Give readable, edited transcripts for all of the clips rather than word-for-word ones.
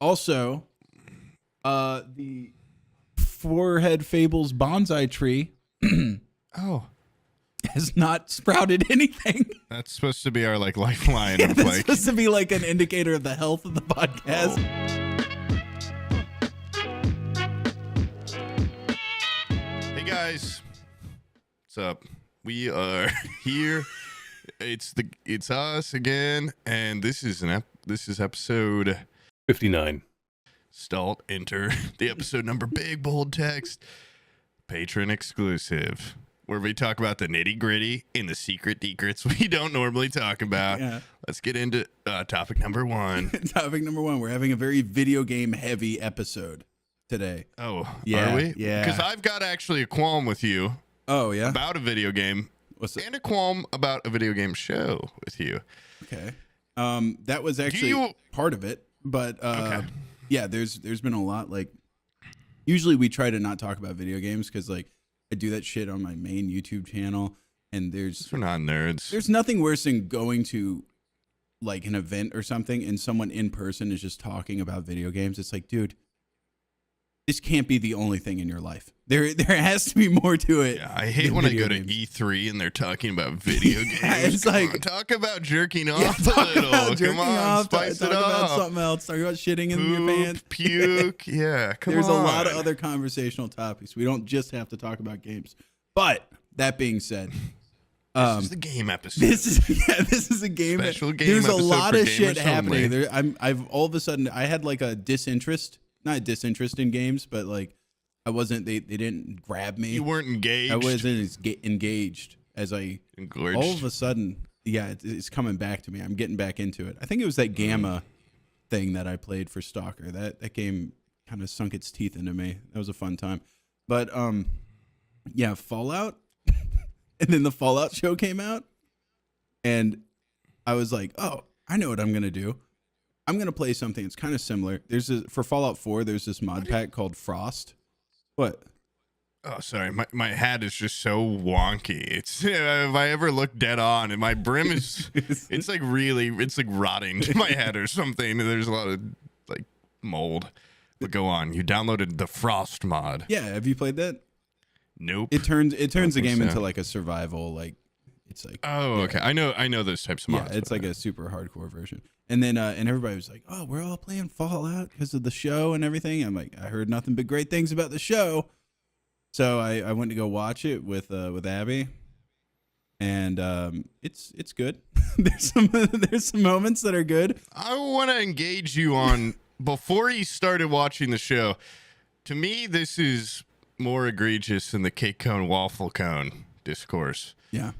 Also, the Forehead Fables bonsai tree Oh, has not sprouted anything. that's supposed to be our lifeline of That's supposed to be like an indicator of the health of the podcast. Hey guys, what's up? We are here. It's us again, and this is episode 59. Stalt enter the episode number, big bold text, patron exclusive, where we talk about the nitty gritty and the secrets we don't normally talk about. Yeah. Let's get into topic number one. Topic number one. We're having a very video game heavy episode today. Oh, Yeah, are we? yeah. Because I've got actually a qualm with you Oh, yeah? about a video game, What's it? and a qualm about a video game show with you. Okay. That was actually you- part of it, but Okay. yeah, there's been a lot. Like, usually we try to not talk about video games because like I do that shit on my main YouTube channel, and there's We're not nerds. nothing worse than going to like an event or something and someone in person is just talking about video games. It's like, dude, this can't be the only thing in your life. There has to be more to it. Yeah, I hate than when I video go to games. E3 and they're talking about video games. It's Come like- on, talk about jerking off Yeah, a talk little. about jerking Come on, off, spice talk it about up. something else, talk about shitting in your Poop, pants. puke. Yeah, come There's on. a lot of other conversational topics. We don't just have to talk about games. But that being said, This is the game episode. this is a game. Special game There's a episode lot for of shit gamers happening. only. I've all of a sudden I had like a not disinterest in games, but like I wasn't. They didn't grab me. You weren't engaged. I wasn't as engaged as I. Engorged. All of a sudden, yeah, it's coming back to me. I'm getting back into it. I think it was that Gamma thing that I played for Stalker. That game kind of sunk its teeth into me. That was a fun time. But yeah, Fallout, and then the Fallout show came out, and I was like, oh, I know what I'm gonna do. I'm gonna play something that's kind of similar. For Fallout 4, there's this mod pack called Frost. What? Oh, sorry. My hat is just so wonky. It's if I ever look dead on, and my brim is it's like rotting to my head or something. There's a lot of like mold. But go on. You downloaded the Frost mod. Yeah, have you played that? Nope. It turns the think game so. into like a survival, like it's like Oh, okay. I know those types of yeah, mods. it's but like a super hardcore version. And then and everybody was like, "Oh, we're all playing Fallout because of the show and everything." I'm like, I heard nothing but great things about the show, so I went to go watch it with Abby, and it's good. there's some moments that are good. I want to engage you on before you started watching the show. To me, this is more egregious than the cake cone waffle cone discourse. Yeah,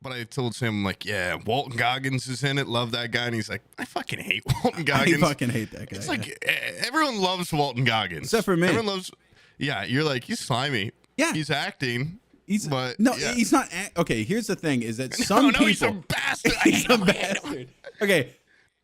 But I told Sam, like, yeah, Walton Goggins is in it. Love that guy. And he's like, I fucking hate Walton I Goggins. fucking hate that guy. It's like everyone loves Walton Goggins. Except for me. Everyone loves. Yeah, you're like, he's slimy. Yeah. He's acting. he's but no, yeah. he's not. Okay, here's the thing: is that some no, people he's a bastard. I he's hate a him. I hate him. bastard. Okay.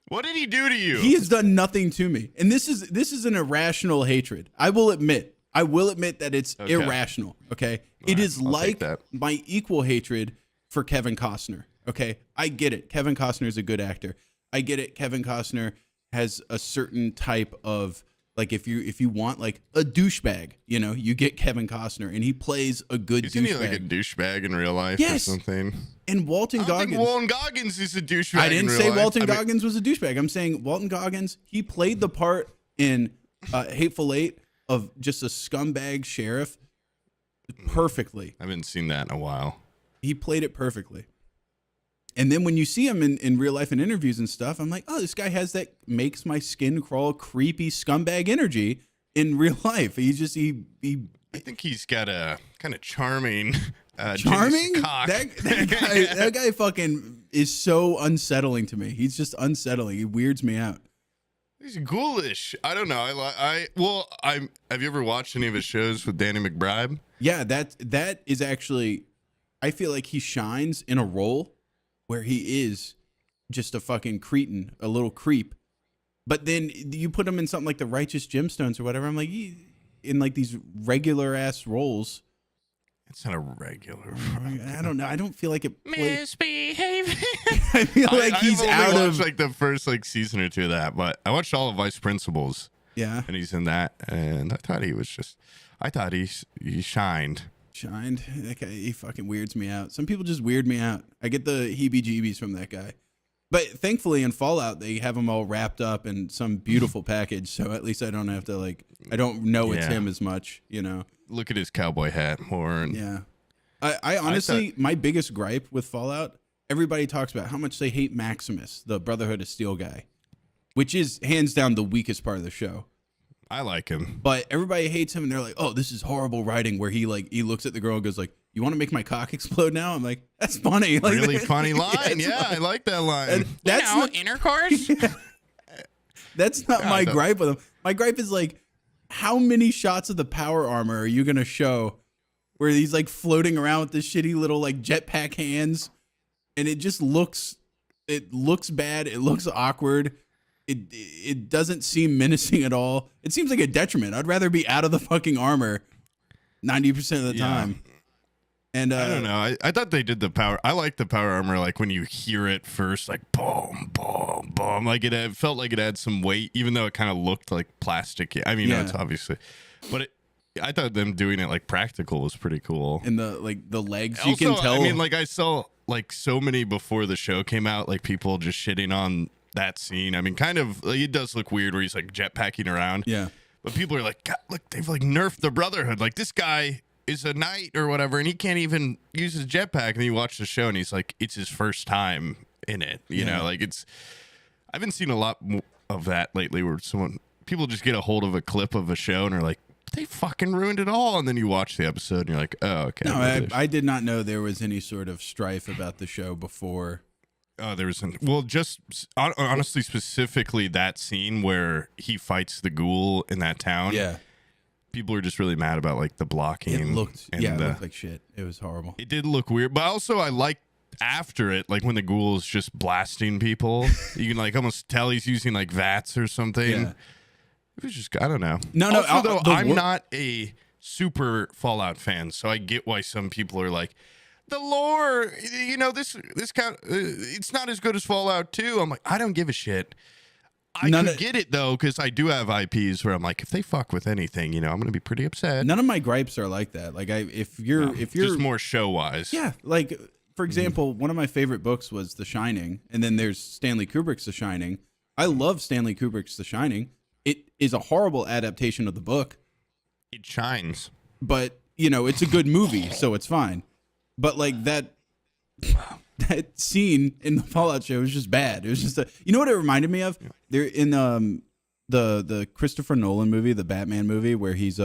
What did he do to you? He has done nothing to me. And this is an irrational hatred. I will admit that it's Okay. irrational. Okay. It right, is I'll take like that. my equal hatred for Kevin Costner. Okay. I get it. Kevin Costner is a good actor. I get it. Kevin Costner has a certain type of like if you want like a douchebag, you get Kevin Costner and he plays a good Isn't he douchebag. like a douchebag in real life Yes. or something? And Walton I don't think Goggins. Walton Goggins is a douchebag. I didn't in say real life. Walton I mean, Goggins was a douchebag. I'm saying Walton Goggins, he played the part in Hateful Eight of just a scumbag sheriff perfectly. I haven't seen that in a while. He played it perfectly. And then when you see him in real life in interviews and stuff, I'm like, oh, this guy has that makes my skin crawl creepy scumbag energy in real life. He I think he's got a kind of charming, charming. cock. That guy fucking is so unsettling to me. He's just unsettling. He weirds me out. He's ghoulish. I don't know. Have you ever watched any of his shows with Danny McBride? Yeah, that is actually, I feel like he shines in a role where he is just a fucking cretin, a little creep. But then you put him in something like the Righteous Gemstones or whatever. I'm like, in like these regular ass roles, It's not a regular. I don't know. I don't feel like it. Misbehaving. I feel like he's I've only out watched, of like the first like season or two of that, but I watched all of Vice Principals, yeah. and he's in that, and I thought he shined. Shined. That guy, he fucking weirds me out. Some people just weird me out. I get the heebie-jeebies from that guy. But thankfully in Fallout, they have them all wrapped up in some beautiful package. So at least I don't have to I don't know it's him as much, you know? Look at his cowboy hat more. And yeah. I honestly, my biggest gripe with Fallout, everybody talks about how much they hate Maximus, the Brotherhood of Steel guy, which is hands down the weakest part of the show. I like him. But everybody hates him and they're like, oh, this is horrible writing where he looks at the girl and goes like, you want to make my cock explode now? I'm like, that's funny. Like, Really funny line. Yeah, I like that line. And that's not, intercourse. that's not my gripe with him. My gripe is like, how many shots of the power armor are you going to show where he's like floating around with this shitty little like jetpack hands? And it just looks bad. It looks awkward. It doesn't seem menacing at all. It seems like a detriment. I'd rather be out of the fucking armor 90% of the time. And I don't know. I thought they did the power. I like the power armor, like when you hear it first, like boom, boom, boom. Like it felt like it had some weight, even though it kind of looked like plastic. I mean, it's obviously, but I thought them doing it like practical was pretty cool. And the legs, also, you can tell. I mean, like I saw like so many before the show came out, like people just shitting on that scene. I mean, kind of, like, it does look weird where he's like jetpacking around. Yeah. But people are like, God, look, they've like nerfed the Brotherhood. Like this guy is a knight or whatever, and he can't even use his jetpack. And then you watch the show, and he's like, it's his first time in it. You know, like I haven't seen a lot of that lately, where people just get a hold of a clip of a show and are like, they fucking ruined it all. And then you watch the episode, and you're like, oh, okay. No, I did not know there was any sort of strife about the show before. Oh, there was just honestly, specifically that scene where he fights the ghoul in that town. Yeah. People are just really mad about like the blocking. It looked like shit. It was horrible. It did look weird, but also I liked after it, like when the ghoul is just blasting people, you can like almost tell he's using like VATS or something. Yeah. It was just, I don't know. Also, I'm not a super Fallout fan, so I get why some people are like, the lore, you know, this kind of, it's not as good as Fallout 2. I'm like, I don't give a shit. I could get it though, because I do have IPs where I'm like, if they fuck with anything, you know, I'm gonna be pretty upset. None of my gripes are like that. Like if you're just more show wise. Yeah, like for example, one of my favorite books was The Shining, and then there's Stanley Kubrick's The Shining. I love Stanley Kubrick's The Shining. It is a horrible adaptation of the book. It shines, but you know, it's a good movie, so it's fine. But like that scene in the Fallout show was just bad. It was just you know what it reminded me of? There in the Christopher Nolan movie, the Batman movie, where he's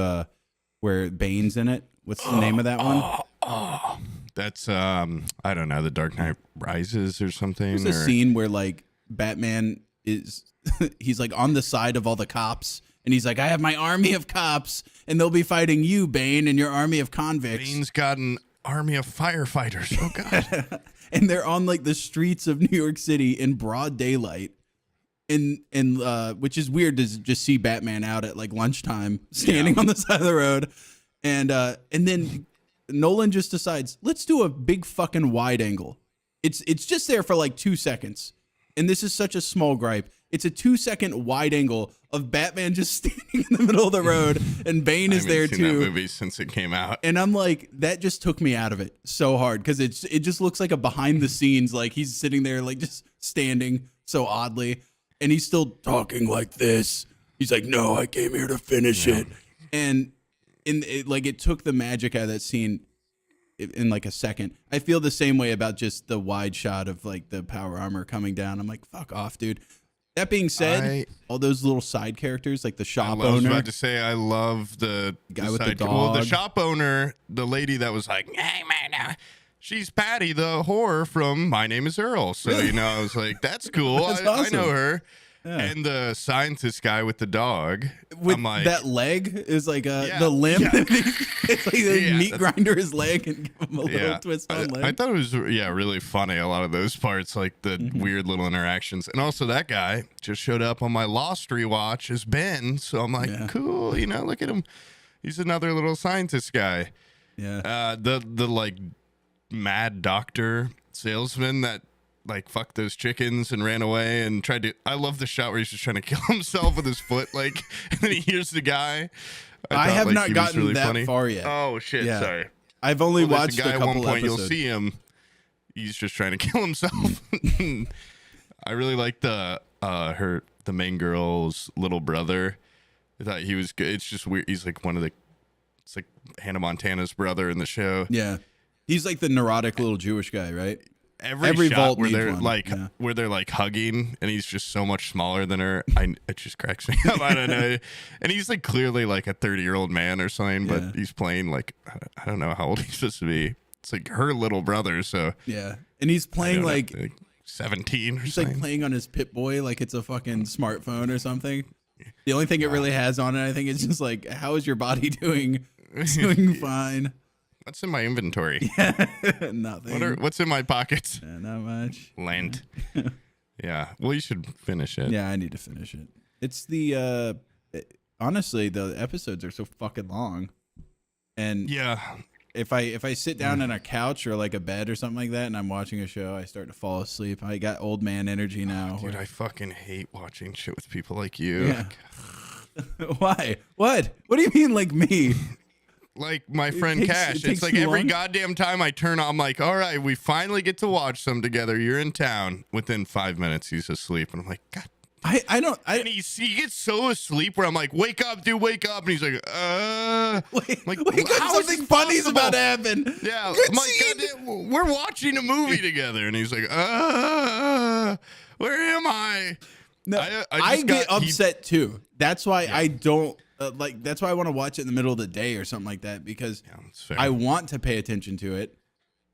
where Bane's in it. What's the name of that one? That's I don't know, The Dark Knight Rises or something. There's a scene where like Batman is he's like on the side of all the cops, and he's like, I have my army of cops, and they'll be fighting you, Bane, and your army of convicts. Bane's got an army of firefighters. Oh god. And they're on like the streets of New York City in broad daylight, and which is weird to just see Batman out at like lunchtime standing on the side of the road, and then Nolan just decides, let's do a big fucking wide angle. It's just there for like 2 seconds, and this is such a small gripe. It's a 2-second wide angle of Batman just standing in the middle of the road, and Bane is there too. I haven't seen that movie since it came out, and I'm like, that just took me out of it so hard, because it just looks like a behind the scenes, like he's sitting there like just standing so oddly, and he's still talking like this. He's like, no, I came here to finish it, and it took the magic out of that scene in like a second. I feel the same way about just the wide shot of like the power armor coming down. I'm like, fuck off, dude. That being said, all those little side characters, like the shop owner. I was about to say, I love the guy with the dog. Well, the shop owner, the lady that was like, hey, man, she's Patty, the whore from My Name is Earl. So, you know, I was like, that's cool. That's awesome. I know her. Yeah. And the scientist guy with the dog. With like, that leg is like the limb. Yeah. It's like they meat grinder his leg and give him a little twist on leg. I thought it was really funny, a lot of those parts, like the weird little interactions. And also that guy just showed up on my Lost rewatch as Ben. So I'm like, cool, you know, look at him. He's another little scientist guy. The like mad doctor salesman that like fucked those chickens and ran away and tried to. I love the shot where he's just trying to kill himself with his foot, like, and then he hears the guy. I have not gotten really that far yet. Oh shit! Yeah. Sorry, I've only watched a guy a couple at one point. episodes. You'll see him. He's just trying to kill himself. I really like the main girl's little brother. I thought he was good. It's just weird. He's like it's like Hannah Montana's brother in the show. Yeah, he's like the neurotic little Jewish guy, right? Every shot vault where they're one. like where they're like hugging, and he's just so much smaller than her. It just cracks me up. I don't know. And he's like clearly like a 30-year-old man or something, but he's playing like I don't know how old he's supposed to be. It's like her little brother. So yeah, and he's playing like 17 or he's something. Like playing on his Pit Boy like it's a fucking smartphone or something. The only thing it really has on it, I think, is just like, how is your body doing? Doing fine. What's in my inventory? Nothing. What's in my pockets? Not much. Lent. Yeah. Well, you should finish it. Yeah, I need to finish it. It's the honestly, the episodes are so fucking long, and yeah. If I sit down on a couch or like a bed or something like that and I'm watching a show, I start to fall asleep. I got old man energy now. Dude, I fucking hate watching shit with people like you. Yeah. Why? What do you mean like me? Like my friend Cash. It's like every goddamn time I turn on, I'm like, all right, we finally get to watch some together. You're in town. Within 5 minutes, he's asleep. And I'm like, God. And he gets so asleep where I'm like, wake up, dude, wake up. And he's like, wake up, something funny's about to happen. Yeah. I'm like, God, we're watching a movie together. And he's like, where am I? No, I get upset too. That's why I don't that's why I want to watch it in the middle of the day or something like that, because I want to pay attention to it.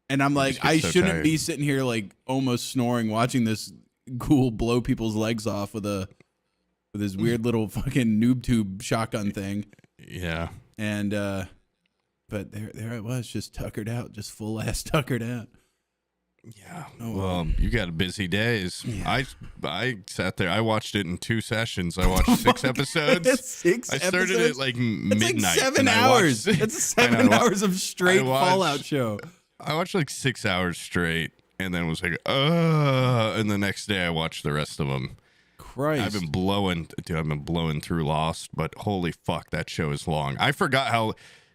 And I'm like, I shouldn't be sitting here like almost snoring watching this ghoul blow people's legs off with his weird little fucking noob tube shotgun thing. Yeah. And but there I was, just tuckered out, just full ass tuckered out. Yeah. Well, you got busy days. Yeah. I sat there. I watched it in 2 sessions. I watched 6 episodes. I started at like midnight. Like 7 hours. It's 7 hours of straight Fallout show. I watched like 6 hours straight, and then was like, and the next day I watched the rest of them. Christ. I've been blowing through Lost, but holy fuck, that show is long. I forgot how,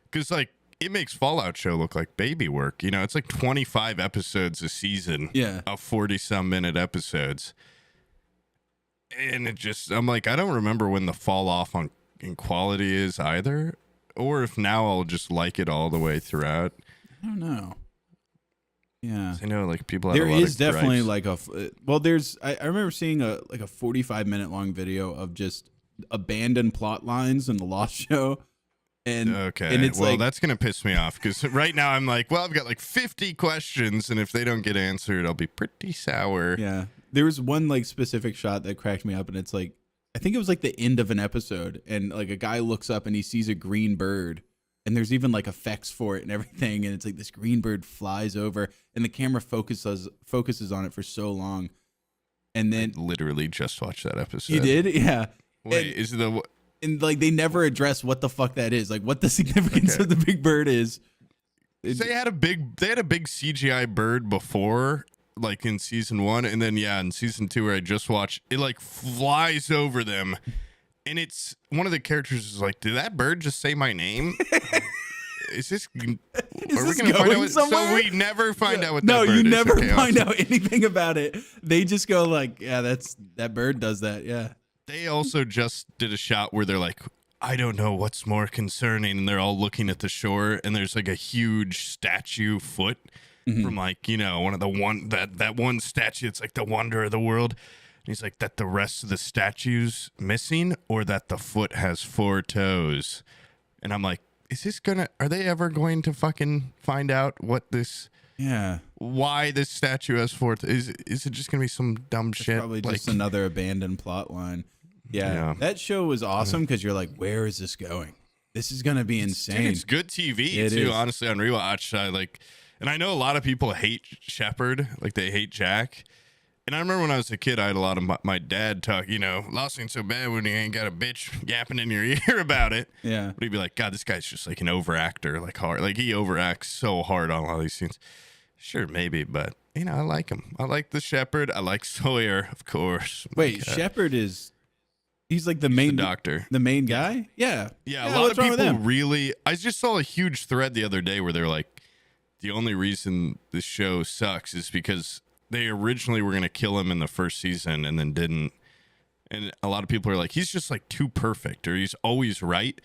because like, it makes Fallout show look like baby work. You know, it's like 25 episodes a season. Yeah. Of 40-some minute episodes. And it just, I'm like, I don't remember when the fall off in quality is either. Or if now I'll just like it all the way throughout. I don't know. Yeah. I know, like, people have there a lot is of definitely gripes. like I remember seeing a 45-minute long video of just abandoned plot lines in the Lost show. And it's well, like, that's gonna piss me off, because right now I'm like, well, I've got like 50 questions, and if they don't get answered, I'll be pretty sour. Yeah, there was one like specific shot that cracked me up, and it's like, I think it was like the end of an episode, and like a guy looks up and he sees a green bird, and there's even like effects for it and everything, and it's like this green bird flies over, and the camera focuses on it for so long, and then I literally just watched that episode. You did? Yeah. Wait, is the and like they never address what the fuck that is, like what the significance of the big bird is. They had a big CGI bird before, like in season 1, and then in season 2 where I just watched, it like flies over them, and it's one of the characters is like, did that bird just say my name? Are we gonna find out somewhere? So we never find out what that bird is. No, you never find out anything about it. They just go like, yeah, that bird does that. Yeah. They also just did a shot where they're like, I don't know what's more concerning, and they're all looking at the shore, and there's like a huge statue foot from like, you know, that one statue. It's like the wonder of the world. And he's like, that the rest of the statue's missing, or that the foot has 4 toes. And I'm like, are they ever going to fucking find out what this? Yeah. Why this statue has 4 toes? Is it just gonna be some dumb shit? Probably just another abandoned plot line. Yeah, that show was awesome because you're like, where is this going? This is gonna be insane. Dude, it's good TV too. Honestly, on rewatch, and I know a lot of people hate Shepard, like they hate Jack, And I remember when I was a kid, I had a lot of my dad talk, lost ain't so bad when you ain't got a bitch yapping in your ear about it. Yeah. But he'd be like, God, this guy's just like an overactor, like hard. Like he overacts so hard on all these scenes. Sure, maybe, but, I like him. I like the shepherd. I like Sawyer, of course. Wait, Shepherd he's like the main doctor. The main guy? Yeah. Yeah, a lot of people really, I just saw a huge thread the other day where they're like, the only reason this show sucks is because they originally were going to kill him in the first season and then didn't. And a lot of people are like, he's just like too perfect or he's always right.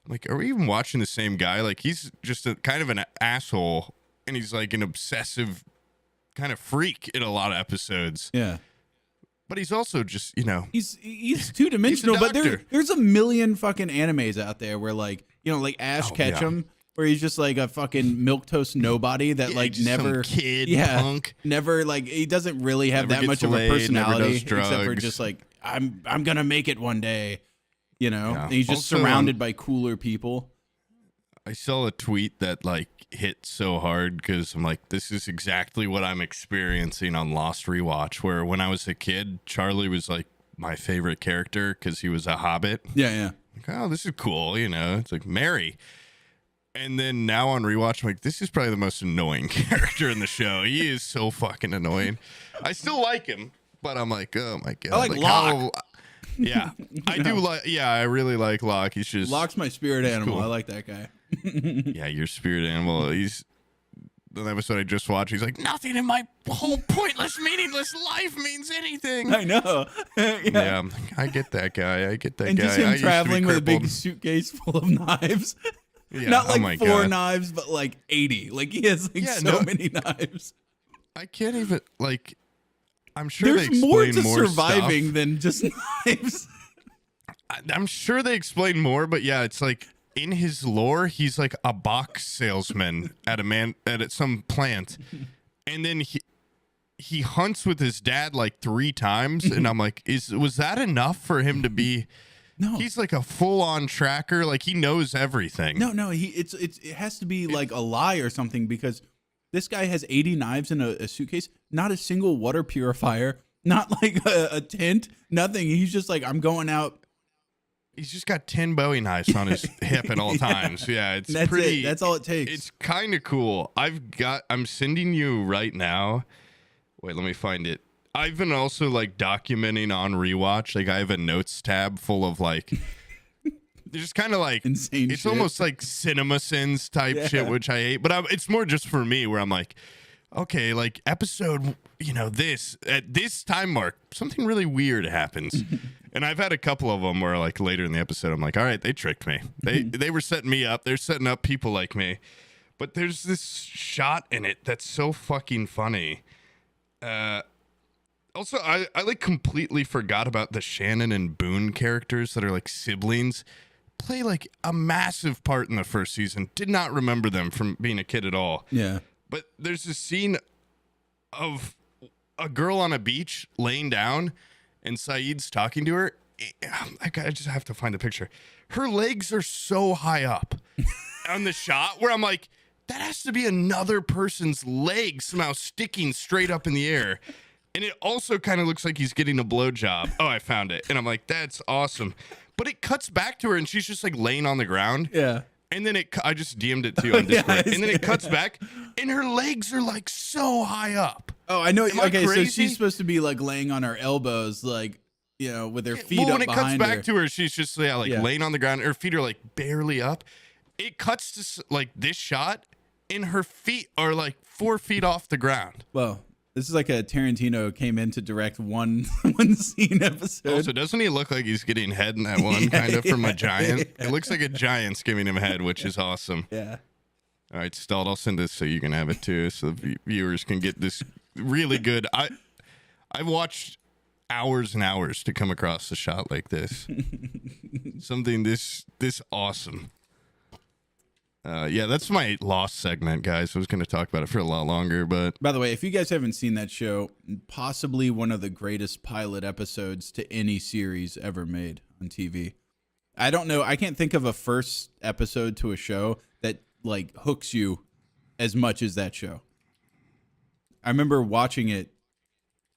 I'm like, are we even watching the same guy? Like he's just a kind of an asshole and he's like an obsessive kind of freak in a lot of episodes. Yeah. But he's also just, he's two-dimensional, but there's a million fucking animes out there where like Ash Ketchum. Yeah. Where he's just like a fucking milquetoast nobody that like never some kid punk. Never like he doesn't really have that much of a personality except for just like I'm gonna make it one day, Yeah. And he's just also, surrounded by cooler people. I saw a tweet that like hit so hard because I'm like, this is exactly what I'm experiencing on Lost Rewatch, where when I was a kid, Charlie was like my favorite character because he was a hobbit. Yeah. Like, oh, this is cool, It's like Mary. And then now on rewatch, I'm like, this is probably the most annoying character in the show. He is so fucking annoying. I still like him, but I'm like, oh my God. I like Locke. Yeah, I do like, I really like Locke. He's just. Locke's my spirit animal. Cool. I like that guy. Yeah, your spirit animal. He's. The episode I just watched, he's like, nothing in my whole pointless, meaningless life means anything. I know. Yeah, I'm like, I get that guy. And guy. Just him traveling with a big suitcase full of knives. Yeah, not like 4 knives, but like 80. Like he has like many knives. I can't even like. I'm sure there's they more explain to more surviving stuff. than just knives. I'm sure they explain more, but yeah, it's like in his lore, he's like a box salesman at some plant, and then he hunts with his dad like 3 times, and I'm like, was that enough for him to be? No, he's like a full-on tracker. Like he knows everything. No. It has to be like a lie or something because this guy has 80 knives in a suitcase. Not a single water purifier. Not like a tent. Nothing. He's just like, I'm going out. He's just got 10 Bowie knives on his hip at all times. Yeah, that's pretty. That's all it takes. It's kind of cool. I'm sending you right now. Wait, let me find it. I've been also like documenting on rewatch. Like I have a notes tab full of like, just kind of like insane. It's almost like CinemaSins type shit, which I hate. But it's more just for me, where I'm like, okay, like episode, this at this time mark, something really weird happens. And I've had a couple of them where like later in the episode, I'm like, all right, they tricked me. They were setting me up. They're setting up people like me. But there's this shot in it that's so fucking funny. Also, I like completely forgot about the Shannon and Boone characters that are like siblings. Play like a massive part in the first season. Did not remember them from being a kid at all. Yeah. But there's a scene of a girl on a beach laying down and Saeed's talking to her. I just have to find the picture. Her legs are so high up on the shot where I'm like, that has to be another person's leg somehow sticking straight up in the air. And it also kind of looks like he's getting a blowjob. Oh, I found it. And I'm like, that's awesome. But it cuts back to her and she's just like laying on the ground. Yeah. And then I just DM'd it to you on Discord. And then it cuts back and her legs are like so high up. Oh, I know. Okay, so she's supposed to be like laying on her elbows, like, with her feet up behind her. When it cuts back to her, she's just laying on the ground. Her feet are like barely up. It cuts to like this shot and her feet are like 4 feet off the ground. Well, this is like a Tarantino came in to direct one scene episode. Also, doesn't he look like he's getting head in that one from a giant? Yeah. It looks like a giant's giving him head, which is awesome. Yeah. All right, Stalled, I'll send this so you can have it too, so the viewers can get this really good. I've watched hours and hours to come across a shot like this. Something this awesome. Yeah, that's my Lost segment, guys. I was going to talk about it for a lot longer, but... By the way, if you guys haven't seen that show, possibly one of the greatest pilot episodes to any series ever made on TV. I don't know. I can't think of a first episode to a show that, like, hooks you as much as that show. I remember watching it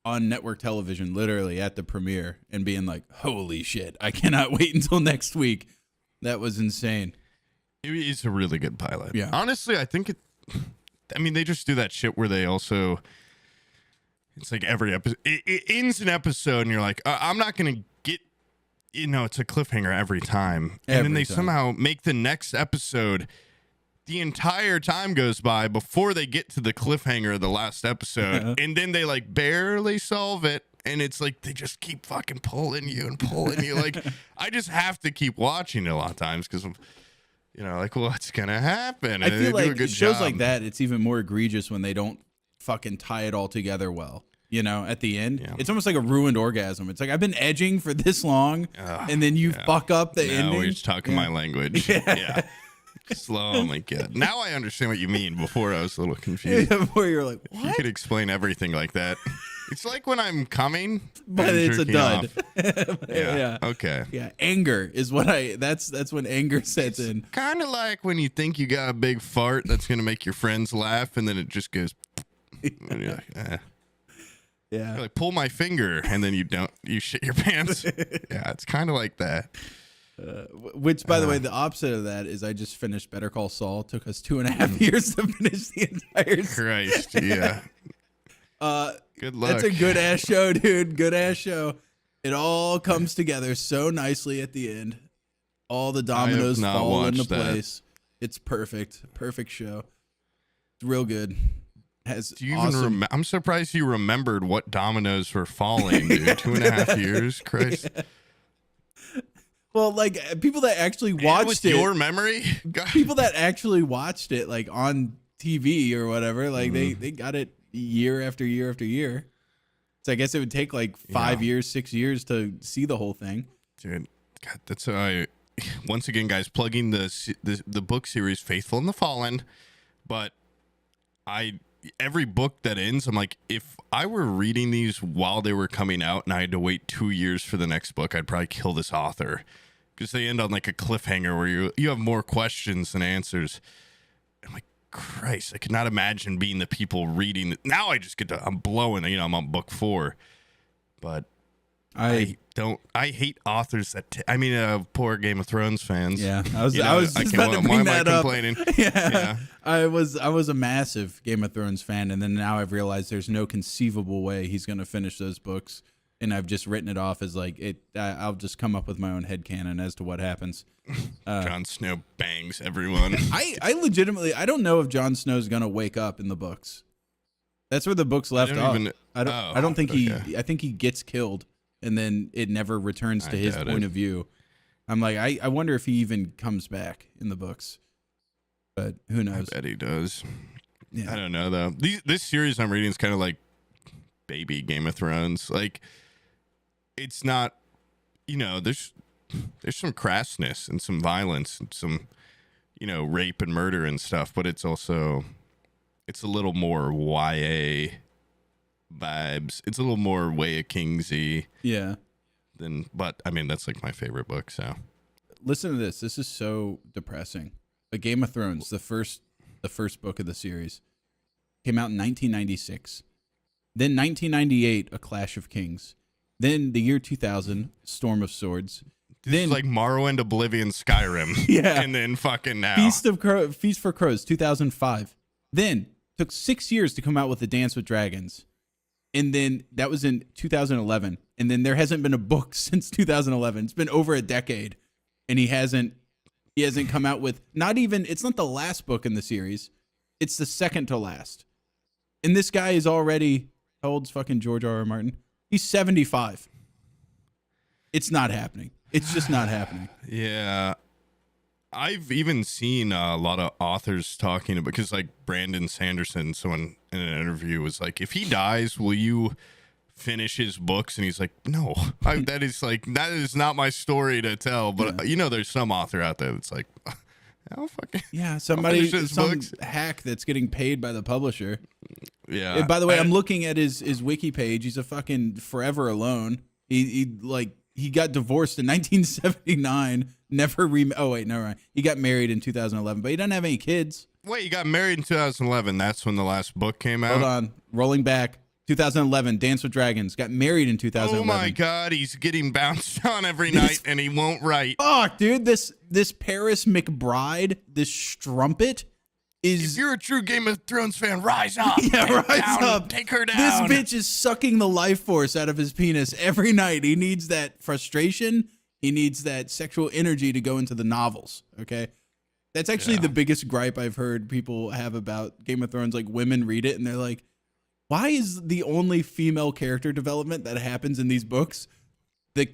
on network television, literally at the premiere, and being like, "Holy shit! I cannot wait until next week." That was insane. It is a really good pilot. Yeah. Honestly, I think I mean, they just do that shit where they also. It's like every episode. It ends an episode, and you're like, I'm not gonna get. It's a cliffhanger every time, and then they somehow make the next episode. The entire time goes by before they get to the cliffhanger of the last episode, and then they like barely solve it, and it's like they just keep fucking pulling you and pulling you. Like I just have to keep watching it a lot of times because I'm, like what's gonna happen? And I feel they do a like good shows job. like that, it's even more egregious when they don't fucking tie it all together well. At the end, it's almost like a ruined orgasm. It's like I've been edging for this long, and then you fuck up the ending. Now we're just talking my language. Yeah. Oh my god! Now I understand what you mean. Before I was a little confused. Before you're like, what? You could explain everything like that. It's like when I'm coming, but it's a dud. Yeah. Okay. Yeah. Anger is what that's when anger sets in. Kind of like when you think you got a big fart that's gonna make your friends laugh, and then it just goes. And you're like, Yeah. You're like, pull my finger, and then you shit your pants. Yeah, it's kind of like that. Which, by the way, the opposite of that is I just finished Better Call Saul. It took us 2.5 years to finish the entire series. Christ, yeah. Good luck. That's a good ass show, dude. Good ass show. It all comes together so nicely at the end. All the dominoes fall into place. It's perfect. Perfect show. It's real good. Do you even I'm surprised you remembered what dominoes were falling, dude. 2.5 years, Christ. Yeah. Well, like people that actually watched it. Your memory? God. People that actually watched it, like on TV or whatever, like they got it year after year after year. So I guess it would take like 5 years, 6 years to see the whole thing. Dude, God, that's once again, guys, plugging the book series Faithful and the Fallen. But every book that ends, I'm like, if I were reading these while they were coming out and I had to wait 2 years for the next book, I'd probably kill this author because they end on like a cliffhanger where you have more questions than answers. I'm like, Christ, I could not imagine being the people reading. Now I just I'm blowing, I'm on book 4, but I hate authors that poor Game of Thrones fans. Yeah, I was just about to bring that up. Yeah. I was a massive Game of Thrones fan, and then now I've realized there's no conceivable way he's going to finish those books, and I've just written it off as like I'll just come up with my own headcanon as to what happens. Jon Snow bangs everyone. I legitimately I don't know if Jon Snow's going to wake up in the books. That's where the books left off. I don't think I think he gets killed. And then it never returns to his point of view. I'm like, I wonder if he even comes back in the books. But who knows? I bet he does. Yeah. I don't know, though. This series I'm reading is kind of like baby Game of Thrones. Like, it's not, there's some crassness and some violence and some, rape and murder and stuff. But it's a little more YA vibes. It's a little more Way of Kingsy. Yeah. But I mean, that's like my favorite book. So listen to this. This is so depressing. A Game of Thrones, the first book of the series, came out in 1996. Then 1998, A Clash of Kings. Then the year 2000, Storm of Swords. Then like Morrowind, Oblivion, Skyrim. Yeah. And then fucking now. Feast for Crows, 2005. Then took 6 years to come out with The Dance with Dragons. And then that was in 2011. And then there hasn't been a book since 2011. It's been over a decade. And he hasn't come out with it's not the last book in the series. It's the second to last. And this guy is already, how old's fucking George R.R. Martin? He's 75. It's not happening. It's just not happening. Yeah. I've even seen a lot of authors talking about, because like Brandon Sanderson, someone in an interview was like, if he dies, will you finish his books? And he's like, no, that is not my story to tell. But there's some author out there that's like, oh, fucking some hack that's getting paid by the publisher. Yeah. And by the way, I'm looking at his wiki page. He's a fucking forever alone. He got divorced in 1979. He got married in 2011, but he doesn't have any kids. Wait, you got married in 2011. That's when the last book came out? Hold on. Rolling back. 2011, Dance with Dragons. Got married in 2011. Oh my God, he's getting bounced on every night, and he won't write. Fuck, dude, this Paris McBride, this strumpet is. If you're a true Game of Thrones fan, rise up. Yeah, rise up. Take her down. This bitch is sucking the life force out of his penis every night. He needs that frustration. He needs that sexual energy to go into the novels. Okay. That's actually the biggest gripe I've heard people have about Game of Thrones. Like, women read it and they're like, why is the only female character development that happens in these books the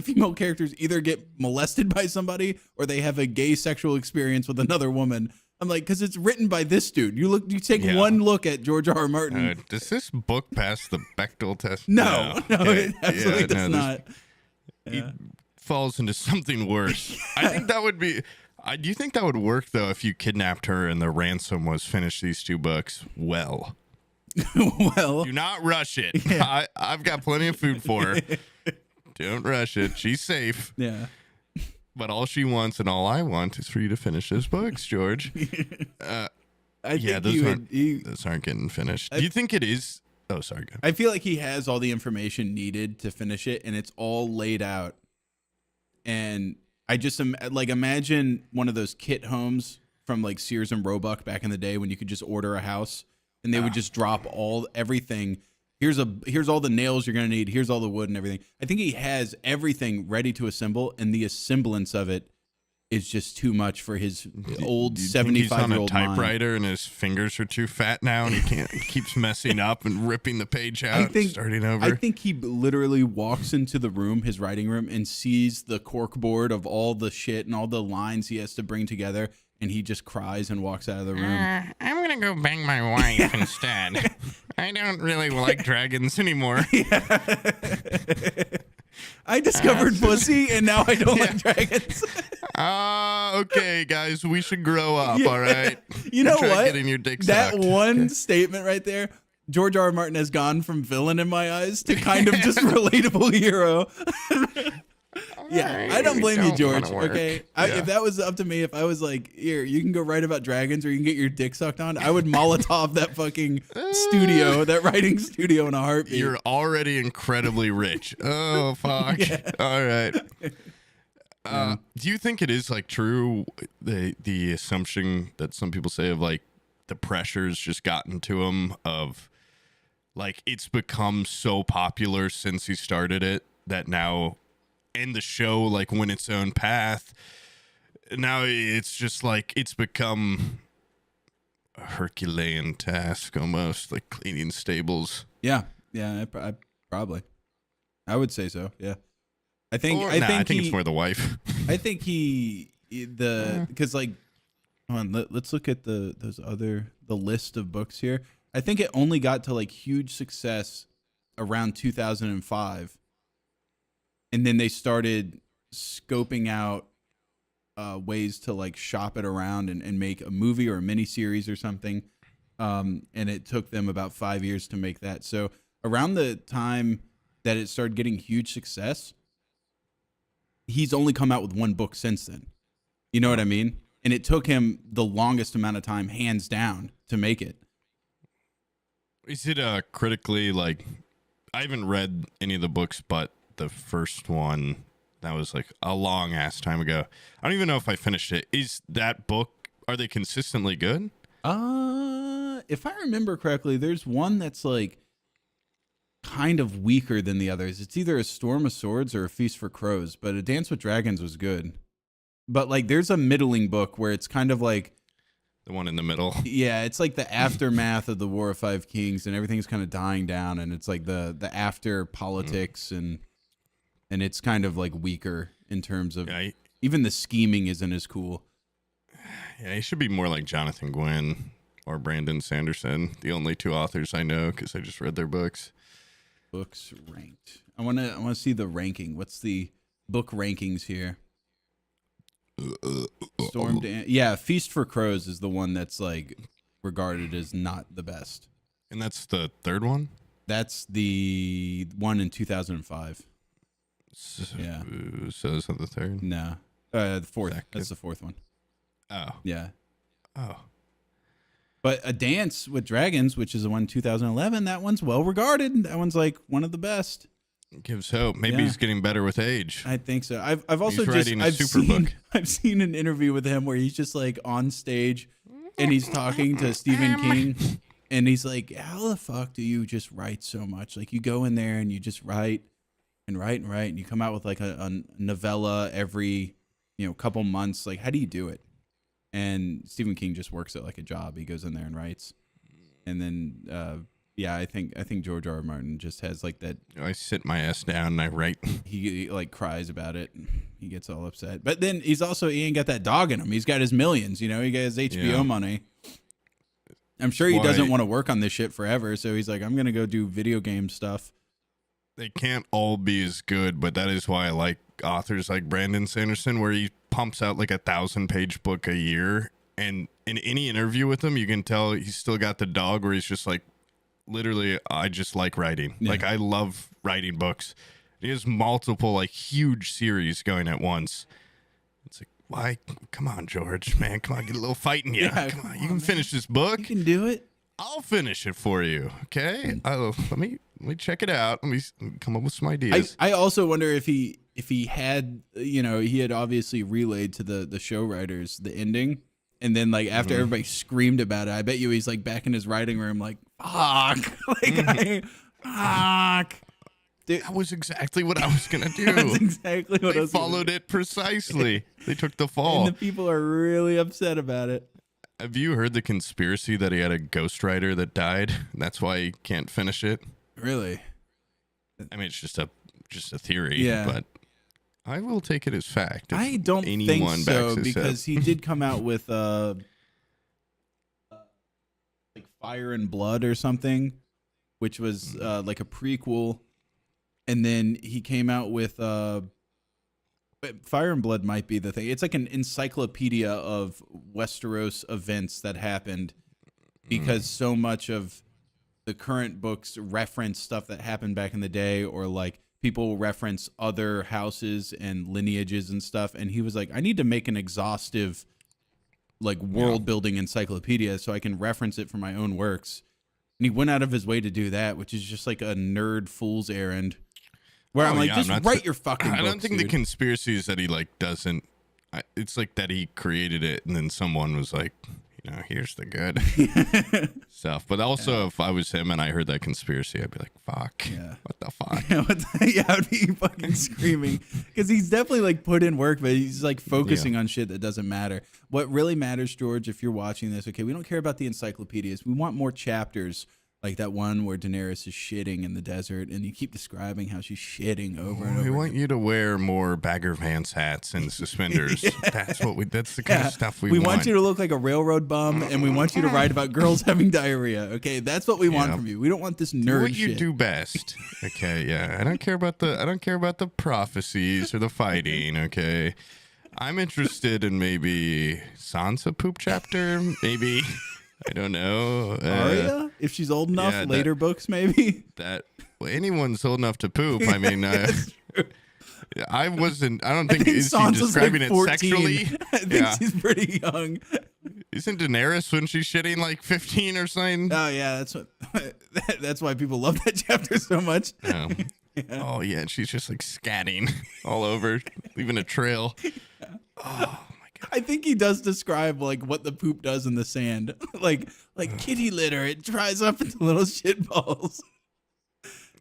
female characters either get molested by somebody or they have a gay sexual experience with another woman? I'm like, because it's written by this dude. You take one look at George R. R. Martin. Does this book pass the Bechdel test? No, Okay. it absolutely does not. He falls into something worse. I think that would be. Do you think that would work though if you kidnapped her and the ransom was finish these 2 books well? Well, do not rush it. Yeah. I've got plenty of food for her. Don't rush it. She's safe. Yeah. But all she wants and all I want is for you to finish those books, George. Those aren't getting finished. Do you think it is? Oh, sorry. Go. I feel like he has all the information needed to finish it, and it's all laid out. And I just imagine one of those kit homes from like Sears and Roebuck back in the day when you could just order a house and they would just drop everything. Here's all the nails you're going to need. Here's all the wood and everything. I think he has everything ready to assemble, and the assemblance of it is just too much for his old 75-year-old He's on a typewriter mind. and his fingers are too fat now, and he keeps messing up and ripping the page out, starting over. I think he literally walks into the room, his writing room, and sees the cork board of all the shit and all the lines he has to bring together, and he just cries and walks out of the room. I'm going to go bang my wife instead. I don't really like dragons anymore. I discovered pussy, and now I don't like dragons. Okay, guys, we should grow up, all right? You know Try what? Getting your dick that sucked. one statement right there, George R. R. Martin has gone from villain in my eyes to kind of just relatable hero. Yeah, I don't blame you, George. Okay, if that was up to me, if I was like, here, you can go write about dragons or you can get your dick sucked on, I would Molotov that fucking studio, that writing studio in a heartbeat. You're already incredibly rich. Oh, fuck. Yeah. All right. Do you think it is like true, the assumption that some people say of like the pressure's just gotten to him of like it's become so popular since he started it that now, and the show like went its own path, now it's just like it's become a Herculean task almost, like cleaning stables? Yeah, I probably, I would say so. Yeah, I think it's more the wife. I think because like, hold on, let's look at the list of books here. I think it only got to like huge success around 2005. And then they started scoping out ways to like shop it around and make a movie or a miniseries or something. And it took them about 5 years to make that. So around the time that it started getting huge success, he's only come out with one book since then. You know what I mean? And it took him the longest amount of time, hands down, to make it. Is it critically like, I haven't read any of the books, but the first one, that was like a long ass time ago. I don't even know if I finished it. Is that book, are they consistently good? If I remember correctly, there's one that's like kind of weaker than the others. It's either A Storm of Swords or A Feast for Crows, but A Dance with Dragons was good. But like there's a middling book where it's kind of like the one in the middle. Yeah, it's like the aftermath of the War of Five Kings, and everything's kind of dying down, and it's like the after politics and it's kind of like weaker in terms of even the scheming isn't as cool. Yeah, he should be more like Jonathan Gwynn or Brandon Sanderson, the only 2 authors I know because I just read their books. Books ranked. I want to see the ranking. What's the book rankings here? Feast for Crows is the one that's like regarded as not the best. And that's the third one? That's the one in 2005. So is that the third? No. The fourth. Second. That's the fourth one. Oh. Yeah. Oh. But A Dance with Dragons, which is the one 2011, that one's well regarded. That one's like one of the best. Gives hope. Maybe he's getting better with age. I think so. I've also he's writing a super seen, book. I've seen an interview with him where he's just like on stage and he's talking to Stephen King and he's like, how the fuck do you just write so much? Like you go in there and you just write and write and write and you come out with like a novella every, couple months. Like, how do you do it? And Stephen King just works it like a job. He goes in there and writes. And then, I think George R. R. Martin just has like that. I sit my ass down and I write. He like cries about it. He gets all upset. But then he ain't got that dog in him. He's got his millions, he got his HBO money. I'm sure he doesn't want to work on this shit forever. So he's like, I'm going to go do video game stuff. They can't all be as good, but that is why I like authors like Brandon Sanderson, where he pumps out like 1,000-page book a year. And in any interview with him, you can tell he's still got the dog where he's just like, literally, I just like writing. Yeah. Like, I love writing books. He has multiple, like, huge series going at once. It's like, why? Come on, George, man. Come on, get a little fight in you. Yeah, come on, you can finish this book. You can do it. I'll finish it for you, okay? Let me check it out. Let me come up with some ideas. I also wonder if he had, he had obviously relayed to the show writers the ending. And then, like, after everybody screamed about it, I bet you he's, like, back in his writing room, like, fuck. Fuck. Dude, that was exactly what I was going to do. That's exactly what I was followed it precisely. They took the fall. And the people are really upset about it. Have you heard the conspiracy that he had a ghostwriter that died? And that's why he can't finish it? Really? I mean, it's just a theory. Yeah. But I will take it as fact. I don't think so, because he did come out with like Fire and Blood or something, which was like a prequel, and then he came out with Fire and Blood might be the thing. It's like an encyclopedia of Westeros events that happened, because so much of the current books reference stuff that happened back in the day, or like people reference other houses and lineages and stuff. And he was like, I need to make an exhaustive, like, world building encyclopedia so I can reference it for my own works. And he went out of his way to do that, which is just like a nerd fool's errand. Where I'm like, just write your fucking books, I don't think the conspiracy is that he like doesn't. It's like that he created it and then someone was like, here's the good stuff. But also, if I was him and I heard that conspiracy, I'd be like, fuck. Yeah. What the fuck? I'd be fucking screaming. Because he's definitely like put in work, but he's like focusing on shit that doesn't matter. What really matters, George, if you're watching this, okay, we don't care about the encyclopedias. We want more chapters. Like that one where Daenerys is shitting in the desert, and you keep describing how she's shitting over and over. We want you to wear more Bagger Vance hats and suspenders. That's the kind of stuff we want. We want you to look like a railroad bum, and we want you to write about girls having diarrhea. Okay, that's what we want from you. We don't want this nerd do what shit. You do best. Okay, yeah. I don't care about the prophecies or the fighting. Okay, I'm interested in maybe Sansa poop chapter. Maybe. I don't know. Arya? If she's old enough, later books maybe? Anyone's old enough to poop. I mean, I don't think is she describing like it sexually? I think she's pretty young. Isn't Daenerys when she's shitting like 15 or something? Oh yeah, that's why people love that chapter so much. Oh yeah, and she's just like scatting all over, leaving a trail. Oh. I think he does describe like what the poop does in the sand, like kitty litter. It dries up into little shit balls.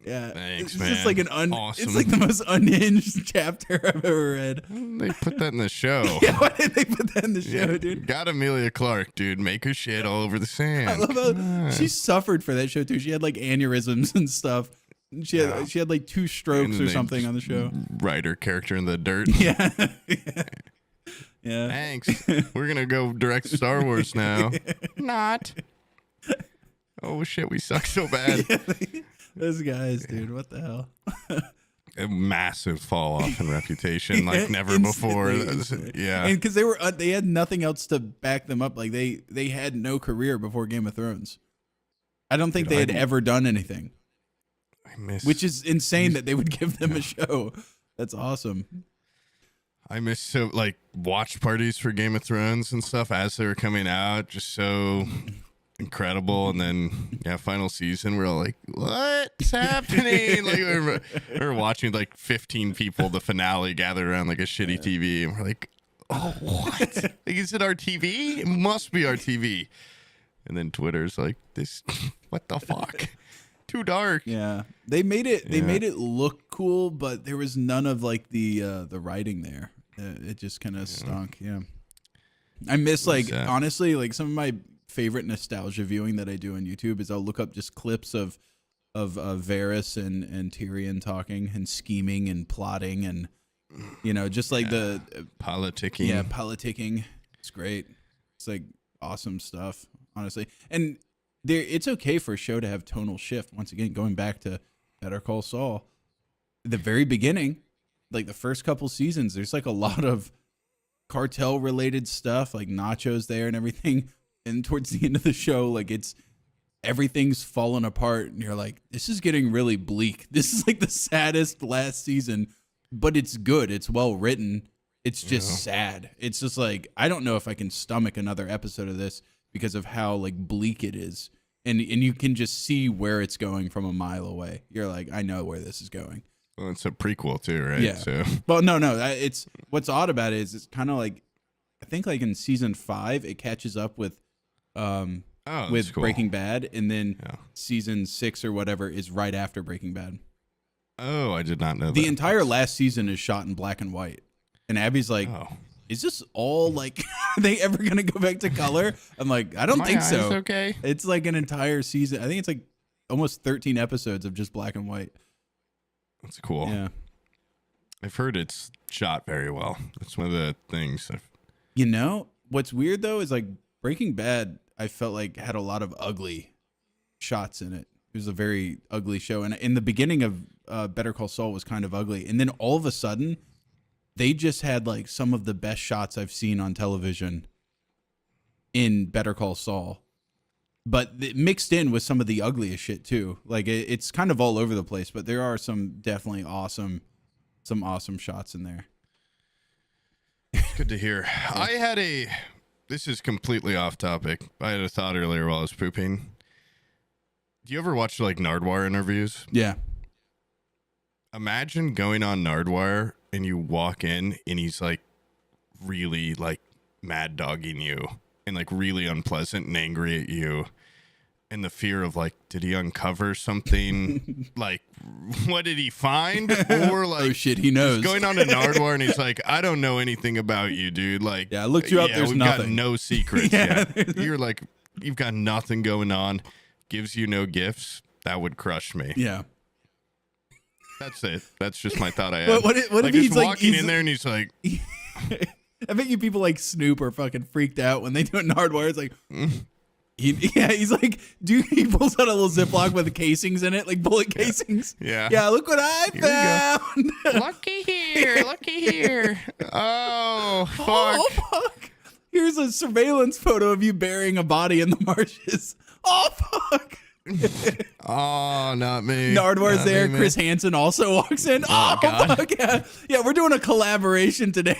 Yeah, thanks, it's man. just like awesome. It's like the most unhinged chapter I've ever read. They put that in the show. Yeah, why did they put that in the show, dude? Got Emilia Clarke, dude. Make her shit all over the sand. I love how she suffered for that show too. She had like aneurysms and stuff. She had like 2 strokes or something on the show. Write her character in the dirt. Yeah. Yeah. Thanks. We're gonna go direct Star Wars now. Not. Oh shit, we suck so bad. Those guys, dude. What the hell? A massive fall off in reputation, like never before. Yeah, and because they had nothing else to back them up. Like they had no career before Game of Thrones. I don't think they had ever done anything. Which is insane that they would give them a show. That's awesome. I miss watch parties for Game of Thrones and stuff as they were coming out. Just so incredible. And then final season, we're all like, what's happening? Like we're watching like 15 people, the finale, gathered around like a shitty TV, and we're like, oh, what? Like, is it our TV? It must be our TV. And then Twitter's like, this, what the fuck? Too dark. Yeah, they made it look cool, but there was none of like the writing there. It just kind of stunk. Yeah, I miss honestly, like some of my favorite nostalgia viewing that I do on YouTube is I'll look up just clips of Varys and Tyrion talking and scheming and plotting and just like the politicking. Yeah, politicking. It's great. It's like awesome stuff, honestly. And it's okay for a show to have tonal shift. Once again, going back to Better Call Saul, the very beginning, like the first couple seasons, there's like a lot of cartel related stuff, like Nacho's there and everything. And towards the end of the show, like everything's falling apart, and you're like, this is getting really bleak. This is like the saddest last season, but it's good. It's well written. It's just sad. It's just like, I don't know if I can stomach another episode of this because of how like bleak it is. And you can just see where it's going from a mile away. You're like, I know where this is going. Well, it's a prequel too, right? Yeah. So. Well, no. It's what's odd about it is it's kind of like, I think like in season 5, it catches up with with cool. Breaking Bad, and then season 6 or whatever is right after Breaking Bad. Oh, I did not know that. The entire last season is shot in black and white. And Abby's like, is this all like, are they ever going to go back to color? I'm like, I don't think so. Okay. It's like an entire season. I think it's like almost 13 episodes of just black and white. That's cool. Yeah. I've heard it's shot very well. That's one of the things. What's weird though is like Breaking Bad, I felt like had a lot of ugly shots in it. It was a very ugly show. And in the beginning of Better Call Saul was kind of ugly. And then all of a sudden, they just had like some of the best shots I've seen on television in Better Call Saul. But mixed in with some of the ugliest shit too. Like it's kind of all over the place, but there are some definitely awesome shots in there. Good to hear. This is completely off topic. I had a thought earlier while I was pooping. Do you ever watch like Nardwuar interviews? Yeah. Imagine going on Nardwuar and you walk in and he's like really like mad dogging you and like really unpleasant and angry at you. And the fear of like, did he uncover something? Like, what did he find? Or like, oh shit, he knows. He's going on to Nardwuar and he's like, I don't know anything about you, dude. Like, yeah, I looked you up. There's we've nothing. got no secrets. You're like, you've got nothing going on. Gives you no gifts. That would crush me. Yeah. That's it. That's just my thought I had. What if he's walking in there and he's like, I bet you people like Snoop are fucking freaked out when they do it in Nardwuar. It's like. He's like, he pulls out a little Ziploc with casings in it, like bullet casings. Yeah. Look what I found. Looky here. Oh, fuck. Oh, fuck. Here's a surveillance photo of you burying a body in the marshes. Oh, fuck. Oh, not me. Nardwar's not there. Me, Chris Hansen also walks in. Oh, God. Fuck. Yeah, we're doing a collaboration today.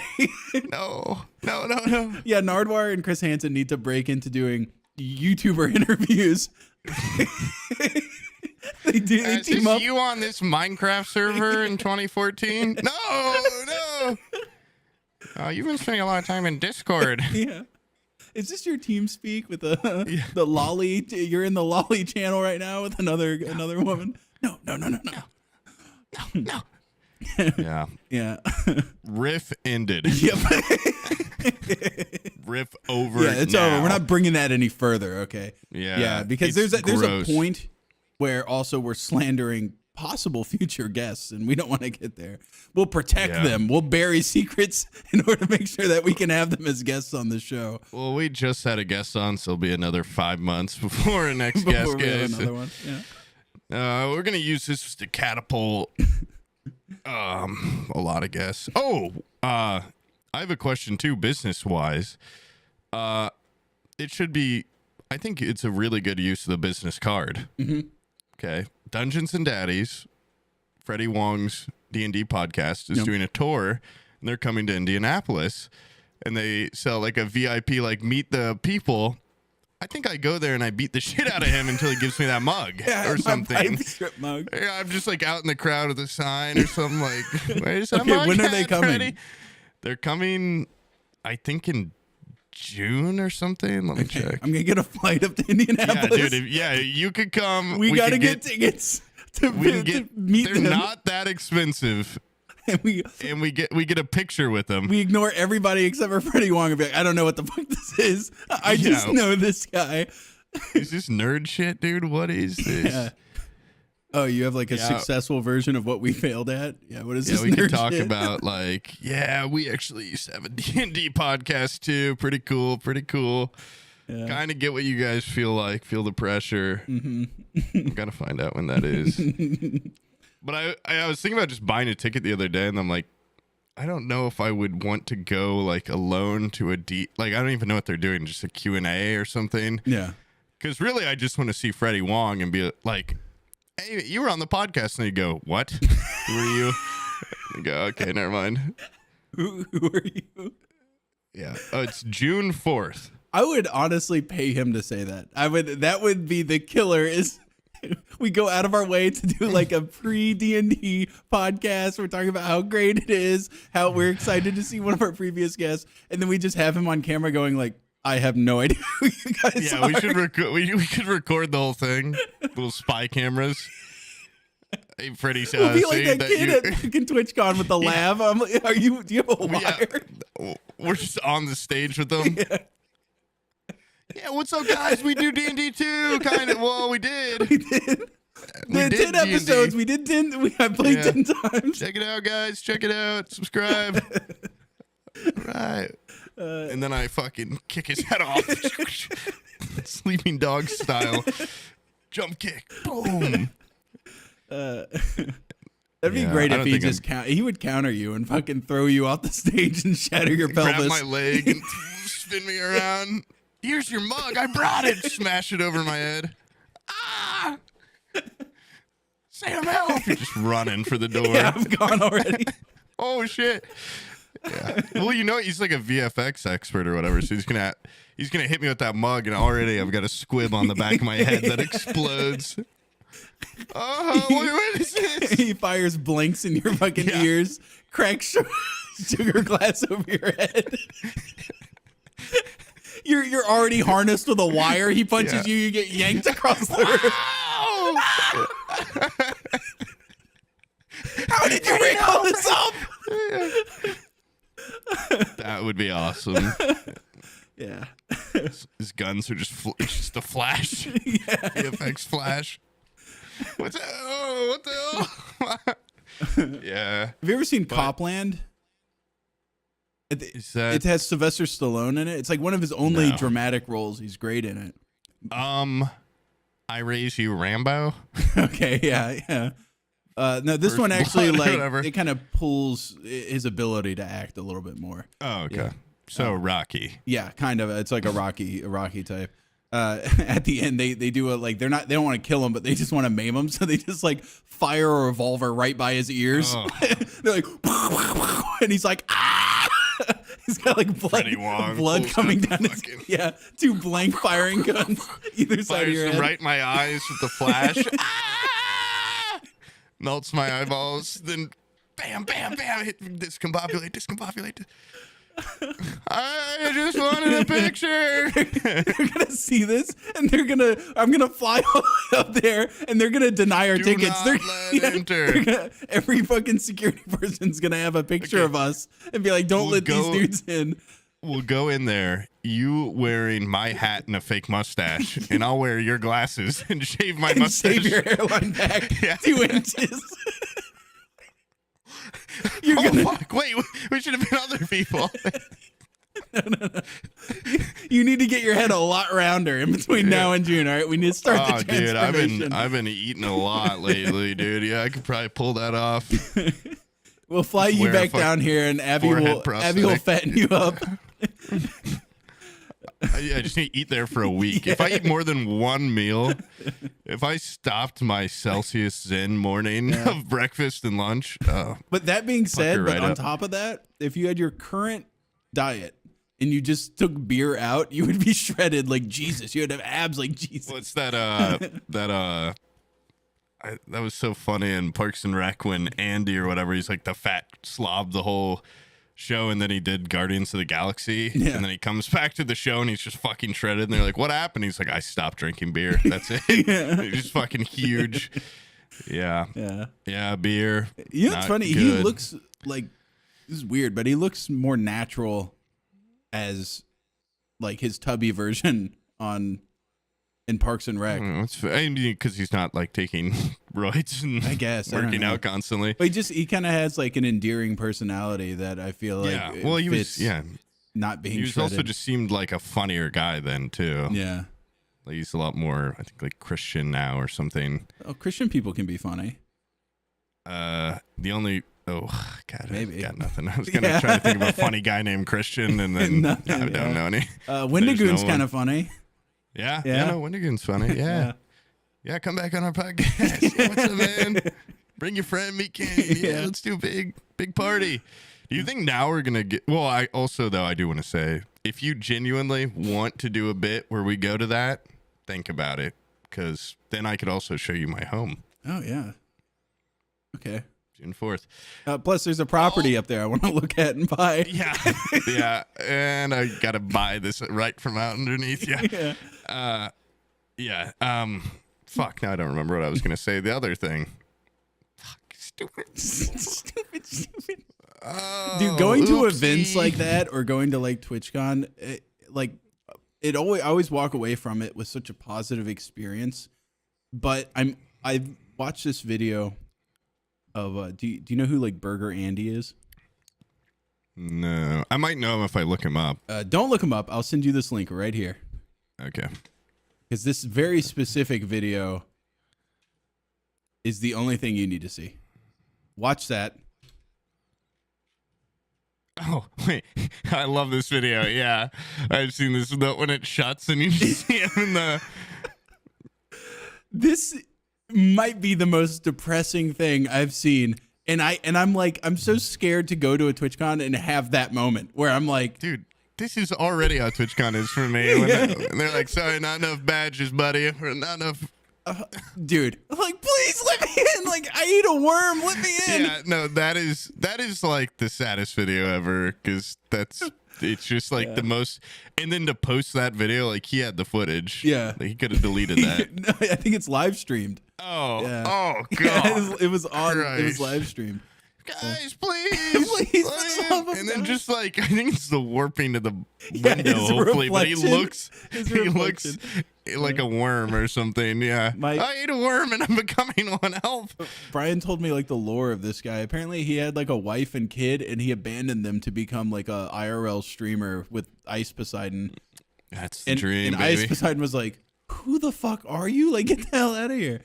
No. Yeah, Nardwar and Chris Hansen need to break into doing YouTuber interviews. They team up. You on this Minecraft server in 2014? No. You've been spending a lot of time in Discord. Yeah. Is this your team speak with the lolly? You're in the lolly channel right now with another woman? No. Yeah. Yeah. Riff ended. Yep. Riff over. Yeah, it's now. over. We're not bringing that any further, okay? Yeah. Because there's a gross. point where also we're slandering possible future guests, and we don't want to get there. We'll protect them. We'll bury secrets in order to make sure that we can have them as guests on the show. Well, we just had a guest on, so it'll be another 5 months before our next guest gets. Another one. Yeah. We're gonna use this to catapult a lot of guests. I have a question too, business wise. It should be. I think it's a really good use of the business card. Mm-hmm. Okay, Dungeons and Daddies, Freddie Wong's D&D podcast is doing a tour, and they're coming to Indianapolis, and they sell like a VIP, like meet the people I think I go there and I beat the shit out of him until he gives me that mug or something. My pipe strip mug. Yeah, I'm just like out in the crowd with a sign or something like, where's that Okay, mug when are they at, coming? Freddie? They're coming, I think in June or something. Let me check. I'm gonna get a flight up to Indianapolis. Yeah, dude. You could come. We gotta get tickets to meet they're them. They're not that expensive. And we get a picture with them. We ignore everybody except for Freddie Wong and be like, I don't know what the fuck this is. I just know this guy. Is this nerd shit, dude? What is this? Yeah. Oh, you have like a successful version of what we failed at? Yeah, what is this? We nerd could talk shit? about like, we actually used to have a D&D podcast too. Pretty cool. Yeah. Kind of get what you guys feel like. Feel the pressure. I'm gonna find out when that is. But I was thinking about just buying a ticket the other day, and I'm like, I don't know if I would want to go like alone to I don't even know what they're doing, just a Q&A or something. Yeah. Because really, I just want to see Freddie Wong and be like, hey, you were on the podcast. And you go, what? Who are you? You go, okay, never mind. Who are you? Yeah. Oh, it's June 4th. I would honestly pay him to say that. That would be the killer is we go out of our way to do like a pre-D&D podcast. We're talking about how great it is, how we're excited to see one of our previous guests. And then we just have him on camera going like, I have no idea who you guys are. We should we could record the whole thing. Little spy cameras. Hey, Freddie, we'll be like that kid at fucking TwitchCon with the lav. I'm like, do you have a wire? Yeah, we're just on the stage with them. Yeah, what's up, guys? We do D&D too, kind of. Well, we did. We did 10 episodes. We did 10. I played 10 times. Check it out, guys. Check it out. Subscribe. Right. And then I fucking kick his head off. Sleeping dog style. Jump kick. Boom. That'd be great if he would counter you and fucking throw you off the stage and shatter your pelvis. Grab my leg and spin me around. Here's your mug. I brought it. Smash it over my head. Ah! Sam, help! You're just running for the door. Yeah, I'm gone already. Oh shit. Yeah. Well, he's like a VFX expert or whatever, so he's gonna hit me with that mug, and already I've got a squib on the back of my head that explodes. Oh, what is this? He fires blinks in your fucking ears, cracks sugar glass over your head. You're already harnessed with a wire. He punches you, you get yanked across the room. How did you bring all this up? That would be awesome. Yeah. His guns are just a flash. VFX flash. What the hell? Yeah. Have you ever seen Copland? It has Sylvester Stallone in it. It's like one of his only dramatic roles. He's great in it. I Raise You, Rambo. Okay, yeah. No, this one actually it kind of pulls his ability to act a little bit more. Oh, okay. Yeah. So Rocky. Yeah, kind of. It's like a Rocky type. At the end, they do they don't want to kill him, but they just want to maim him. So they just like fire a revolver right by his ears. Oh. They're like, and he's like, ah! He's got like blood coming down his, two blank firing guns either side of your head. Right in my eyes with the flash. Ah! Melts my eyeballs. Then bam, bam, bam. Hit discombobulate. I just wanted a picture. They're gonna see this, and I'm gonna fly all the way up there, and they're gonna deny our tickets. Every fucking security person's gonna have a picture of us and be like, "Don't let these dudes in." We'll go in there, you wearing my hat and a fake mustache, and I'll wear your glasses and shave my mustache. Shave your hairline back 2 inches. Fuck! Wait, we should have been other people. No. You need to get your head a lot rounder in between now and June. All right, we need to start the transformation. Dude, I've been eating a lot lately, dude. Yeah, I could probably pull that off. We'll fly you back down here, and Abby will fatten you up. I just need to eat there for a week. If I eat more than one meal, if I stopped my Celsius Zen morning of breakfast and lunch. But that being said, on top of that, if you had your current diet and you just took beer out, you would be shredded like Jesus. You would have abs like Jesus. What's that? That was so funny in Parks and Rec when Andy or whatever, he's like the fat slob the whole show, and then he did Guardians of the Galaxy, and then he comes back to the show and he's just fucking shredded, and they're like, what happened? He's like, I stopped drinking beer. That's it. He's just fucking huge. Yeah, beer. You know what's funny? Good. He looks like, this is weird, but he looks more natural as like his tubby version in Parks and Rec. I mean, because he's not like taking roids and I guess working out constantly. But he kind of has like an endearing personality that I feel like well, he was not being. He was shredded. Also just seemed like a funnier guy then too. Yeah, like he's a lot more, I think, like Christian now or something. Oh, Christian people can be funny. The only God, maybe I got nothing. I was gonna try to think of a funny guy named Christian, and then I don't know any. Wendigoon's kind of funny. Yeah. No, Wendigoon's funny. Yeah, come back on our podcast. What's up, man? Bring your friend, meet Kenny. Yeah, let's do a big party. Do you think now we're gonna get? Well, I do want to say, if you genuinely want to do a bit where we go to that, think about it, because then I could also show you my home. Oh yeah. Okay. June 4th. Plus, there's a property up there I want to look at and buy. Yeah, and I gotta buy this right from out underneath. Fuck. Now I don't remember what I was gonna say. The other thing. Fuck. Stupid. Dude, going to events like that or going to like TwitchCon, I always walk away from it with such a positive experience. But I've watched this video of do you know who like Burger Andy is? No, I might know him if I look him up. Don't look him up. I'll send you this link right here. Okay. Because this very specific video is the only thing you need to see. Watch that. Oh, wait. I love this video. Yeah. I've seen this when it shuts and you just see him in the... This might be the most depressing thing I've seen. And I'm so scared to go to a TwitchCon and have that moment where I'm like, dude, this is already how TwitchCon is for me. And they're like, sorry, not enough badges, buddy. Or not enough. Dude, I'm like, please let me in. Like, I eat a worm. Let me in. Yeah, no, that is like the saddest video ever, because it's just like the most. And then to post that video, like he had the footage. Yeah, like, he could have deleted that. No, I think it's live streamed. Oh, yeah. Oh god, yeah, it was on. Christ. It was live streamed. Guys, please, and then just like, I think it's the warping to the window, hopefully, but he looks like a worm or something. Yeah, I ate a worm and I'm becoming one. Help! Brian told me like the lore of this guy. Apparently, he had like a wife and kid, and he abandoned them to become like a IRL streamer with Ice Poseidon. That's the dream, and baby. Ice Poseidon was like, "Who the fuck are you? Like, get the hell out of here!"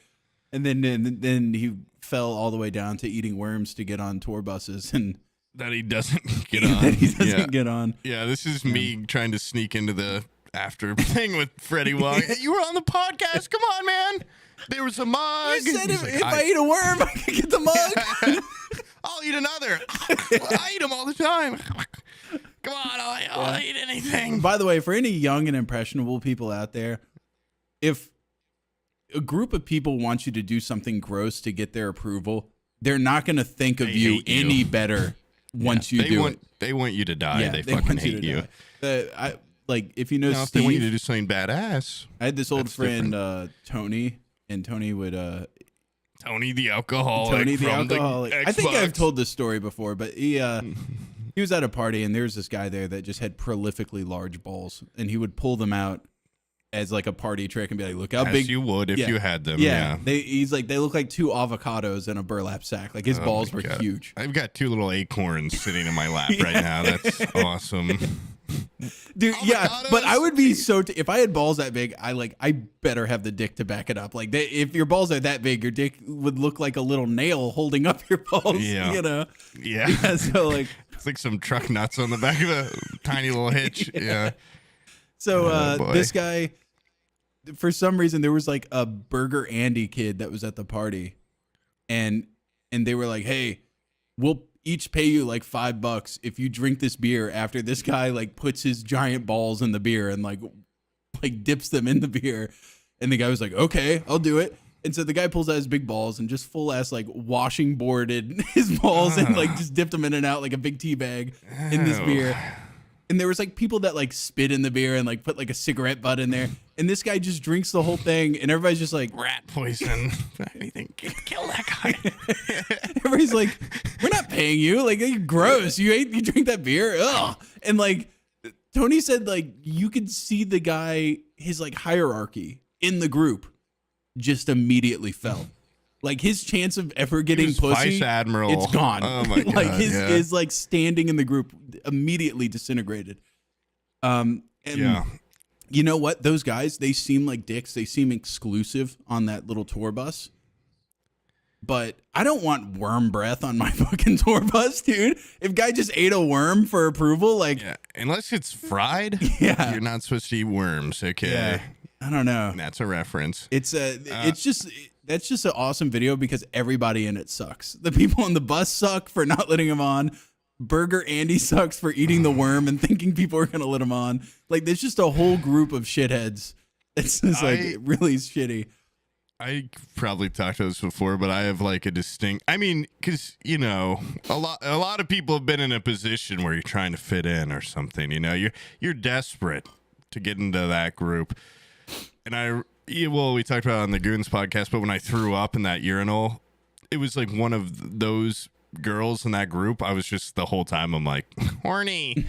And then he fell all the way down to eating worms to get on tour buses, and that he doesn't get on. That he doesn't get on. Yeah, this is me trying to sneak into the after thing with Freddie Wong. Hey, you were on the podcast. Come on, man. There was a mug. You said if I eat a worm, I could get the mug. I'll eat another. I eat them all the time. Come on, I'll eat anything. By the way, for any young and impressionable people out there, if a group of people want you to do something gross to get their approval, they're not going to think of you any better once you do it. They want you to die. Yeah, they fucking hate you. Like, if you know Steve, if they want you to do something badass. I had this old friend, Tony, and Tony would... Tony the alcoholic. Tony the alcoholic. I think I've told this story before, but he was at a party, and there was this guy there that just had prolifically large balls, and he would pull them out as like a party trick and be like, look how big you would if you had them. He's like, they look like 2 avocados in a burlap sack. Like, his balls were huge. I've got 2 little acorns sitting in my lap right now. That's awesome. Dude, avocados? But I would be so if I had balls that big, I better have the dick to back it up. Like, if your balls are that big, your dick would look like a little nail holding up your balls. You know? Yeah. So like, it's like some truck nuts on the back of a tiny little hitch. Yeah. So this guy, for some reason, there was like a Burger Andy kid that was at the party, and they were like, hey, each pay you like $5 if you drink this beer after this guy like puts his giant balls in the beer and like dips them in the beer. And the guy was like, okay, I'll do it. And so the guy pulls out his big balls and just full ass like washing boarded his balls and like just dipped them in and out like a big tea bag in this beer. And there was like people that like spit in the beer and like put like a cigarette butt in there. And this guy just drinks the whole thing. And everybody's just like, rat poison. Anything. Kill that guy. Everybody's like, we're not paying you. Like, gross. You drink that beer. Ugh. And like Tony said, like you could see the guy, his like hierarchy in the group just immediately fell. Like his chance of ever getting pussy, Vice Admiral. it's gone. Oh my god! Like his like standing in the group immediately disintegrated. And you know what? Those guys, they seem like dicks. They seem exclusive on that little tour bus. But I don't want worm breath on my fucking tour bus, dude. If guy just ate a worm for approval, like unless it's fried, you're not supposed to eat worms. Okay. Yeah. I don't know. And that's a reference. It's that's just an awesome video because everybody in it sucks. The people on the bus suck for not letting him on. Burger Andy sucks for eating the worm and thinking people are gonna let him on. Like there's just a whole group of shitheads. It's just like really shitty. I probably talked about this before, but I have like a distinct. I mean, because you know, a lot of people have been in a position where you're trying to fit in or something. You know, you're desperate to get into that group. And we talked about it on the Goons podcast, but when I threw up in that urinal, it was like one of those girls in that group. I was just the whole time, I'm like, horny.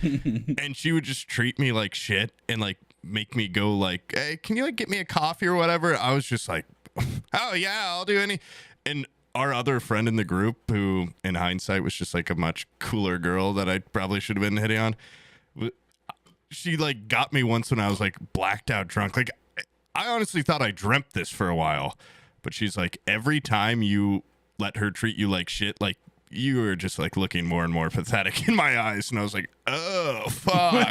And she would just treat me like shit and like make me go like, hey, can you like get me a coffee or whatever? I was just like, oh yeah, I'll do any. And our other friend in the group, who in hindsight was just like a much cooler girl that I probably should have been hitting on, she like got me once when I was like blacked out drunk. Like, I honestly thought I dreamt this for a while, but she's like, every time you let her treat you like shit, like you were just like looking more and more pathetic in my eyes. And I was like, oh, fuck.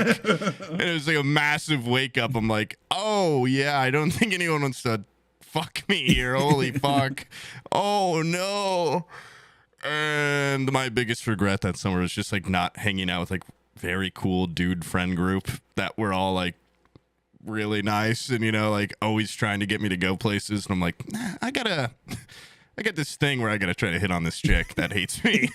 And it was like a massive wake up. I'm like, oh, yeah, I don't think anyone wants to fuck me here. Holy fuck. Oh, no. And my biggest regret that summer was just like not hanging out with like very cool dude friend group that were all like really nice and, you know, like always trying to get me to go places. And I'm like, nah, I got this thing where I gotta try to hit on this chick that hates me.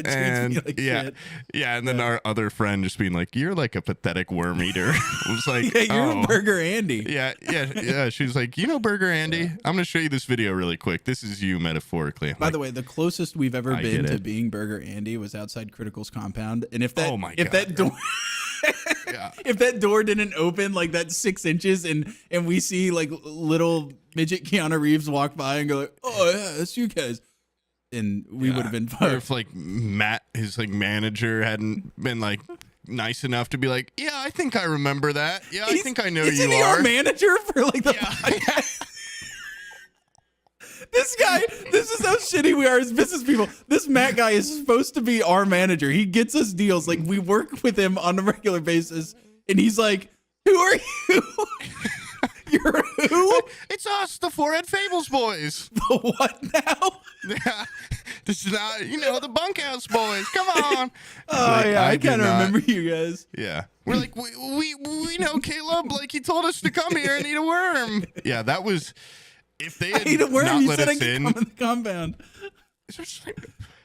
And me like shit. And then our other friend just being like, you're like a pathetic worm eater. I was like, you're Burger Andy. Yeah. She was like, you know Burger Andy? I'm gonna show you this video really quick. This is you metaphorically. By the way, the closest we've ever been to being Burger Andy was outside Critical's compound. And if that door if that door didn't open like that 6 inches and we see like little midget Keanu Reeves walk by and go like, oh yeah, that's you guys, and we would have been fucked. Or if like Matt, his like manager, hadn't been like nice enough to be like, yeah, I think I remember that. Yeah, I think I know you isn't he are our manager for like the podcast? This guy, this is how shitty we are as business people. This Matt guy is supposed to be our manager. He gets us deals. Like we work with him on a regular basis, and he's like, who are you? You're who? It's us, the Forehead Fables boys. The what now? Yeah, this is not, you know, the Bunkhouse boys. Come on. Oh like, yeah, I kind of remember you guys. Yeah, we're like, we know Caleb. Like he told us to come here and eat a worm. Yeah, that was. If they had ate a worm, not you let said us I could in, come in the compound.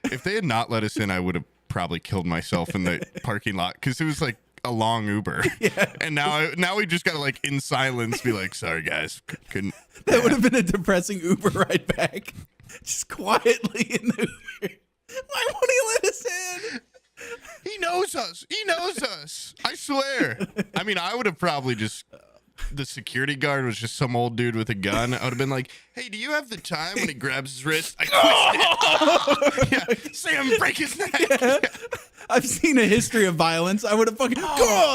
If they had not let us in, I would have probably killed myself in the parking lot because it was like a long Uber. Yeah. And now we just gotta like in silence be like, sorry guys, couldn't. That would have been a depressing Uber ride back. Just quietly in the Uber. Why won't he let us in? He knows us. He knows us. I swear. I mean, I would have probably just. The security guard was just some old dude with a gun. I would have been like, hey, do you have the time? When he grabs his wrist, I twist it. Yeah. Sam, break his neck. Yeah. I've seen a history of violence. I would have fucking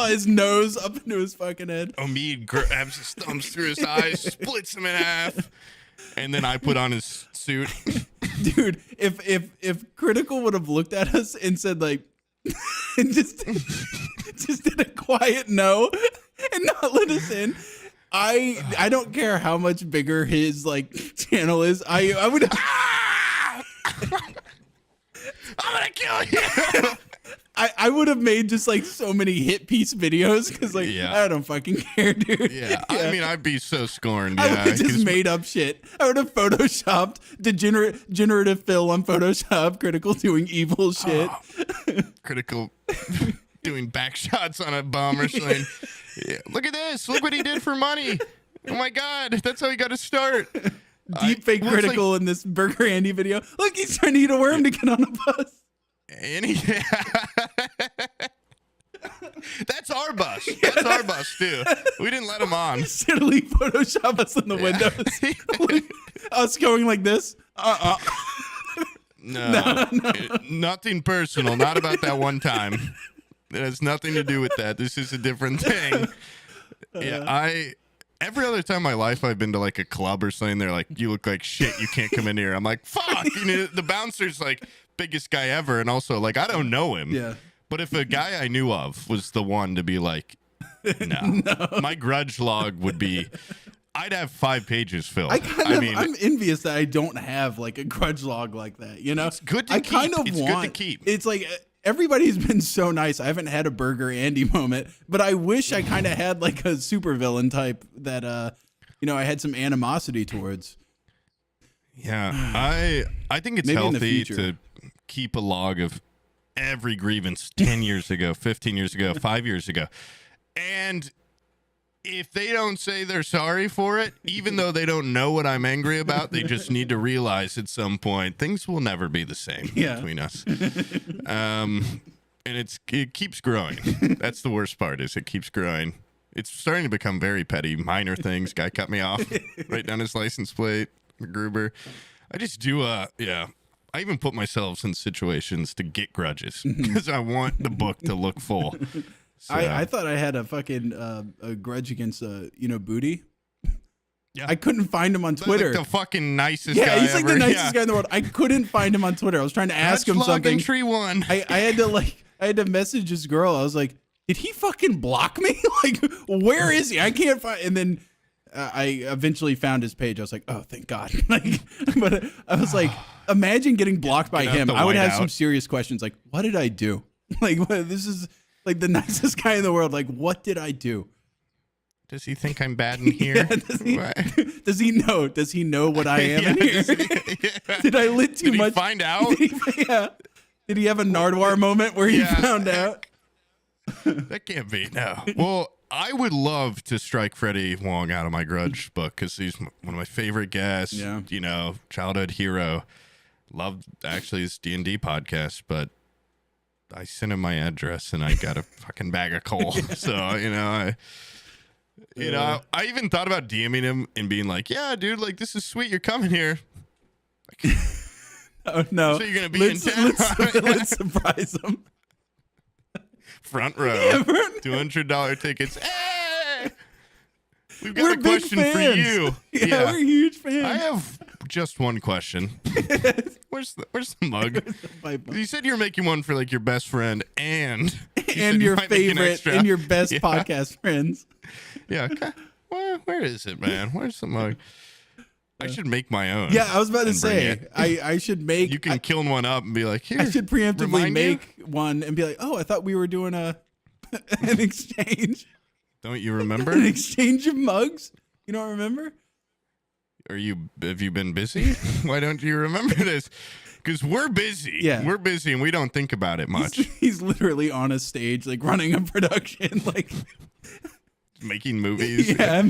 his nose up into his fucking head. Omid grabs his thumbs through his eyes, splits him in half, and then I put on his suit. Dude, if Critical would have looked at us and said like, and just did a quiet no and not let us in, I don't care how much bigger his like channel is. I would. I'm gonna kill Yeah. I would have made just like so many hit piece videos because like I don't fucking care, dude. Yeah. I mean, I'd be so scorned. I Yeah. would have just made up shit. I would have photoshopped generative fill on Photoshop, Critical doing evil shit. Critical doing back shots on a bum or something. Yeah. Look at this. Look what he did for money. Oh my God. That's how he got to start. Deep fake Critical in this Burger Andy video. Look, he's trying to eat a worm to get on a bus. That's our bus. That's our bus too. We didn't let him on. Shittily Photoshop us in the windows. Us going like this. No. Nothing personal. Not about that one time. It has nothing to do with that. This is a different thing. Yeah, every other time in my life I've been to like a club or something, they're like, you look like shit, you can't come in here. I'm like, fuck. You know, the bouncer's like biggest guy ever, and also like I don't know him. Yeah. But if a guy I knew of was the one to be like, no. My grudge log would be, I'd have 5 pages filled. I'm envious that I don't have like a grudge log like that. You know, it's good to I keep. kind of It's want. good to keep. It's like everybody's been so nice. I haven't had a Burger Andy moment, but I wish I kind of had like a supervillain type that I had some animosity towards. Yeah, I think it's Maybe healthy to keep a log of every grievance 10 years ago, 15 years ago, 5 years ago. And if they don't say they're sorry for it, even though they don't know what I'm angry about, they just need to realize at some point things will never be the same between us. And it keeps growing. That's the worst part, is it keeps growing. It's starting to become very petty, minor things. Guy cut me off, write down his license plate, MacGruber. I just do I even put myself in situations to get grudges because I want the book to look full. So, I thought I had a fucking a grudge against Booty. Yeah. I couldn't find him on Twitter. Like the fucking nicest guy Yeah, he's like ever. the nicest guy in the world. I couldn't find him on Twitter. I was trying to ask him something. Tree one. I had to message this girl. I was like, did he fucking block me? Like, where is he? I can't find. And then I eventually found his page. I was like, oh, thank God. Like, but I was like, imagine getting blocked by him. I would have some serious questions. Like, what did I do? Like, this is like the nicest guy in the world. Like, what did I do? Does he think I'm bad in here? Does he know? Does he know what I am in here? Did I lit too much? Did he find out? Did he have a Nardwar moment where he found out? That can't be. No. Well, I would love to strike Freddie Wong out of my grudge book because he's one of my favorite guests. Yeah. You know, childhood hero. Loved actually his D&D podcast, but I sent him my address and I got a fucking bag of coal. So I even thought about DMing him and being like, "Yeah, dude, like this is sweet. You're coming here." Like, oh no! So you're gonna be in town. Let's surprise him. Front row, $200 tickets. Hey! We're a question fans. for you. Yeah, we're huge fans. I have just one question. Where's the mug? You said you were making one for like your best friend and your favorite and your best podcast friends. Yeah. Okay. Where is it, man? Where's the mug? I should make my own. Yeah, I was about to say I should make. You can kill one up and be like, here. I should preemptively make one and be like, oh, I thought we were doing an exchange. Don't you remember? An exchange of mugs? You don't remember? Have you been busy? Why don't you remember this? Because we're busy. Yeah. We're busy and we don't think about it much. He's literally on a stage, like running a production, like making movies. Yeah,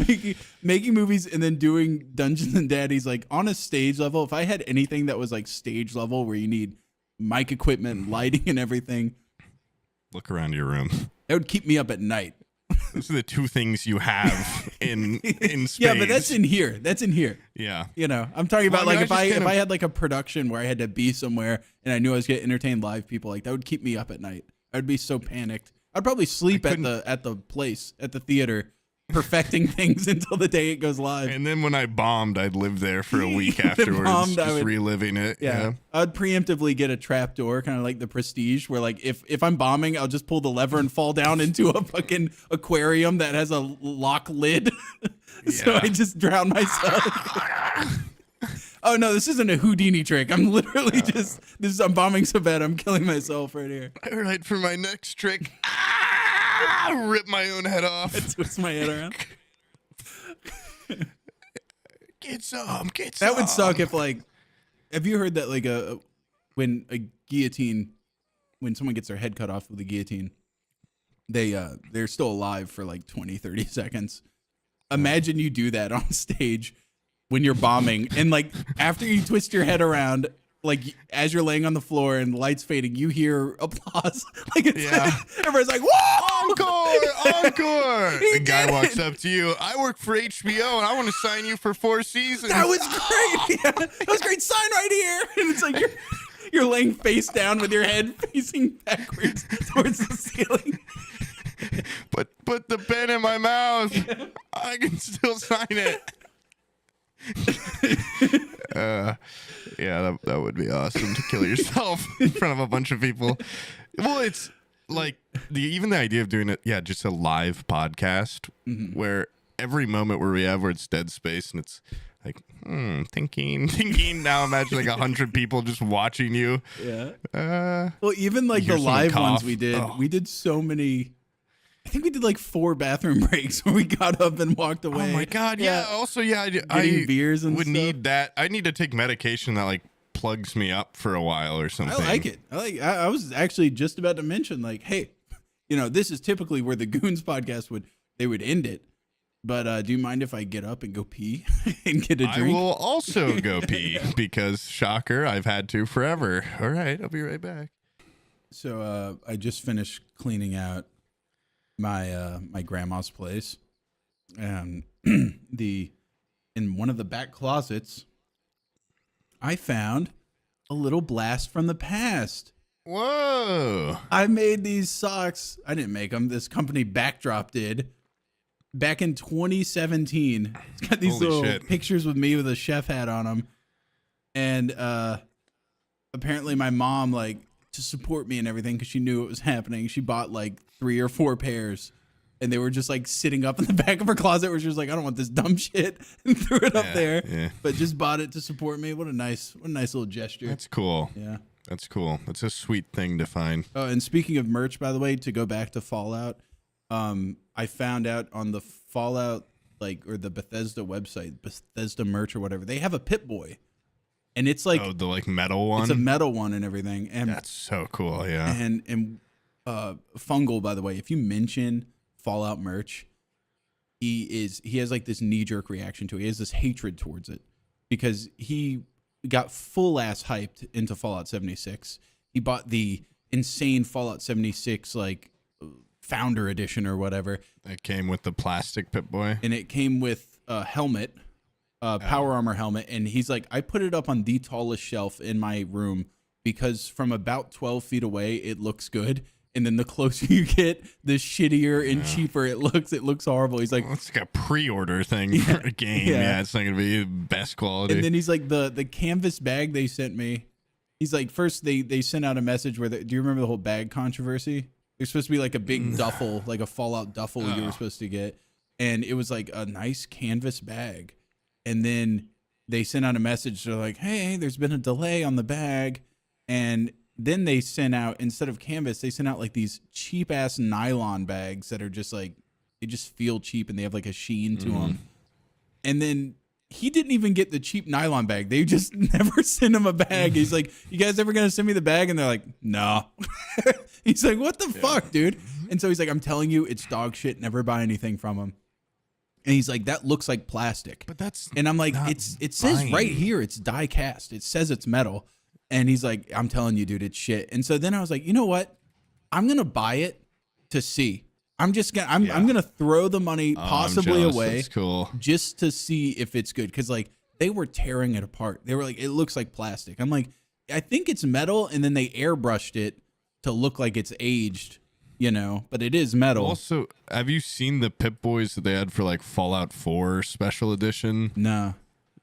making movies and then doing Dungeons and Daddies like on a stage level. If I had anything that was like stage level where you need mic equipment, lighting and everything. Look around your room. That would keep me up at night. Those are the two things you have in space. Yeah, but that's in here. That's in here. Yeah. You know, I'm talking about like if I had like a production where I had to be somewhere and I knew I was going to entertain live people, like that would keep me up at night. I'd be so panicked. I'd probably sleep at the place, at the theater, perfecting things until the day it goes live. And then when I bombed, I'd live there for a week afterwards, reliving it. Yeah. I'd preemptively get a trap door, kind of like the Prestige, where like if I'm bombing, I'll just pull the lever and fall down into a fucking aquarium that has a lock lid. So I just drown myself. Oh no, this isn't a Houdini trick. I'm literally I'm bombing so bad I'm killing myself right here. All right, for my next trick, rip my own head off. Twist my head around. Get some. That would suck if like, have you heard that like when a guillotine, when someone gets their head cut off with a guillotine, they're still alive for like 20, 30 seconds. Imagine you do that on stage when you're bombing, and like after you twist your head around, like as you're laying on the floor and the lights fading, you hear applause. Like everybody's like, "Whoa, encore!" A guy walks up to you. I work for HBO, and I want to sign you for 4 seasons. That was great. Yeah, that was great. Sign right here. And it's like you're laying face down with your head facing backwards towards the ceiling. But put the pen in my mouth. I can still sign it. Yeah, that would be awesome to kill yourself in front of a bunch of people. Well, it's like even the idea of doing it, just a live podcast where every moment where we have where it's dead space and it's like thinking. Now imagine like 100 people just watching you. Yeah. Well, even like the live ones we did so many. I think we did like 4 bathroom breaks where we got up and walked away. Oh my God. Yeah. Also, I beers and would stuff. need that. I need to take medication that like plugs me up for a while or something. I like it. I was actually just about to mention like, hey, this is typically where the Goons podcast would end it. But do you mind if I get up and go pee and get a drink? I will also go pee because shocker, I've had to forever. All right. I'll be right back. So I just finished cleaning out my grandma's place, and in one of the back closets I found a little blast from the past. Whoa. I made these socks. I didn't make them. This company Backdrop did back in 2017. It's got these pictures with me with a chef hat on them, and apparently my mom, like, to support me and everything because she knew it was happening, she bought like 3 or 4 pairs, and they were just like sitting up in the back of her closet where she was like, I don't want this dumb shit, and threw it up there, but just bought it to support me. What a nice little gesture. That's cool. Yeah, that's cool. That's a sweet thing to find. Oh, and speaking of merch, by the way, to go back to Fallout, I found out on the Fallout or the Bethesda website, Bethesda merch or whatever, they have a Pip-Boy. And it's like the like metal one. It's a metal one and everything. And that's so cool, yeah. And Fungal, by the way, if you mention Fallout merch, he has like this knee-jerk reaction to it. He has this hatred towards it because he got full ass hyped into Fallout 76. He bought the insane Fallout 76 like Founder Edition or whatever. It came with the plastic Pip-Boy. And it came with a helmet. Power armor helmet, and he's like, I put it up on the tallest shelf in my room because from about 12 feet away it looks good, and then the closer you get, the shittier and cheaper it looks. It looks horrible. He's like, it's like a pre-order thing for a game. Yeah, it's not gonna be best quality. And then he's like, the canvas bag they sent me, he's like, first they sent out a message where do you remember the whole bag controversy? There's supposed to be like a big duffel, like a Fallout duffel you were supposed to get, and it was like a nice canvas bag. And then they sent out a message. They're like, hey, there's been a delay on the bag. And then they sent out, instead of canvas, they sent out like these cheap ass nylon bags that are just like, they just feel cheap and they have like a sheen to them. And then he didn't even get the cheap nylon bag. They just never sent him a bag. He's like, you guys ever going to send me the bag? And they're like, no. He's like, what the fuck, dude? And so he's like, I'm telling you, it's dog shit. Never buy anything from him. And he's like, that looks like plastic. But that's and I'm like, it says right here, it's die cast. It says it's metal. And he's like, I'm telling you, dude, it's shit. And so then I was like, you know what? I'm going to buy it to see. I'm going to throw the money possibly away. That's cool. Just to see if it's good. Cause like they were tearing it apart. They were like, it looks like plastic. I'm like, I think it's metal. And then they airbrushed it to look like it's aged. But it is metal. Also, have you seen the Pip-Boys that they had for like Fallout 4 Special Edition? No.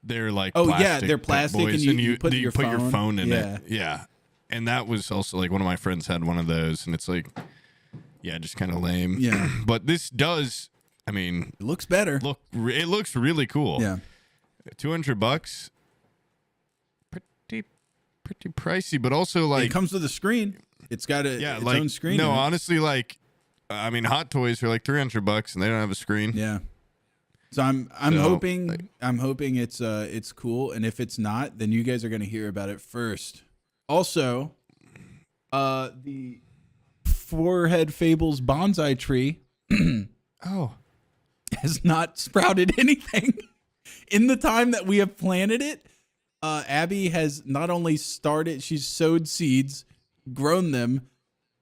They're like they're plastic, and you put your phone in it. Yeah. And that was also like one of my friends had one of those, and it's like, just kind of lame. Yeah. But this does, it looks better. It looks really cool. Yeah. $200. pretty pricey, but also It like comes with a screen. It's got its own screen. No, in it. honestly, like I mean, Hot Toys are like $300 and they don't have a screen. Yeah. So I'm hoping it's cool, and if it's not, then you guys are gonna hear about it first. Also, the Forehead Fables bonsai tree Oh, has not sprouted anything in the time that we have planted it. Abby has not only she's sowed seeds, grown them,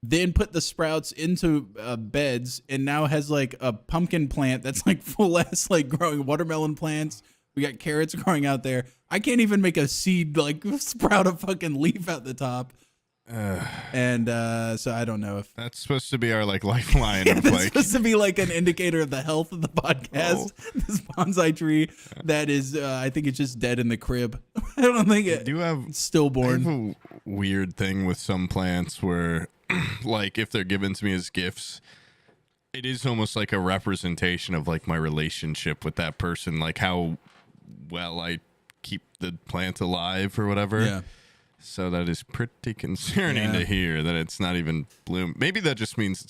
then put the sprouts into beds, and now has like a pumpkin plant that's like full ass like growing watermelon plants. We got carrots growing out there. I can't even make a seed like sprout a fucking leaf out the top. And so I don't know if that's supposed to be our like lifeline of that's like supposed to be like an indicator of the health of the podcast. This bonsai tree that is, I think it's just dead in the crib. I don't think I do have stillborn. I have a weird thing with some plants where, like, if they're given to me as gifts, it is almost like a representation of like my relationship with that person, like how well I keep the plant alive or whatever. Yeah. So that is pretty concerning to hear that it's not even bloom. Maybe that just means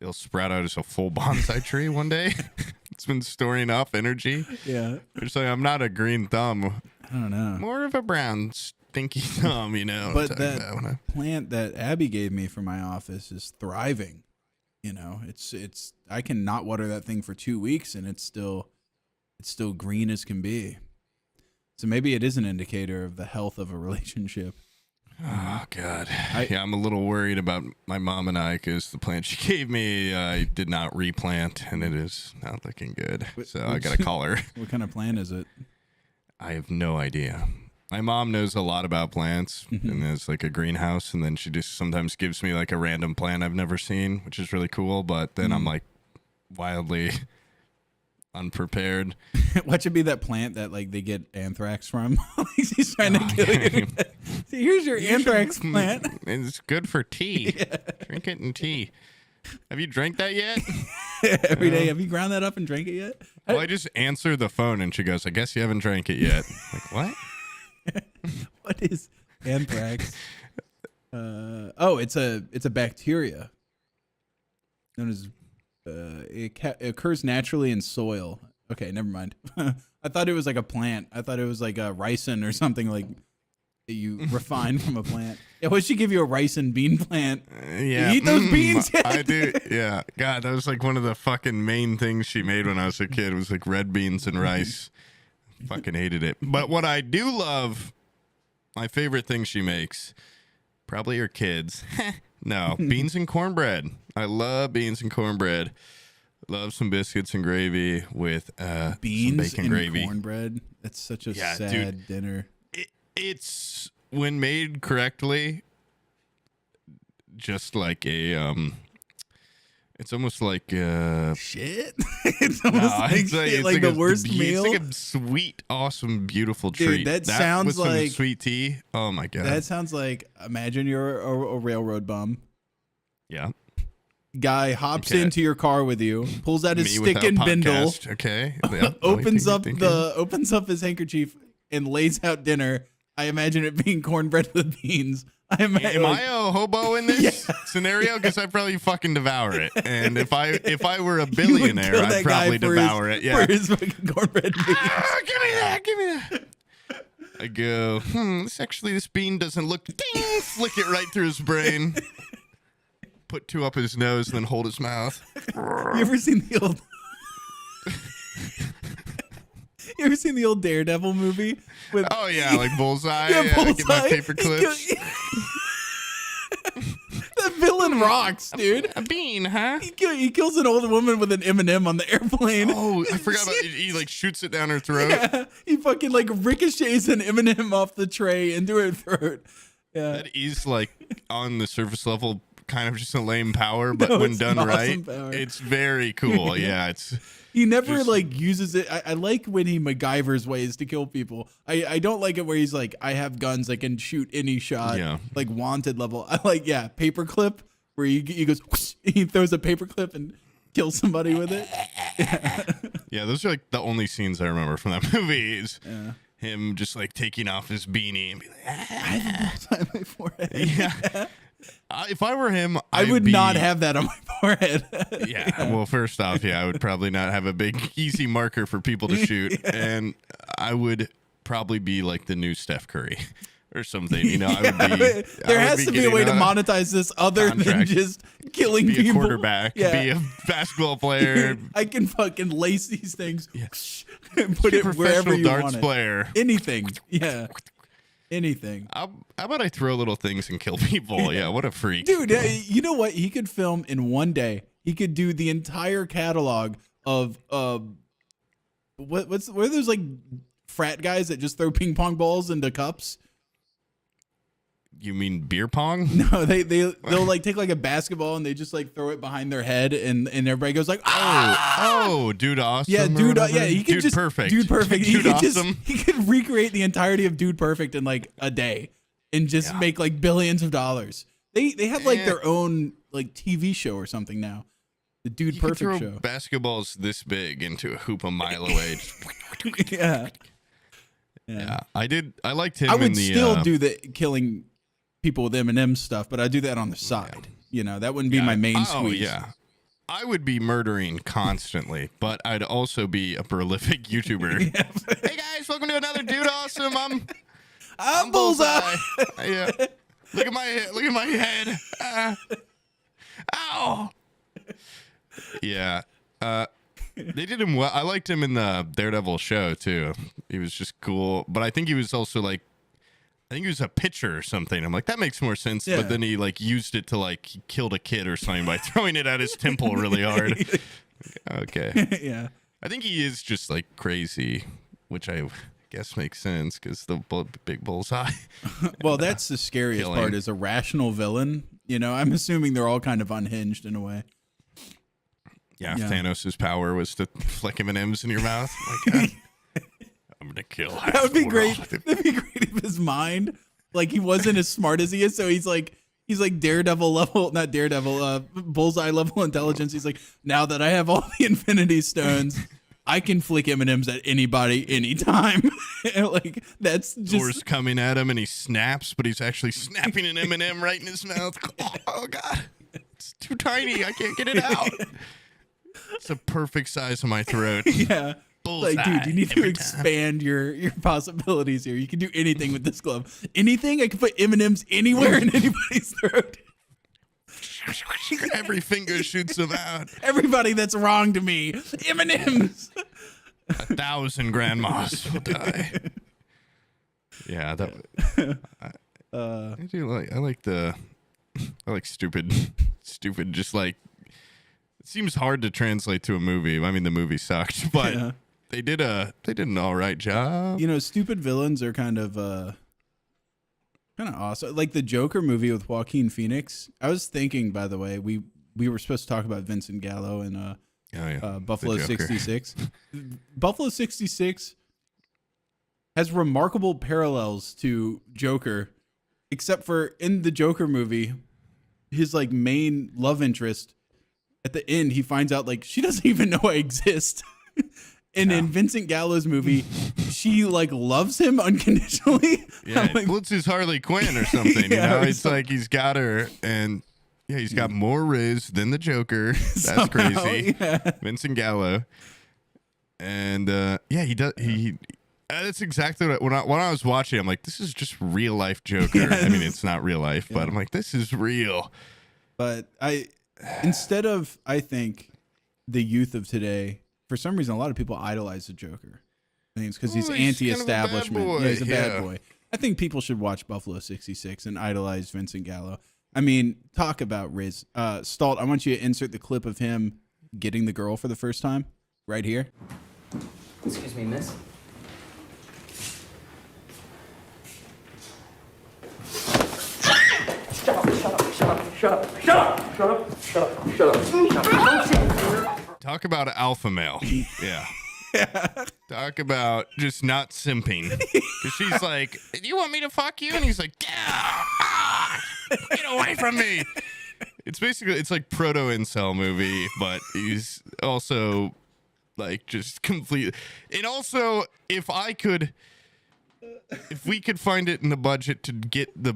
it'll sprout out as a full bonsai tree one day. It's been storing up energy. Yeah. It's like I'm not a green thumb. I don't know. More of a brown stinky thumb, you know. But that plant that Abby gave me for my office is thriving. You know, it's I can not water that thing for 2 weeks and it's still green as can be. So maybe it is an indicator of the health of a relationship. Oh, God. I'm a little worried about my mom and I because the plant she gave me, I did not replant, and it is not looking good. So I got to call her. What kind of plant is it? I have no idea. My mom knows a lot about plants, and there's like a greenhouse, and then she just sometimes gives me like a random plant I've never seen, which is really cool, but then I'm like wildly unprepared. What should be that plant that like they get anthrax from? He's trying to kill you. So here's your anthrax plant. It's good for tea. Yeah. Drink it in tea. Have you drank that yet? Every day. Have you ground that up and drank it yet? Well, I just answer the phone and she goes, I guess you haven't drank it yet. Like, what? What is anthrax? It's a bacteria known as it occurs naturally in soil. Okay, never mind. I thought it was like a plant. I thought it was like a ricin or something like you refine from a plant. Yeah, what should give you a ricin bean plant? Yeah, you eat those beans. I do. Yeah, God, that was like one of the fucking main things she made when I was a kid. Was like red beans and rice. Fucking hated it. But what I do love, my favorite thing she makes, probably her kids. No, beans and cornbread. I love beans and cornbread. Love some biscuits and gravy with beans some bacon and gravy. Cornbread. That's such a sad dinner. It's when made correctly, just like a it's almost like shit. It's almost like the worst meal. It's like a sweet, awesome, beautiful treat. Dude, that sounds with some like sweet tea. Oh my God. That sounds like, imagine you're a railroad bum. Yeah. Guy hops into your car with you, pulls out his stick and bindle. Okay. Yeah, opens up his handkerchief and lays out dinner. I imagine it being cornbread with beans. Am I a hobo in this scenario? Because I'd probably fucking devour it. And if I were a billionaire, I'd probably devour it. Yeah. For his fucking cornbread beans. Give me that. Give me that. I go, this bean doesn't look, ding, flick it right through his brain. Put two up his nose and then hold his mouth. You ever seen the old Daredevil movie? Oh yeah, like Bullseye. Yeah, Bullseye. Get my paper clips. The villain rocks, dude. A bean, huh? He kills an old woman with an M&M on the airplane. Oh, I forgot about it. He like shoots it down her throat. Yeah, he fucking like ricochets an M&M off the tray into her throat. Yeah, that is like on the surface level kind of just a lame power, but when done right, it's very cool. Yeah, he never like uses it. I like when he MacGyver's ways to kill people. I don't like it where he's like, I have guns, I can shoot any shot. Yeah. Like Wanted level. I like paperclip where he goes whoosh, he throws a paperclip and kills somebody with it. Yeah, those are like the only scenes I remember from that movie. him just like taking off his beanie and be like, I have a bullseye on my forehead. yeah. If I were him, I would not have that on my forehead. Yeah. Well, first off, I would probably not have a big, easy marker for people to shoot. And I would probably be like the new Steph Curry or something. You know, I would be. There has to be a way to monetize this other than just killing be people. Be a quarterback. Yeah. Be a basketball player. I can fucking lace these things and put it wherever you darts want it. Player. Anything. Yeah. Anything. How about I throw little things and kill people? Yeah, what a freak. Dude, you know what? He could film in one day. He could do the entire catalog of what are those like frat guys that just throw ping pong balls into cups? You mean beer pong? No, they'll like take like a basketball and they just like throw it behind their head and everybody goes like, oh, dude awesome. Yeah, dude, yeah, he could dude just perfect. Dude perfect. Dude awesome. He could recreate the entirety of Dude Perfect in like a day and just make like billions of dollars. They have like their own like TV show or something now. The Dude Perfect throw show. Basketballs this big into a hoop a mile away. Yeah. I liked him. I would still do the killing people with M&M stuff, but I do that on the side. You know, that wouldn't be my main squeeze. Yeah. I would be murdering constantly, but I'd also be a prolific YouTuber. Hey guys, welcome to another Dude Awesome. I'm Bullseye. Yeah. Look at my head. Ow. Yeah. They did him well. I liked him in the Daredevil show too. He was just cool, but I think he was also like, I think he was a pitcher or something. I'm like, that makes more sense. Yeah. But then he like used it to like he killed a kid or something by throwing it at his temple really hard. Okay. Yeah. I think he is just like crazy, which I guess makes sense because the big bullseye. Well, that's the scariest part is a rational villain. You know, I'm assuming they're all kind of unhinged in a way. Yeah. Thanos' power was to flick M&Ms in your mouth. Like, I'm gonna kill. That would be great. That'd be great if his mind, like, he wasn't as smart as he is, so he's like Daredevil level, not Daredevil, Bullseye level intelligence. He's like, now that I have all the Infinity Stones, I can flick M&Ms at anybody, anytime. Like that's just Thor's coming at him, and he snaps, but he's actually snapping an M&M right in his mouth. Oh God, it's too tiny. I can't get it out. It's a perfect size of my throat. Yeah. Bullseye, like, dude, you need to expand your possibilities here. You can do anything with this glove. Anything? I can put M&Ms anywhere in anybody's throat. Every finger shoots them out. Everybody that's wrong to me. M&Ms. 1,000 grandmas will die. Yeah, that. I do like. I like stupid. Just like. It seems hard to translate to a movie. I mean, the movie sucked, but. Yeah. They did an all right job. You know, stupid villains are kind of awesome. Like the Joker movie with Joaquin Phoenix. I was thinking, by the way, we were supposed to talk about Vincent Gallo and Buffalo 66. Buffalo 66 has remarkable parallels to Joker, except for in the Joker movie, his like main love interest at the end, he finds out like she doesn't even know I exist. And in Vincent Gallo's movie, she like loves him unconditionally. Yeah, like, well, it's his Harley Quinn or something. You know, it's like he's got her, and he's got more riz than the Joker. That's somehow, crazy. Yeah. Vincent Gallo, and he does. That's exactly what when I was watching. I'm like, this is just real life Joker. Yes. I mean, it's not real life, but I'm like, this is real. But I think the youth of today. For some reason, a lot of people idolize the Joker. I think it's because he's anti-establishment. Kind of he's a bad boy. I think people should watch Buffalo 66 and idolize Vincent Gallo. I mean, talk about Riz. Stalt, I want you to insert the clip of him getting the girl for the first time right here. Excuse me, miss. Shut up. Talk about alpha male. Yeah. Talk about just not simping. Because she's like, do you want me to fuck you? And he's like, yeah. Get away from me. It's like proto-incel movie, but he's also like just complete. And also, if I could if we could find it in the budget to get the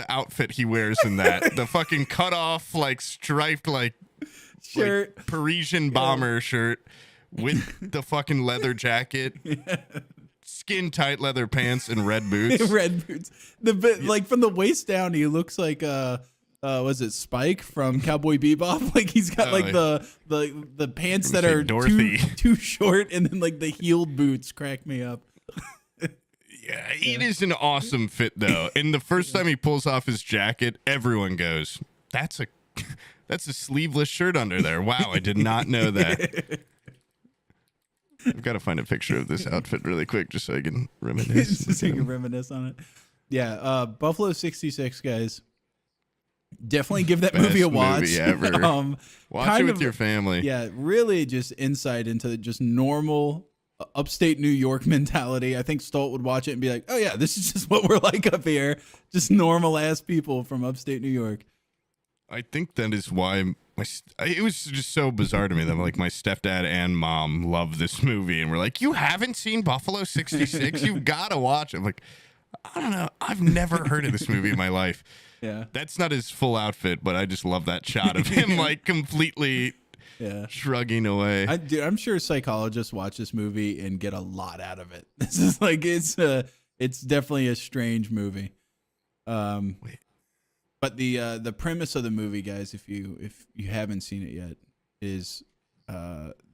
outfit he wears in that, the fucking cut off like striped like Shirt, like Parisian bomber shirt with the fucking leather jacket, skin tight leather pants, and red boots. red boots. Like from the waist down, he looks like was it Spike from Cowboy Bebop? Like he's got like the pants that are too short, and then like the heeled boots crack me up. Yeah, it is an awesome fit though. And the first time he pulls off his jacket, everyone goes, "That's a sleeveless shirt under there." Wow, I did not know that. I've got to find a picture of this outfit really quick just so I can reminisce. Just so you can reminisce on it. Yeah, Buffalo 66, guys. Definitely give that movie a watch. Movie ever. Watch it with your family. Yeah, really just insight into just normal upstate New York mentality. I think Stolt would watch it and be like, oh yeah, this is just what we're like up here. Just normal ass people from upstate New York. I think that is why it was just so bizarre to me that like my stepdad and mom love this movie and we're like, you haven't seen Buffalo 66? You've got to watch it. I'm like, I don't know. I've never heard of this movie in my life. Yeah. That's not his full outfit, but I just love that shot of him like completely shrugging away. I'm sure psychologists watch this movie and get a lot out of it. This is like it's definitely a strange movie. But the premise of the movie, guys, if you haven't seen it yet, is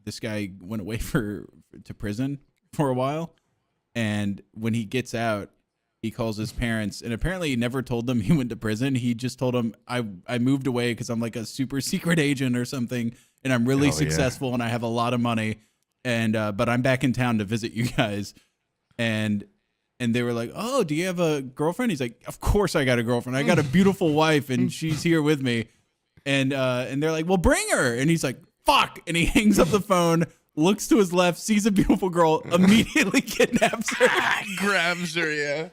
this guy went away to prison for a while, and when he gets out, he calls his parents, and apparently he never told them he went to prison. He just told them, I moved away because I'm like a super secret agent or something, and I'm really successful and I have a lot of money, and but I'm back in town to visit you guys. And they were like, oh, do you have a girlfriend? He's like, of course I got a girlfriend. I got a beautiful wife and she's here with me. And they're like, well, bring her. And he's like, fuck. And he hangs up the phone, looks to his left, sees a beautiful girl, immediately kidnaps her. Grabs her, yeah.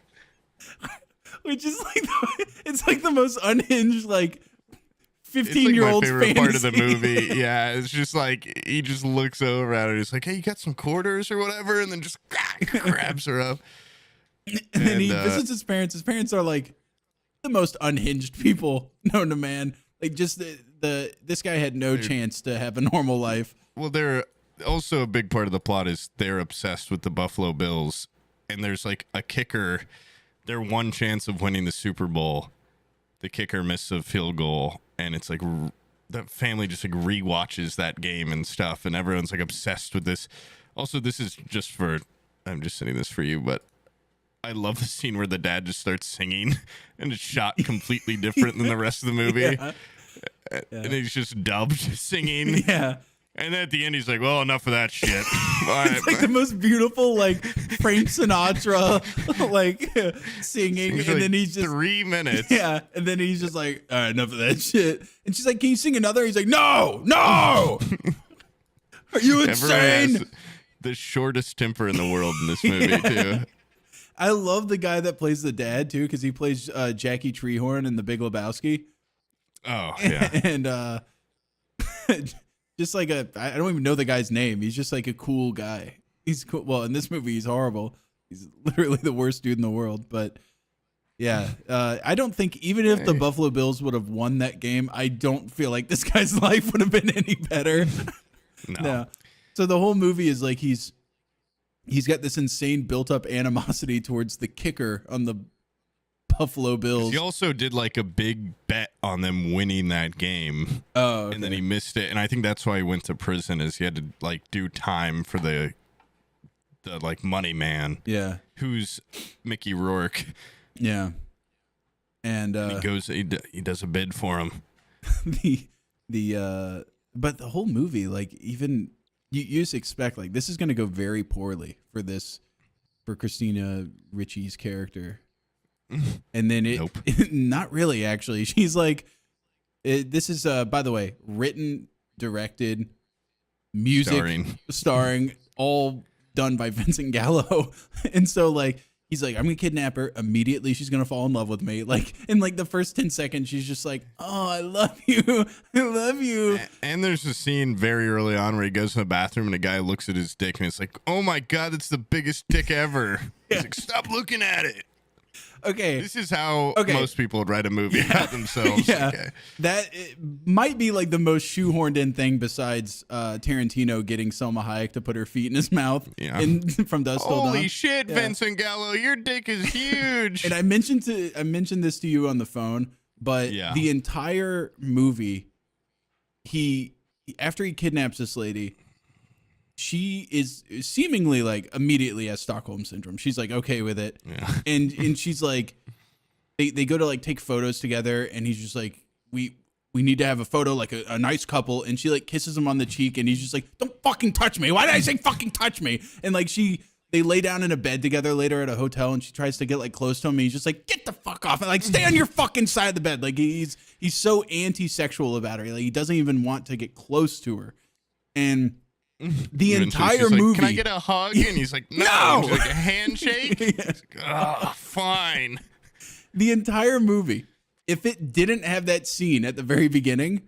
Which is like, it's like the most unhinged, like 15-year-old it's like my favorite fantasy. part of the movie. Yeah, it's just like he just looks over at her. He's like, hey, you got some quarters or whatever? And then just grabs her up. And then he visits his parents. His parents are like the most unhinged people known to man. Like just this guy had no chance to have a normal life. Well, they're also a big part of the plot is they're obsessed with the Buffalo Bills, and there's like a kicker. Their one chance of winning the Super Bowl, the kicker misses a field goal, and it's like the family just like rewatches that game and stuff, and everyone's like obsessed with this. Also, this is just for I'm just sending this for you, but I love the scene where the dad just starts singing and it's shot completely different than the rest of the movie. Yeah. And he's just dubbed singing. Yeah. And then at the end, he's like, well, enough of that shit. It's like the most beautiful, like, Frank Sinatra, like, singing. And then he's just 3 minutes. Yeah. And then he's just like, all right, enough of that shit. And she's like, can you sing another? He's like, no. Are you insane? Has the shortest temper in the world in this movie, too. I love the guy that plays the dad, too, because he plays Jackie Treehorn in The Big Lebowski. Oh, yeah. And just like I don't even know the guy's name. He's just like a cool guy. He's cool. Well, in this movie, he's horrible. He's literally the worst dude in the world. But yeah, I don't think even if the Buffalo Bills would have won that game, I don't feel like this guy's life would have been any better. No. So the whole movie is like he's got this insane built up animosity towards the kicker on the Buffalo Bills. He also did like a big bet on them winning that game. Oh, okay. And then he missed it. And I think that's why he went to prison is he had to like do time for the like money man. Yeah. Who's Mickey Rourke. Yeah. And he goes, he does a bid for him. But the whole movie, like even you just expect like this is going to go very poorly for Christina Ricci's character. And then it not really actually. She's like this is by the way written, directed, music, starring all done by Vincent Gallo. And so like he's like, I'm gonna kidnap her immediately, she's gonna fall in love with me. Like in like the first 10 seconds she's just like, oh, I love you. And there's a scene very early on where he goes to the bathroom and a guy looks at his dick and it's like, oh my god, it's the biggest dick ever. He's like, stop looking at it. Okay. This is how Okay. most people would write a movie about themselves. Yeah. Okay. That it might be like the most shoehorned in thing besides Tarantino getting Selma Hayek to put her feet in his mouth Yeah. from Dusk Till Dawn. Holy shit, Yeah. Vincent Gallo, your dick is huge. And I mentioned this to you on the phone, but Yeah. the entire movie, after he kidnaps this lady, she is seemingly like immediately has Stockholm syndrome. She's like okay with it, Yeah. and she's like, they go to like take photos together, and he's just like, we need to have a photo like a nice couple, and she like kisses him on the cheek, and he's just like, don't fucking touch me. Why did I say fucking touch me? And like they lay down in a bed together later at a hotel, and she tries to get like close to him, and he's just like, get the fuck off, and like stay on your fucking side of the bed. Like he's so anti-sexual about her. Like he doesn't even want to get close to her, and the entire She's like, movie. can I get a hug? And he's like, no. No! And she's like, a handshake? Yeah. He's like, oh, fine. The entire movie, if it didn't have that scene at the very beginning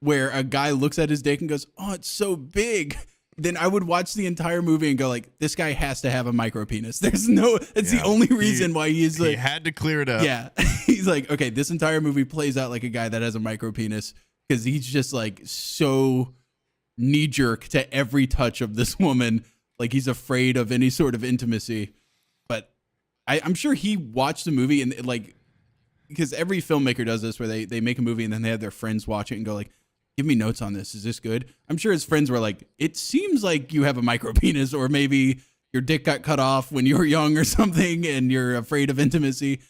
where a guy looks at his dick and goes, oh, it's so big, then I would watch the entire movie and go like, this guy has to have a micro penis. That's the only reason why he's like, He had to clear it up. yeah. He's like, okay, this entire movie plays out like a guy that has a micro penis because he's just like so knee jerk to every touch of this woman. Like he's afraid of any sort of intimacy. But I'm sure he watched the movie and like, because every filmmaker does this where they make a movie and then they have their friends watch it and go like, give me notes on this. Is this good? I'm sure his friends were like, it seems like you have a micro penis, or maybe your dick got cut off when you were young or something and you're afraid of intimacy.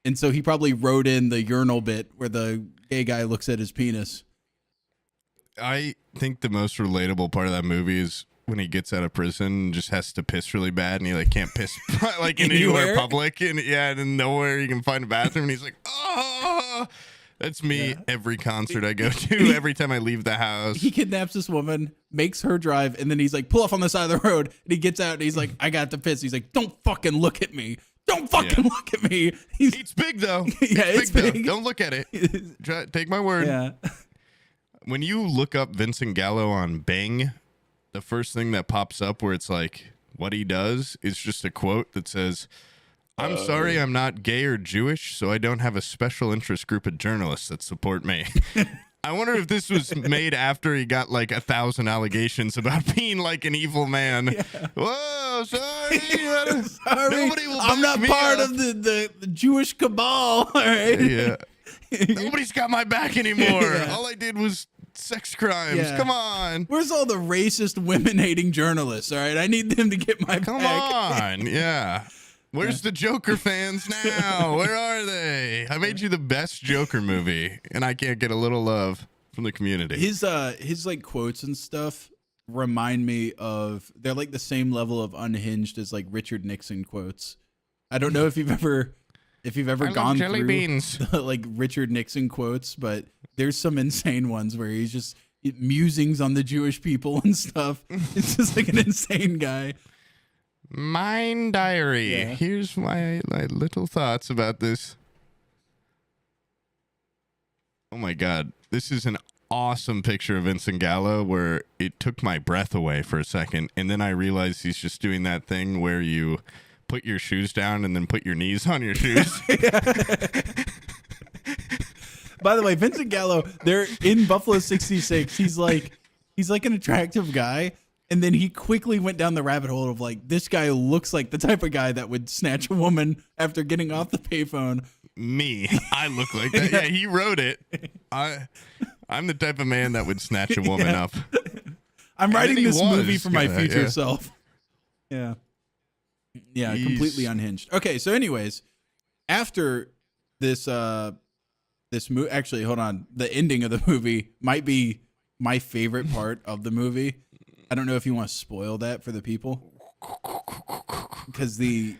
And so he probably wrote in the urinal bit where the gay guy looks at his penis. I think the most relatable part of that movie is when he gets out of prison and just has to piss really bad, and he like can't piss like anywhere Anywhere? public, and and nowhere you can find a bathroom, and he's like, oh, that's me every concert I go to, every time I leave the house. He kidnaps this woman, makes her drive, and then he's like, pull off on the side of the road. And he gets out and he's like, I got to piss. He's like, don't fucking look at me. Don't fucking look at me. It's big though. It's big. Though. Don't look at it. Take my word. Yeah. When you look up Vincent Gallo on Bing, the first thing that pops up where it's like what he does is just a quote that says, I'm sorry I'm not gay or Jewish, so I don't have a special interest group of journalists that support me. I wonder if this was made after he got like 1,000 allegations about being like an evil man. Yeah. Whoa, sorry. Sorry, Nobody will I'm back not me part up. of the Jewish cabal. All right. Yeah. Nobody's got my back anymore. Yeah. All I did was sex crimes. Yeah. Come on. Where's all the racist women-hating journalists? All right, I need them to get my Come back. on. Yeah. Where's the Joker fans now? Where are they? I made you the best Joker movie, and I can't get a little love from the community. His like quotes and stuff remind me of, they're like the same level of unhinged as like Richard Nixon quotes. I don't know if you've ever gone jelly through beans. the, like Richard Nixon quotes, but there's some insane ones where he's just musings on the Jewish people and stuff. It's just like an insane guy. Mine diary. Yeah. Here's my little thoughts about this. Oh my God. This is an awesome picture of Vincent Gallo where it took my breath away for a second. And then I realized he's just doing that thing where you put your shoes down and then put your knees on your shoes. By the way, Vincent Gallo, they're in Buffalo 66. He's like an attractive guy. And then he quickly went down the rabbit hole of like, this guy looks like the type of guy that would snatch a woman after getting off the payphone. Me. I look like that. Yeah, he wrote it. I'm the type of man that would snatch a woman Yeah. up. I'm And writing then he this movie for my kinda, future yeah. self. Yeah. Yeah, He's- completely unhinged. Okay, so anyways, after this movie, actually, hold on. The ending of the movie might be my favorite part of the movie. I don't know if you want to spoil that for the people. Because it's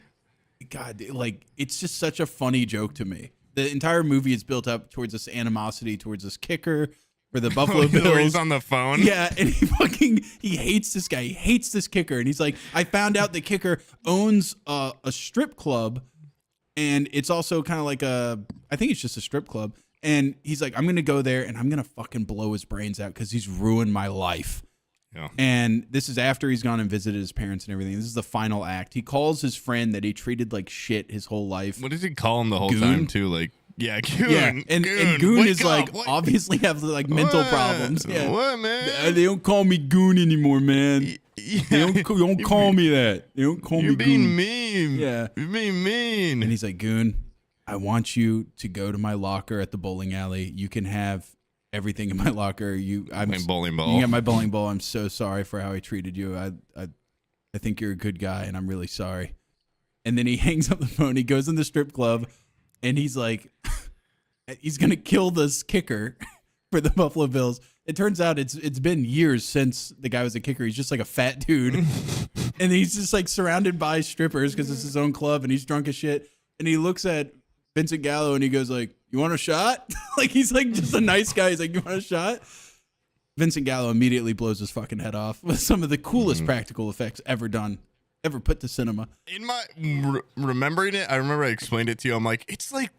just such a funny joke to me. The entire movie is built up towards this animosity towards this kicker for the Buffalo Where Bills. he's on the phone. Yeah, and he hates this guy. He hates this kicker, and he's like, I found out the kicker owns a strip club, and it's also kind of like I think it's just a strip club. And he's like, I'm gonna go there and I'm gonna fucking blow his brains out because he's ruined my life. Yeah. And this is after he's gone and visited his parents and everything. This is the final act. He calls his friend that he treated like shit his whole life. What does he call him the whole Goon? time too? Like, yeah, Goon. Yeah, and Goon wake is up, like what? obviously have like mental problems. Yeah. What, man? They don't call me Goon anymore, man. Yeah. They don't call me that. They don't call You're me being Goon. mean. Yeah. You're being mean. And he's like, Goon, I want you to go to my locker at the bowling alley. You can have everything in my locker. My bowling ball. You can get my bowling ball. I'm so sorry for how I treated you. I think you're a good guy, and I'm really sorry. And then he hangs up the phone. He goes in the strip club, and he's like, he's gonna kill this kicker for the Buffalo Bills. It turns out it's been years since the guy was a kicker. He's just like a fat dude, and he's just like surrounded by strippers because it's his own club, and he's drunk as shit. And he looks at Vincent Gallo, and he goes like, "You want a shot?" Like he's like just a nice guy. He's like, "You want a shot?" Vincent Gallo immediately blows his fucking head off with some of the coolest practical effects ever put to cinema. In my remembering it, I remember I explained it to you. I'm like, it's like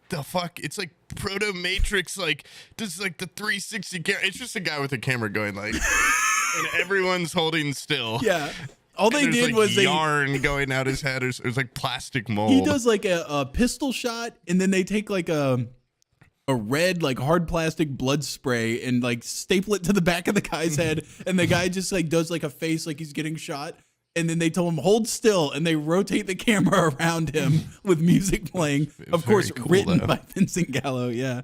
it's like Proto Matrix, like does like the 360 camera. It's just a guy with a camera going like, and everyone's holding still. Yeah. All they did like was yarn going out his head. Or it was like plastic mold. he does like a pistol shot, and then they take like a red like hard plastic blood spray and like staple it to the back of the guy's head, and the guy just like does like a face like he's getting shot, and then they tell him hold still, and they rotate the camera around him with music playing, of course cool, written though. by Vincent Gallo. Yeah.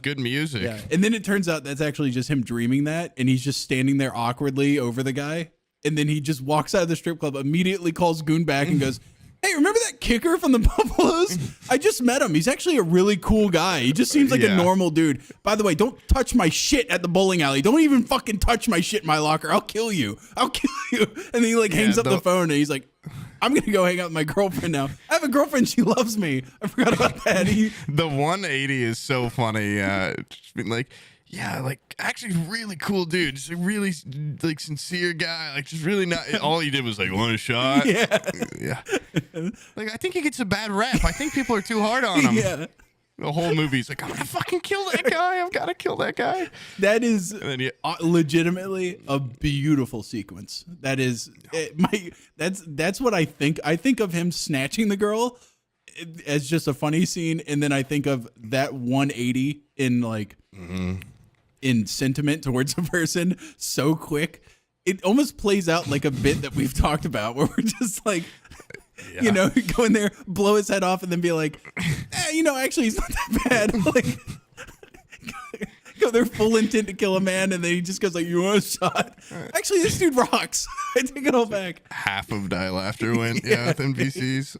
Good music. Yeah. And then it turns out that's actually just him dreaming that, and he's just standing there awkwardly over the guy. And then he just walks out of the strip club, immediately calls Goon back and goes, "Hey, remember that kicker from the Buffaloes? I just met him. He's actually a really cool guy. He just seems like a normal dude. By the way, don't touch my shit at the bowling alley. Don't even fucking touch my shit in my locker. I'll kill you. I'll kill you." And then he like hangs up the phone, and he's like, "I'm going to go hang out with my girlfriend now. I have a girlfriend. She loves me." I forgot about that. The 180 is so funny. Just being like, yeah, like actually really cool dude. Just a really like sincere guy. Like just really not. All he did was like, "Want a shot?" Yeah. Yeah. Like I think he gets a bad rap. I think people are too hard on him. Yeah. The whole movie's like, I'm gonna fucking kill that guy. I've got to kill that guy. That is And then legitimately a beautiful sequence. That is that's what I think. I think of him snatching the girl as just a funny scene, and then I think of that 180 in like in sentiment towards a person so quick. It almost plays out like a bit that we've talked about, where we're just like, you know, go in there, blow his head off, and then be like, actually, he's not that bad. Like, go there full intent to kill a man, and then he just goes like, "You want a shot?" Actually, this dude rocks. I take it all back. half of Die Laughter went, with NPCs.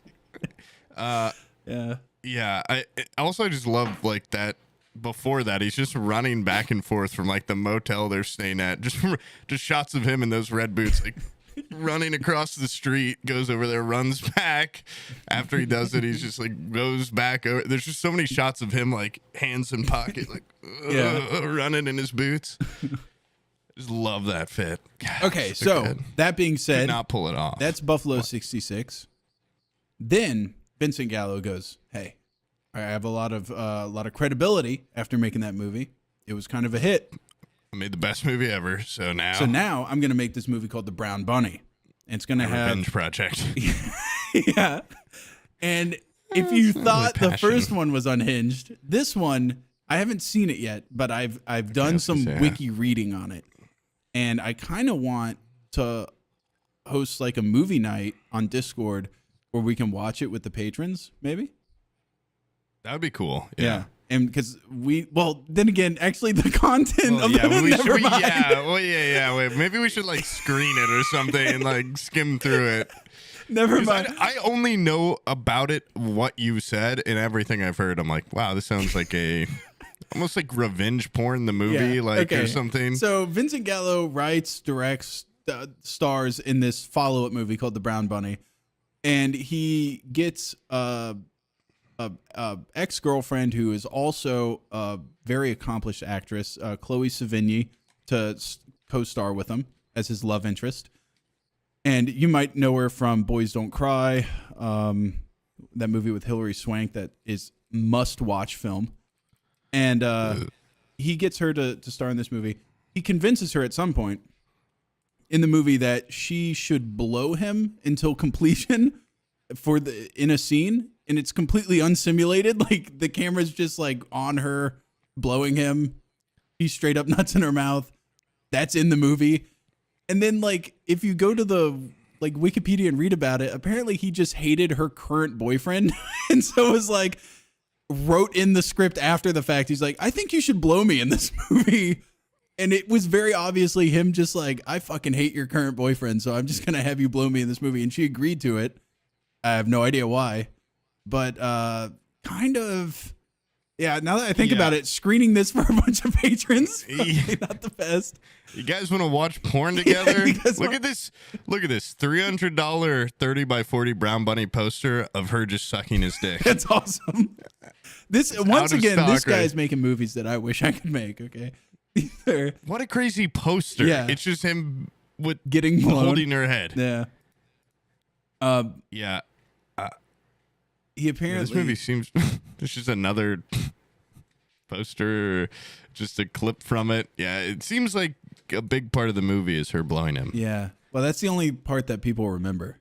Yeah. Yeah. I just love like that. Before that, he's just running back and forth from like the motel they're staying at. Just shots of him in those red boots, like running across the street, goes over there, runs back. After he does it, he's just like goes back over. There's just so many shots of him like hands in pocket, like running in his boots. Just love that fit. God, Okay, so good. that being Did said, not pull it off. that's Buffalo 66. Then Vincent Gallo goes, "Hey, I have a lot of credibility after making that movie. It was kind of a hit. I made the best movie ever. So now I'm going to make this movie called The Brown Bunny. And it's going to have Revenge Project. yeah. And if you thought the passion. first one was unhinged, this one I haven't seen it yet, but I've done some wiki reading on it. And I kind of want to host like a movie night on Discord where we can watch it with the patrons, maybe. That would be cool. Yeah. And because then again, actually the content of it, never mind. Wait, maybe we should like screen it or something and like skim through it. Never mind. I only know about it, what you said, and everything I've heard. I'm like, wow, this sounds like almost like revenge porn, the movie, or something. So Vincent Gallo writes, directs, stars in this follow-up movie called The Brown Bunny. And he gets a ex-girlfriend who is also a very accomplished actress, Chloe Sevigny, to co-star with him as his love interest. And you might know her from Boys Don't Cry, that movie with Hilary Swank that is must-watch film. And he gets her to star in this movie. He convinces her at some point, in the movie that she should blow him until completion in a scene, and it's completely unsimulated. Like the camera's just like on her blowing him. He's straight up nuts in her mouth. That's in the movie. And then like if you go to the like Wikipedia and read about it, apparently he just hated her current boyfriend. And so was like wrote in the script after the fact. He's like, I think you should blow me in this movie. And it was very obviously him just like, I fucking hate your current boyfriend, so I'm just going to have you blow me in this movie. And she agreed to it. I have no idea why. But kind of, yeah, now that I think about it, screening this for a bunch of patrons, probably not the best. You guys want to watch porn together? Look at this. Look at this $300 30 by 40 brown bunny poster of her just sucking his dick. That's awesome. This once again, this guy's making movies that I wish I could make, okay? What a crazy poster. Yeah. It's just him with getting blown. Holding her head. Yeah. Yeah. He apparently this movie seems this is another poster, just a clip from it. Yeah, it seems like a big part of the movie is her blowing him. Yeah. Well, that's the only part that people remember.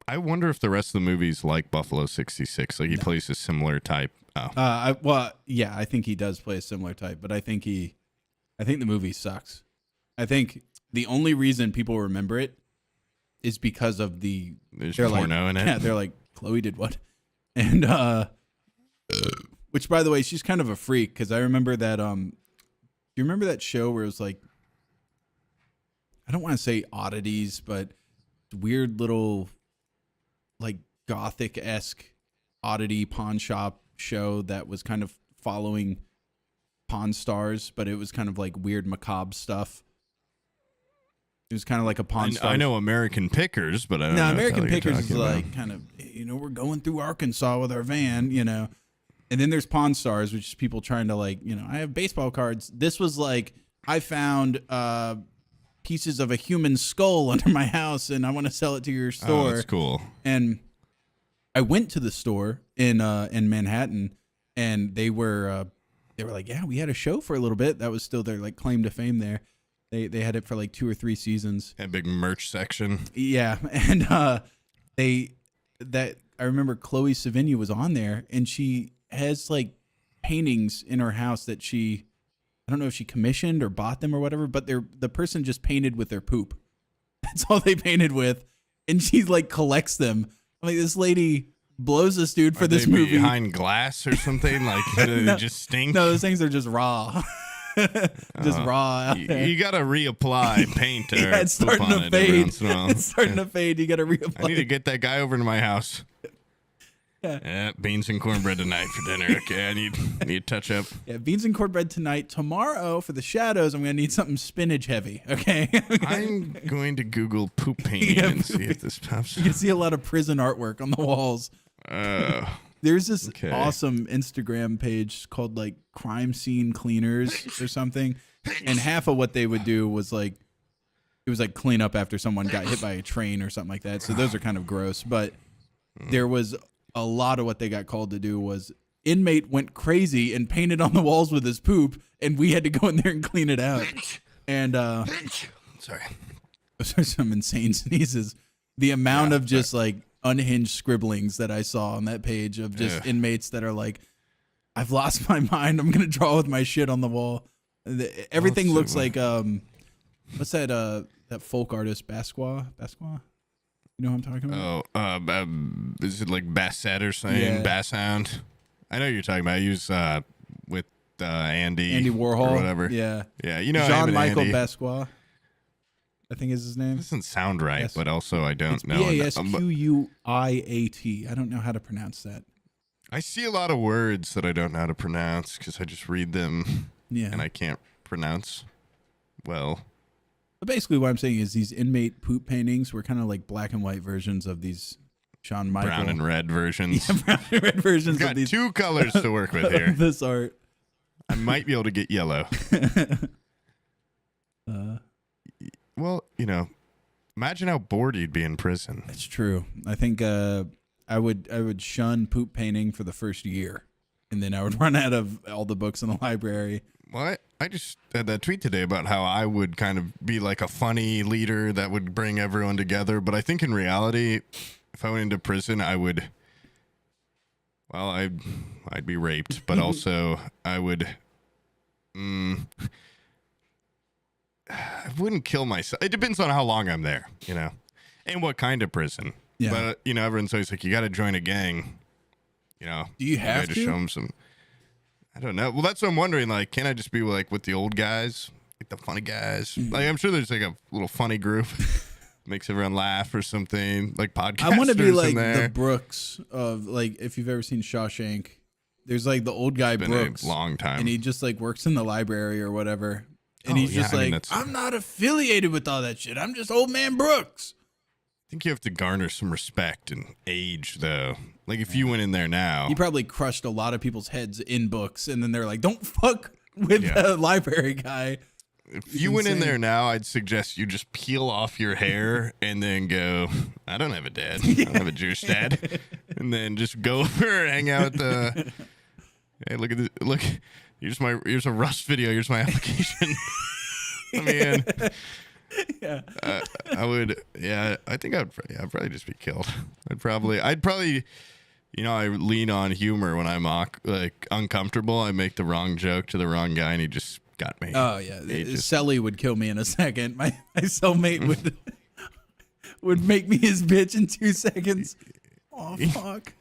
I wonder if the rest of the movie's like Buffalo 66, like he plays a similar type. Oh. I think he does play a similar type, but I think the movie sucks. I think the only reason people remember it is because of there's porno in it. Yeah, they're like, Chloe did what? And which by the way, she's kind of a freak, because I remember that do you remember that show where it was like, I don't want to say oddities, but weird little like gothic-esque oddity pawn shop show that was kind of following Pawn Stars, but it was kind of like weird macabre stuff. It was kind of like a Pawn Stars. I know American Pickers, but I don't know. American Pickers is like kind of, we're going through Arkansas with our van, And then there's Pawn Stars, which is people trying to like, I have baseball cards. This was like, I found pieces of a human skull under my house and I want to sell it to your store. Oh, that's cool. And I went to the store in Manhattan, and they were like, yeah, we had a show for a little bit. That was still their like claim to fame there. They had it for like 2 or 3 seasons. A big merch section. Yeah, and I remember Chloe Sevigny was on there, and she has like paintings in her house that I don't know if she commissioned or bought them or whatever, but the person just painted with their poop. That's all they painted with, and she like collects them. I'm like, this lady blows this dude for this movie behind glass or something. Like they just stink. No, those things are just raw. Just raw out there. You gotta reapply paint or yeah, it's starting to fade. It's starting to fade. You gotta reapply. I need to get that guy over to my house. Yeah, beans and cornbread tonight for dinner. Okay, I need to touch up. Yeah, beans and cornbread tonight. Tomorrow for the shadows, I'm gonna need something spinach heavy. Okay. I'm going to Google poop painting and see if this pops up. You can see a lot of prison artwork on the walls. There's this awesome Instagram page called like Crime Scene Cleaners or something, and half of what they would do was like, it was like clean up after someone got hit by a train or something like that. So those are kind of gross, but there was a lot of what they got called to do was inmate went crazy and painted on the walls with his poop, and we had to go in there and clean it out. And sorry, those are some insane sneezes. The amount of just like unhinged scribblings that I saw on that page of just inmates that are like, I've lost my mind. I'm gonna draw with my shit on the wall. Everything looks like what's that folk artist Basquiat? You know what I'm talking about? Oh, is it like Bassett or something? Yeah. Basshound. I know what you're talking about. I use with Andy Warhol or whatever. Yeah, Jean-Michel Basquiat, I think is his name. It doesn't sound right, but also I don't know. Basquiat. I don't know how to pronounce that. I see a lot of words that I don't know how to pronounce because I just read them and I can't pronounce well. But basically what I'm saying is these inmate poop paintings were kind of like black and white versions of these Jean-Michel. Brown and red versions. Yeah, brown and red versions We've got of these. 2 colors to work with here. This art. I might be able to get yellow. Well, imagine how bored you'd be in prison. That's true. I think I would shun poop painting for the first year, and then I would run out of all the books in the library. What? I just had that tweet today about how I would kind of be like a funny leader that would bring everyone together. But I think in reality, if I went into prison, I would, well, I'd be raped, but also I would, I wouldn't kill myself. It depends on how long I'm there, you know, and what kind of prison. Yeah. But, you know, everyone's always like, you got to join a gang, you know. Do you have to? Show them some. I don't know. Well, that's what I'm wondering. Like, can I just be like with the old guys, like the funny guys? Like, I'm sure there's like a little funny group, makes everyone laugh or something. Like podcasters. I want to be like in there. the Brooks of, like, if you've ever seen Shawshank. There's like the old guy It's been Brooks, a long time, and he just like works in the library or whatever, and he's just I mean, like, I'm not affiliated with all that shit. I'm just old man Brooks. I think you have to garner some respect and age, though. Like if you went in there now, He probably crushed a lot of people's heads in books, and then they're like, don't fuck with the library guy. if you went in there now, I'd suggest you just peel off your hair and then go, I don't have a dad. I don't have a Jewish dad. And then just go over and hang out at the, hey, look at this. Look, here's a Rust video. Here's my application. Let me in. Yeah. I would, I think I'd probably just be killed. I'd probably, you know, I lean on humor when I'm like uncomfortable. I make the wrong joke to the wrong guy and he just got me. Oh yeah, Selly would kill me in a second. My cellmate would make me his bitch in 2 seconds. Oh fuck.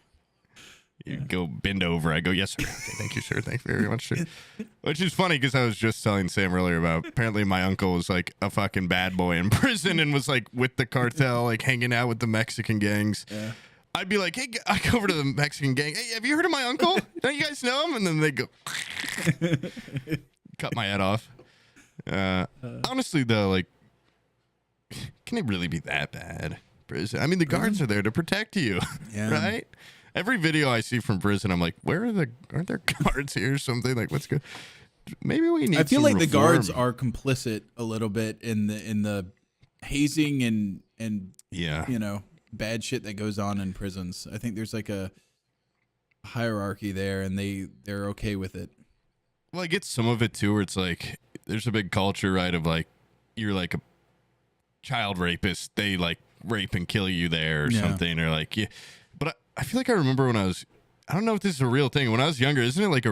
You go bend over. I go, yes, sir. Okay, thank you, sir. Thank you very much, sir. Which is funny because I was just telling Sam earlier about apparently my uncle was like a fucking bad boy in prison and was like with the cartel, like hanging out with the Mexican gangs. Yeah. I'd be like, hey, I go over to the Mexican gang. Hey, have you heard of my uncle? Don't you guys know him? And then they go, cut my head off. Honestly, though, like, can it really be that bad? Prison. I mean, the guards are there to protect you, right? Every video I see from prison, I'm like, aren't there guards here or something? Like, what's good? Maybe we need. I feel like the guards are complicit a little bit in the hazing and you know, bad shit that goes on in prisons. I think there's like a hierarchy there, and they're okay with it. Well, I get some of it too, where it's like there's a big culture, right, of like you're like a child rapist, they like rape and kill you there or something, or like yeah. But I feel like I remember when I don't know if this is a real thing. When I was younger, isn't it like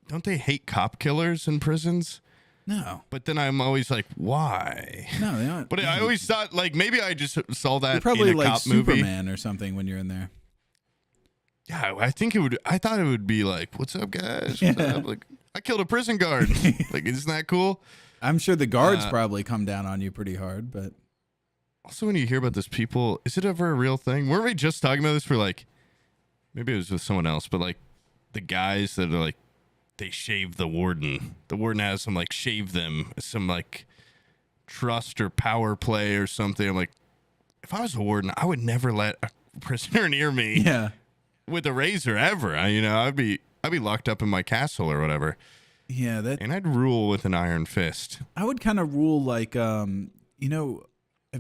don't they hate cop killers in prisons? No. But then I'm always like, why? No, they aren't. But I always thought, like, maybe I just saw that probably in a like cop movie. Superman or something when you're in there. Yeah, I think it would. I thought it would be like, what's up, guys? What's up? Like, I killed a prison guard. Like, isn't that cool? I'm sure the guards probably come down on you pretty hard, but. Also, when you hear about this, people, is it ever a real thing? Weren't we just talking about this for like, maybe it was with someone else, but like the guys that are like, they shave the warden. The warden has them like shave them, some like trust or power play or something. I'm like, if I was a warden, I would never let a prisoner near me with a razor ever. I'd be locked up in my castle or whatever. Yeah, and I'd rule with an iron fist. I would kind of rule like, have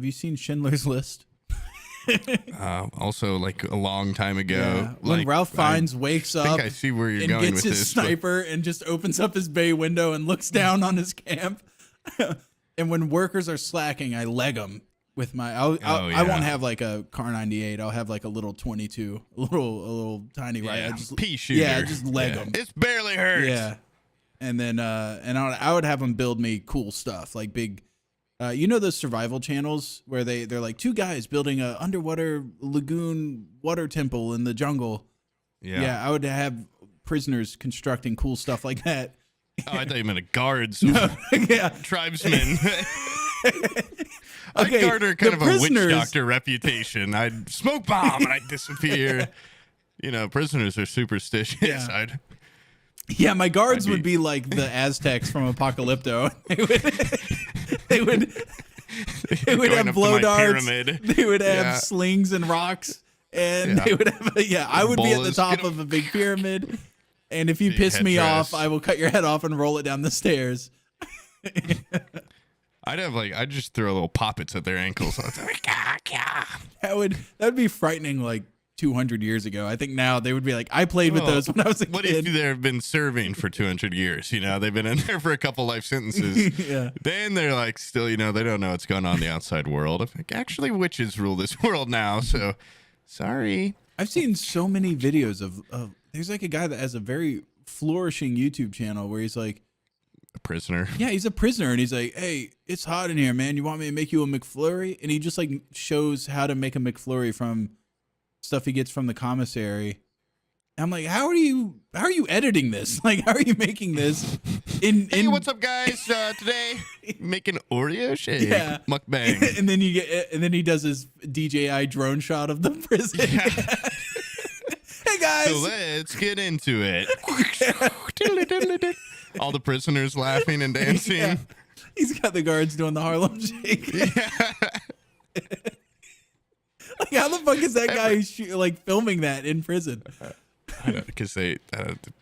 you seen Schindler's List? Also, like a long time ago, when like, Ralph Fiennes wakes up, I see where you're and going gets with his this, sniper and just opens up his bay window and looks down on his camp. And when workers are slacking, I leg them with my. I won't have like a Car 98. I'll have like a little 22, a little tiny right. Pea shooter. Yeah, I just leg them. It's barely hurts. Yeah, and then I would have them build me cool stuff like big. Those survival channels where they're like two guys building a underwater lagoon water temple in the jungle. Yeah, I would have prisoners constructing cool stuff like that. Oh, I thought you meant a guards. Tribesmen. I'd garner kind of a witch doctor reputation. I'd smoke bomb and I'd disappear. Prisoners are superstitious. Yeah. My guards would be like the Aztecs from Apocalypto. They would have blow darts. They would have slings and rocks, and they would have. I would be at the top of a big pyramid, and if you piss me off, I will cut your head off and roll it down the stairs. I'd just throw little poppets at their ankles. That would be frightening. Like 200 years ago. I think now they would be like, I played with those when I was a what kid. if they've been serving for 200 years? You know, they've been in there for a couple life sentences. Yeah. Then they're like, still, you know, they don't know what's going on in the outside world. Like, actually, witches rule this world now. So, sorry. I've seen so many videos of there's like a guy that has a very flourishing YouTube channel where he's like, A prisoner. yeah, he's a prisoner, and he's like, hey, it's hot in here, man. You want me to make you a McFlurry? And he just like shows how to make a McFlurry from stuff he gets from the commissary. And I'm like, how are you editing this? Like, how are you making this? Hey, what's up, guys? Today, making Oreo shake mukbang. And then he does his DJI drone shot of the prison. Yeah. Hey guys. So let's get into it. All the prisoners laughing and dancing. Yeah. He's got the guards doing the Harlem Shake. Yeah. Like, how the fuck is that guy like filming that in prison? Because they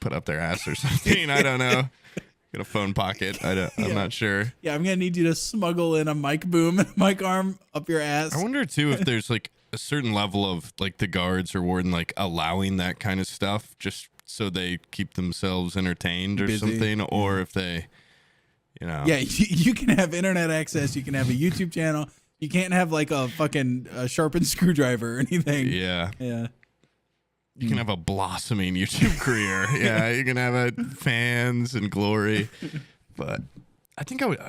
put up their ass or something. I don't know. Get a phone pocket. I'm not sure. Yeah, I'm gonna need you to smuggle in a mic boom and a mic arm up your ass. I wonder too if there's like a certain level of like the guards or warden like allowing that kind of stuff just so they keep themselves entertained or Busy. something, or if they, you know. Yeah, you can have internet access. You can have a YouTube channel. You can't have like a fucking sharpened screwdriver or anything. Yeah. Yeah. You can have a blossoming YouTube career. Yeah, you can have fans and glory. But I think I would. Do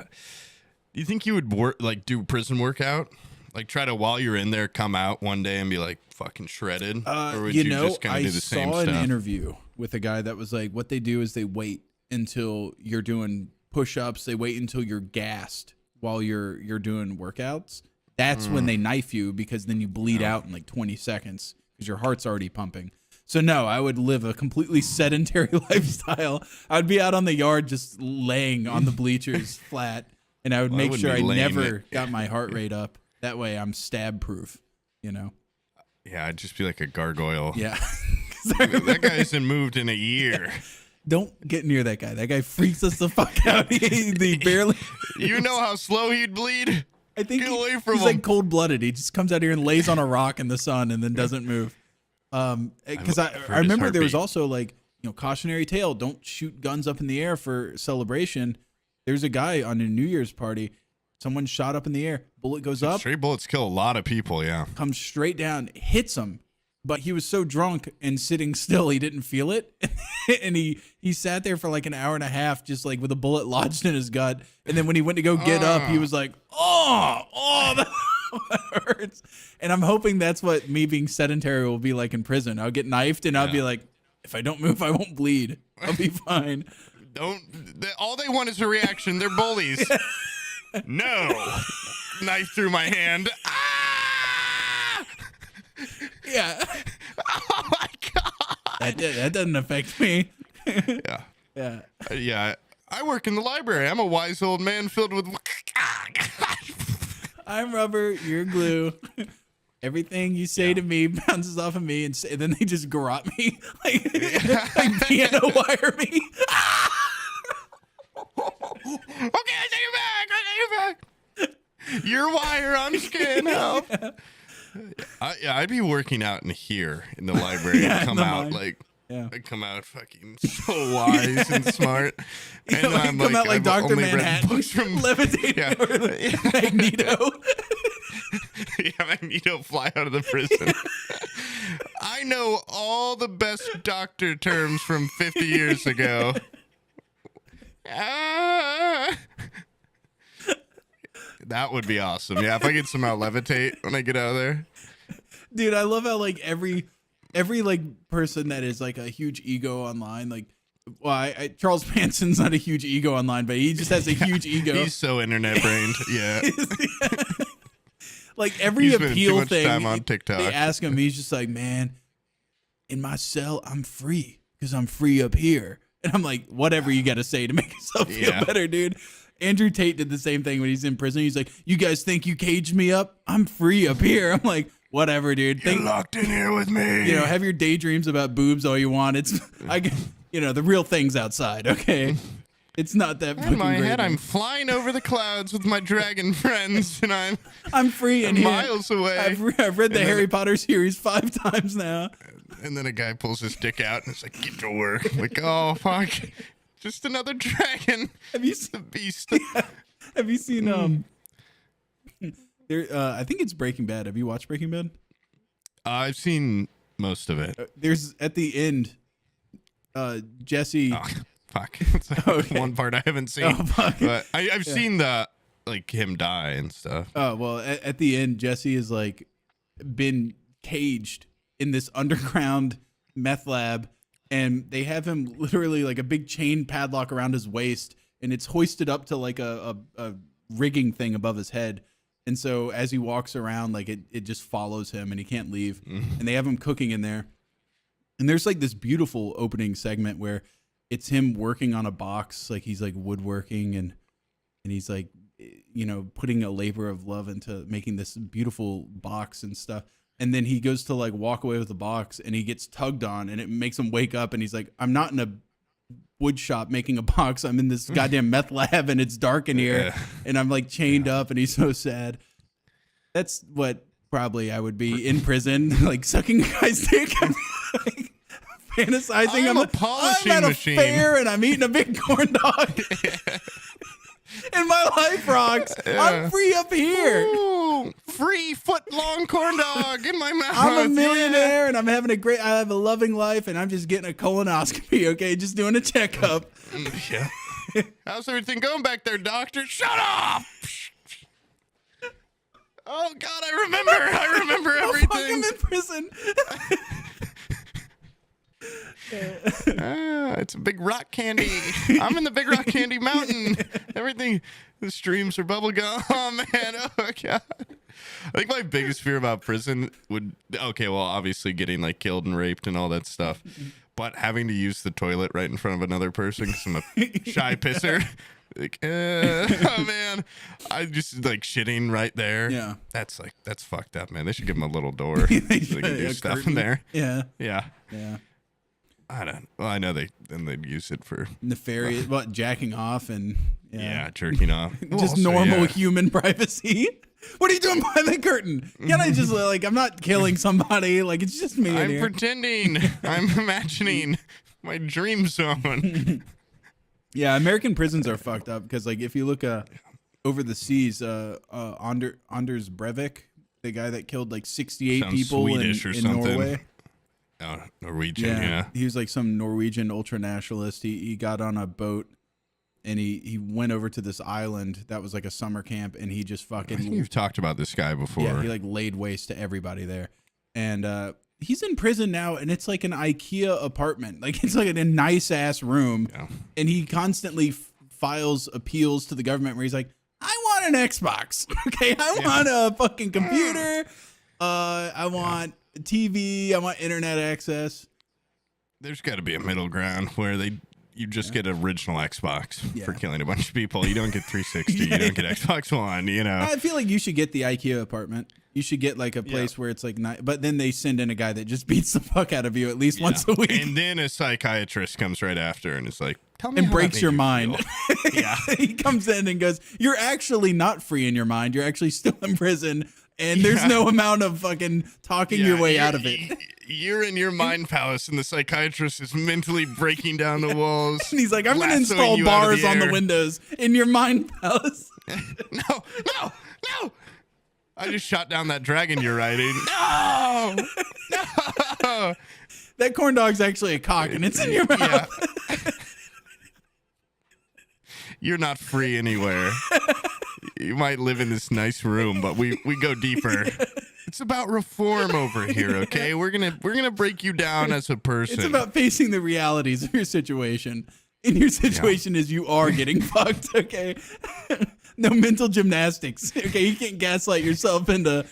you think you would do prison workout? Like try to, while you're in there, come out one day and be like fucking shredded? Or would you just kind of do the same I saw stuff? an interview with a guy that was like, what they do is they wait until you're doing push-ups. They wait until you're gassed while you're doing workouts. That's when they knife you, because then you bleed out in like 20 seconds because your heart's already pumping. So no, I would live a completely sedentary lifestyle. I'd be out on the yard just laying on the bleachers flat, and I would make sure I never got my heart rate up. That way I'm stab proof, you know? Yeah, I'd just be like a gargoyle. Yeah. That guy hasn't moved in a year. Don't get near that guy. That guy freaks us the fuck out. He barely. You know how slow he'd bleed? I think Get away from he's him. like cold blooded. He just comes out here and lays on a rock in the sun and then doesn't move. Because I remember there was also like, you know, cautionary tale: don't shoot guns up in the air for celebration. There's a guy on a New Year's party. Someone shot up in the air. Bullet goes up. Stray bullets kill a lot of people. Yeah. Comes straight down, hits him. But he was so drunk and sitting still, he didn't feel it. And he sat there for like an hour and a half, just like with a bullet lodged in his gut. And then when he went to go get up, he was like, oh, that hurts. And I'm hoping that's what me being sedentary will be like in prison. I'll get knifed and I'll be like, if I don't move, I won't bleed. I'll be fine. All they want is a reaction. They're bullies. No. Knife through my hand. Ah! Yeah. Oh my God. That doesn't affect me. Yeah. Yeah. Yeah. I work in the library. I'm a wise old man filled with. I'm rubber, you're glue. Everything you say to me bounces off of me, and then they just garrote me, like piano wire me. Okay, I take it back. Your wire, I'm skin. Help. I'd be working out in here in the library and come out like. Yeah. I come out fucking so wise and smart. And You know, I'm come out like I've Dr. only read Manhattan, books from levitating Yeah. over the Magneto. Yeah, Magneto fly out of the prison. I know all the best doctor terms from 50 years ago. That would be awesome. Yeah, if I could somehow levitate when I get out of there. Dude, I love how like every like person that is like a huge ego online, like, well, Charles Manson's not a huge ego online, but he just has a huge ego. He's so internet brained. Yeah. Like every He's been too appeal much thing, time on TikTok. they ask him, he's just like, man, in my cell, I'm free because I'm free up here. And I'm like, whatever you got to say to make yourself feel better, dude. Andrew Tate did the same thing when he's in prison. He's like, you guys think you caged me up? I'm free up here. I'm like, whatever, dude. You're locked in here with me. You know, have your daydreams about boobs all you want. It's, the real thing's outside, okay? It's not that fucking In my great, head, man. I'm flying over the clouds with my dragon friends, and I'm free in here. miles away. I've read the And then- Harry Potter series 5 times now. And then a guy pulls his dick out and it's like, get to work. Like, oh, fuck. Just another dragon. Have you The beast. Have you seen there? I think it's Breaking Bad. Have you watched Breaking Bad? I've seen most of it. There's at the end, Jesse. Oh, fuck. It's like Okay. one part I haven't seen. Oh, fuck. But I've seen the, like, him die and stuff. Oh well, at the end, Jesse is like been caged in this underground meth lab, and they have him literally like a big chain padlock around his waist, and it's hoisted up to like a rigging thing above his head. And so as he walks around, like it just follows him, and he can't leave. And they have him cooking in there. And there's like this beautiful opening segment where it's him working on a box, like he's like woodworking, and he's like, you know, putting a labor of love into making this beautiful box and stuff. And then he goes to like walk away with the box, and he gets tugged on, and it makes him wake up, and he's like, I'm not in a wood shop making a box. I'm in this goddamn meth lab, and it's dark in here, and I'm like chained up, and he's so sad. That's what probably I would be in prison, like sucking a guy's dick, like, fantasizing. I'm a polishing I'm at machine. a fair, and I'm eating a big corn dog. And my life rocks. I'm free up here. Ooh, free foot-long corn dog in my mouth. I'm a millionaire, and I'm having I have a loving life, and I'm just getting a colonoscopy, okay? Just doing a checkup. Yeah. How's everything going back there, doctor? Shut up! Oh, God, I remember Oh, fuck, I'm everything. in prison. It's a big rock candy. I'm in the big rock candy mountain. Everything, the streams are bubble gum. Oh, man. Oh, God. I think my biggest fear about prison obviously getting like killed and raped and all that stuff, but having to use the toilet right in front of another person because I'm a shy pisser. Like, oh man, I just like shitting right there. Yeah. That's fucked up, man. They should give them a little door so they can do A stuff curtain. in there. Yeah. Yeah. Yeah. I know they'd use it for Nefarious, what, jacking off and jerking off. just normal human privacy. What are you doing behind the curtain? Can I just like, I'm not killing somebody. Like, it's just me in I'm here. pretending. I'm imagining my dream zone. Yeah, American prisons are fucked up because, like, if you look over the seas, Anders Breivik, the guy that killed like 68 Sounds people Swedish or in something. Norway. Oh, Norwegian, yeah. He was like some Norwegian ultranationalist. He got on a boat and he went over to this island that was like a summer camp, and he just I think fucking you've talked about this guy before. yeah, he like laid waste to everybody there. And he's in prison now, and it's like an IKEA apartment. Like, it's like a nice ass room. Yeah. And he constantly files appeals to the government where he's like, I want an Xbox. Okay, I want a fucking computer. I want a TV. I want internet access. There's got to be a middle ground where you just get original Xbox for killing a bunch of people. You don't get 360. You don't get Xbox One, you know. I feel like you should get the IKEA apartment. You should get like a place where it's like not, but then they send in a guy that just beats the fuck out of you at least once a week. And then a psychiatrist comes right after and is like, tell me and how breaks that your made you mind. feel. Yeah. He comes in and goes, you're actually not free in your mind. You're actually still in prison. And there's no amount of fucking talking your way out of it. You're in your mind palace, and the psychiatrist is mentally breaking down the walls. And he's like, I'm going to lassoing install you out of bars on the air. windows in your mind palace. No. I just shot down that dragon you're riding. No. That corn dog's actually a cock, and it's in your mouth. Yeah. You're not free anywhere. You might live in this nice room, but we go deeper. It's about reform over here, okay? We're gonna break you down as a person. It's about facing the realities of your situation. And your situation is you are getting fucked, okay? No mental gymnastics, okay? You can't gaslight yourself into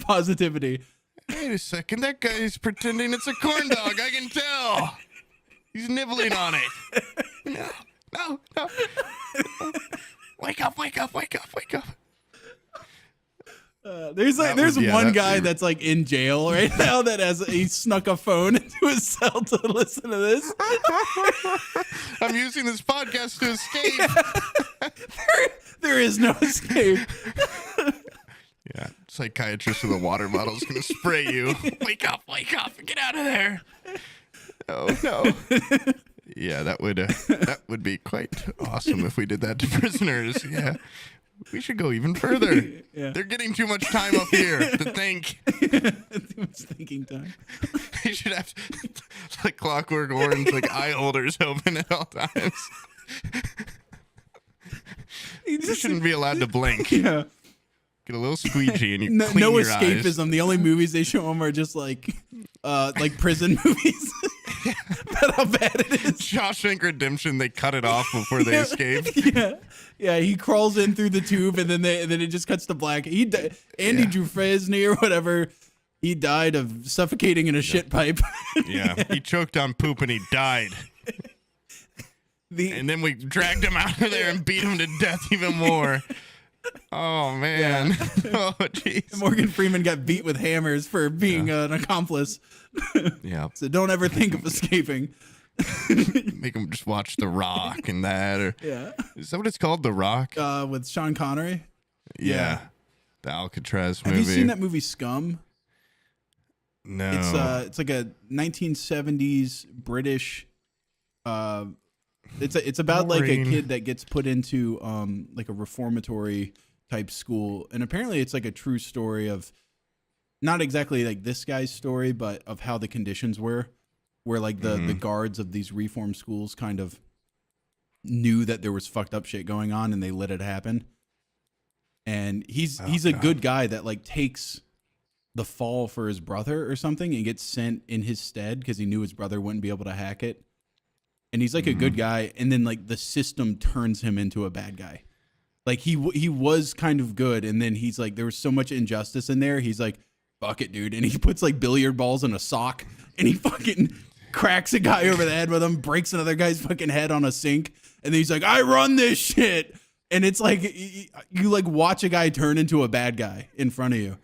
positivity. Wait a second, that guy's pretending it's a corn dog. I can tell. He's nibbling on it. No. Wake up. There's That there's would- yeah, one that'd guy be- that's like in jail right now that he snuck a phone into his cell to listen to this. I'm using this podcast to escape. There is no escape. Yeah, psychiatrist with a water bottle is gonna spray you. Wake up, get out of there. Oh no. Yeah, that would be quite awesome if we did that to prisoners. Yeah, we should go even further. Yeah. They're getting too much time up here to think. Too much thinking time. They should have like Clockwork Orange, like eye holders open at all times. He You shouldn't be allowed to blink. Yeah. Get a little squeegee and you No, clean no your eyes. escapism. The only movies they show them are just like prison movies. That's how bad it is. Shawshank Redemption, they cut it off before they escape. Yeah. He crawls in through the tube, and then it just cuts to black. Andy Dufresne or whatever. He died of suffocating in a shit pipe. Yeah, he choked on poop and he died. And then we dragged him out of there and beat him to death even more. Oh man. Oh jeez. Morgan Freeman got beat with hammers for being an accomplice. Yeah. So don't ever think of escaping. Make him just watch The Rock and that, or Yeah. is that what it's called? The Rock? With Sean Connery. Yeah. The Alcatraz movie. Have you seen that movie Scum? No. It's like a 1970s British. It's about like a Boring. kid that gets put into like a reformatory type school, and apparently it's like a true story of not exactly like this guy's story, but of how the conditions were, where like the guards of these reform schools kind of knew that there was fucked up shit going on, and they let it happen. And he's a good guy that like takes the fall for his brother or something and gets sent in his stead because he knew his brother wouldn't be able to hack it. And he's like a good guy, and then like the system turns him into a bad guy. Like he was kind of good, and then he's like, there was so much injustice in there. He's like, fuck it, dude, and he puts like billiard balls in a sock, and he fucking cracks a guy over the head with them, breaks another guy's fucking head on a sink, and then he's like, I run this shit, and it's like you like watch a guy turn into a bad guy in front of you.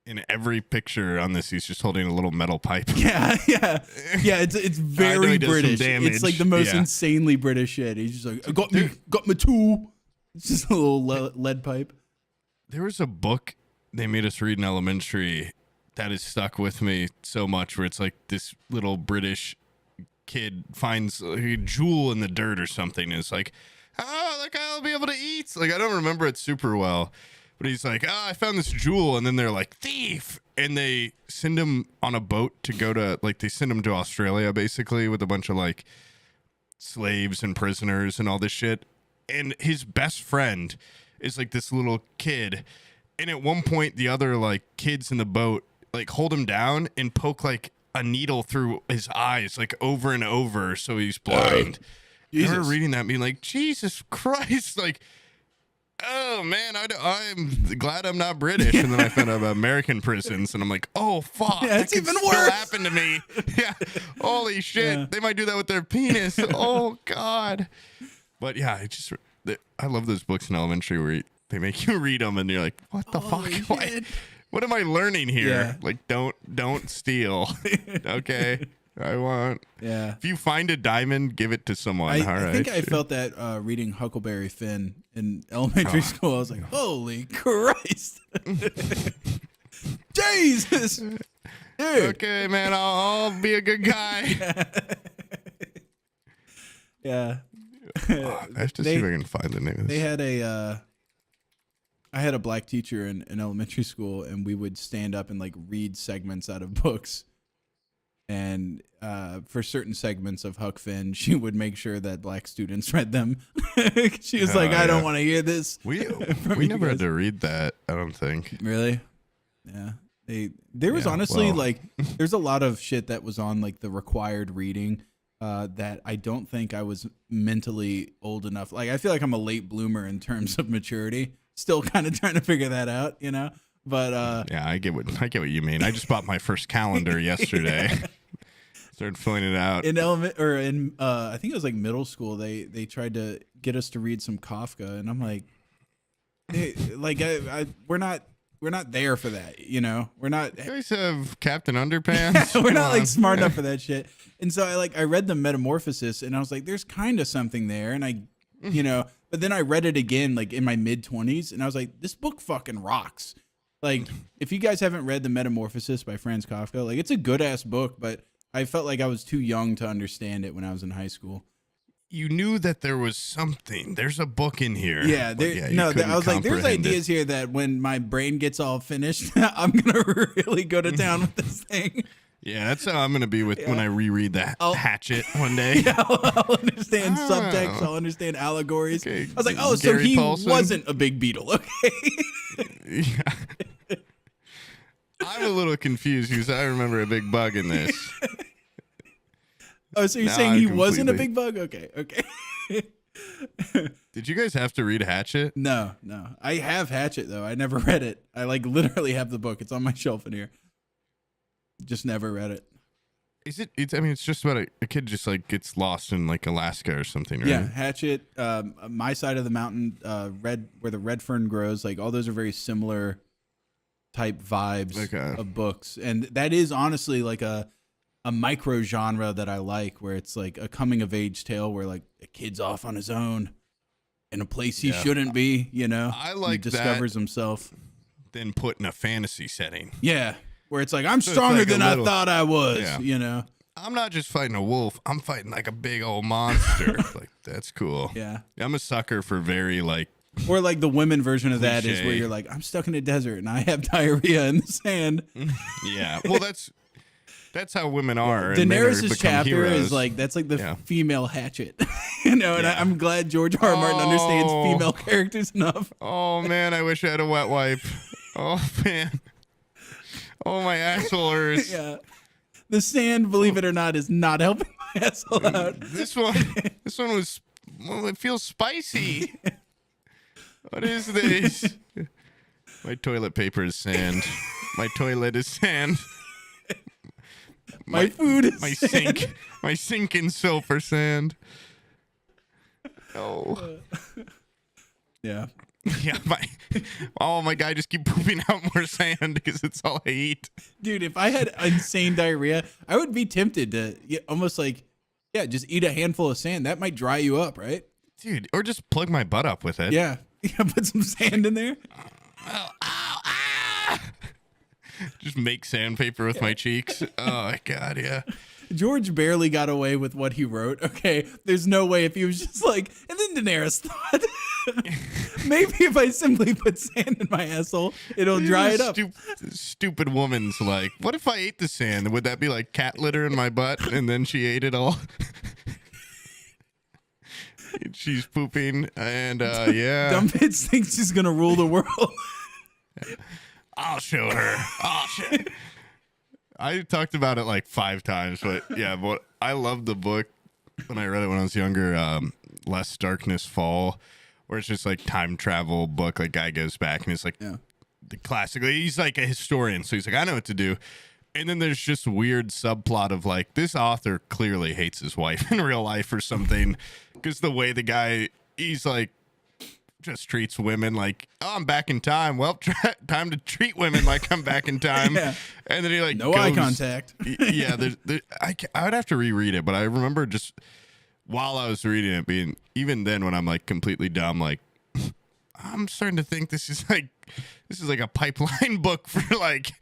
In every picture on this, he's just holding a little metal pipe. Yeah. It's very he does some British. damage. It's like the most Yeah. insanely British shit. He's just like, I got my tool. It's just a little lead pipe. There was a book they made us read in elementary that has stuck with me so much, where it's like this little British kid finds a jewel in the dirt or something, and it's like, oh, like I'll be able to eat. Like I don't remember it super well. But he's like, I found this jewel. And then they're like, thief. And they send him on a boat to go to, like, they send him to Australia, basically, with a bunch of, like, slaves and prisoners and all this shit. And his best friend is, like, this little kid. And at one point, the other, like, kids in the boat, like, hold him down and poke, like, a needle through his eyes, like, over and over, so he's blind. I remember reading that and being like, Jesus Christ, like, oh man, I'm glad I'm not British. And then I found out about American prisons, and I'm like, oh fuck, Yeah, it's that could even still worse. happen to me. Yeah, holy shit, Yeah. they might do that with their penis. Oh god. But yeah, I love those books in elementary where they make you read them, and you're like, what the Holy fuck? shit. What am I learning here? Yeah. Like, don't steal. Okay, I want. Yeah. If you find a diamond, give it to someone. I All right. think I felt that reading Huckleberry Finn in elementary school. I was like, holy Christ. Jesus. Dude. Okay, man, I'll be a good guy. Yeah. I have to see if I can find the name of this. They had I had a black teacher in elementary school, and we would stand up and like read segments out of books. And for certain segments of Huck Finn, she would make sure that black students read them. She was like, I don't want to hear this. We from you never had guys." to read that, I don't think. Really? Yeah. There was Yeah, honestly well. like there's a lot of shit that was on like the required reading that I don't think I was mentally old enough. Like I feel like I'm a late bloomer in terms of maturity. Still kind of trying to figure that out, you know? But Yeah, I get what you mean. I just bought my first calendar yesterday. Started filling it out. in I think it was like middle school, they tried to get us to read some Kafka, and I'm like, hey, like we're not we're not there for that, you know. We're not You guys have Captain Underpants. we're Come not like on. smart enough for that shit. And so I read the Metamorphosis and I was like, there's kind of something there. And I, you know, but then I read it again like in my mid-20s and I was like, this book fucking rocks. Like, if you guys haven't read The Metamorphosis by Franz Kafka, like it's a good ass book, but I felt like I was too young to understand it when I was in high school. You knew that there was something. There's a book in here. Yeah, But I was couldn't like, there's comprehend it. ideas here that when my brain gets all finished, I'm gonna really go to town with this thing. Yeah, that's how I'm gonna be with when I reread that I'll- Hatchet one day. Yeah, I'll understand Oh. subtext. I'll understand allegories. Okay, I was like, oh, so Gary he Paulson. wasn't a big beetle. Okay. Yeah. I'm a little confused because I remember a big bug in this. Oh, so you're No, saying I he wasn't a completely- big bug? Okay. Okay. Did you guys have to read Hatchet? No. I have Hatchet though. I never read it. I like literally have the book. It's on my shelf in here. Just never read it. Is it? I mean, it's just about a kid just like gets lost in like Alaska or something, right? Yeah, Hatchet, My Side of the Mountain, where the red fern grows. Like all those are very similar type vibes Okay. of books, and that is honestly like a micro genre that I like, where it's like a coming of age tale where like a kid's off on his own in a place he Yeah. shouldn't be. You know, I he like discovers that. himself. Then put in a fantasy setting. Yeah, where it's like I'm So it's stronger like a than little- I thought I was. Yeah. You know, I'm not just fighting a wolf. I'm fighting like a big old monster. Like that's cool. yeah. I'm a sucker for very like Or like the women version of that is where Cliche. you're like, I'm stuck in a desert and I have diarrhea in the sand. yeah. Well, that's how women are. and men are Daenerys' become chapter heroes. is like that's like the Yeah. female Hatchet, you know. And Yeah. I'm glad George R. R. Martin understands Oh. female characters enough. Oh man, I wish I had a wet wipe. Oh man. Oh my asshole hurts. Yeah, the sand, believe it or not, is not helping my asshole out. This one was. Well, it feels spicy. What is this? My toilet paper is sand. My toilet is sand. My food is My sand. sink. My sink and soap are sand. Oh. Yeah, Yeah, my guy just keep pooping out more sand because it's all I eat. dude, if I had insane diarrhea, I would be tempted to almost like, yeah, just eat a handful of sand. That might dry you up, right? Dude, or just plug my butt up with it. Yeah, put some sand in there. Just make sandpaper with my cheeks. Oh my god, yeah. George barely got away with what he wrote. Okay, there's no way if he was just like, and then Daenerys thought, maybe if I simply put sand in my asshole, it'll dry it up. Stupid woman's like, what if I ate the sand? Would that be like cat litter in my butt? And then she ate it all. She's pooping, and yeah. Dumb bitch thinks she's gonna rule the world. I'll show her. I talked about it like 5 times, but yeah, but I loved the book when I read it when I was younger. Less Darkness Fall, where it's just like time travel book. Like guy goes back and it's like Yeah. the classic. He's like a historian, so he's like, I know what to do. And then there's just weird subplot of like this author clearly hates his wife in real life or something, because the way the guy he's like just treats women like, oh, I'm back in time. Well, time to treat women like I'm back in time. Yeah. And then he like No eye goes- contact. Yeah, I would have to reread it, but I remember just while I was reading it being, even then when I'm like completely dumb, like I'm starting to think this is like a pipeline book for like,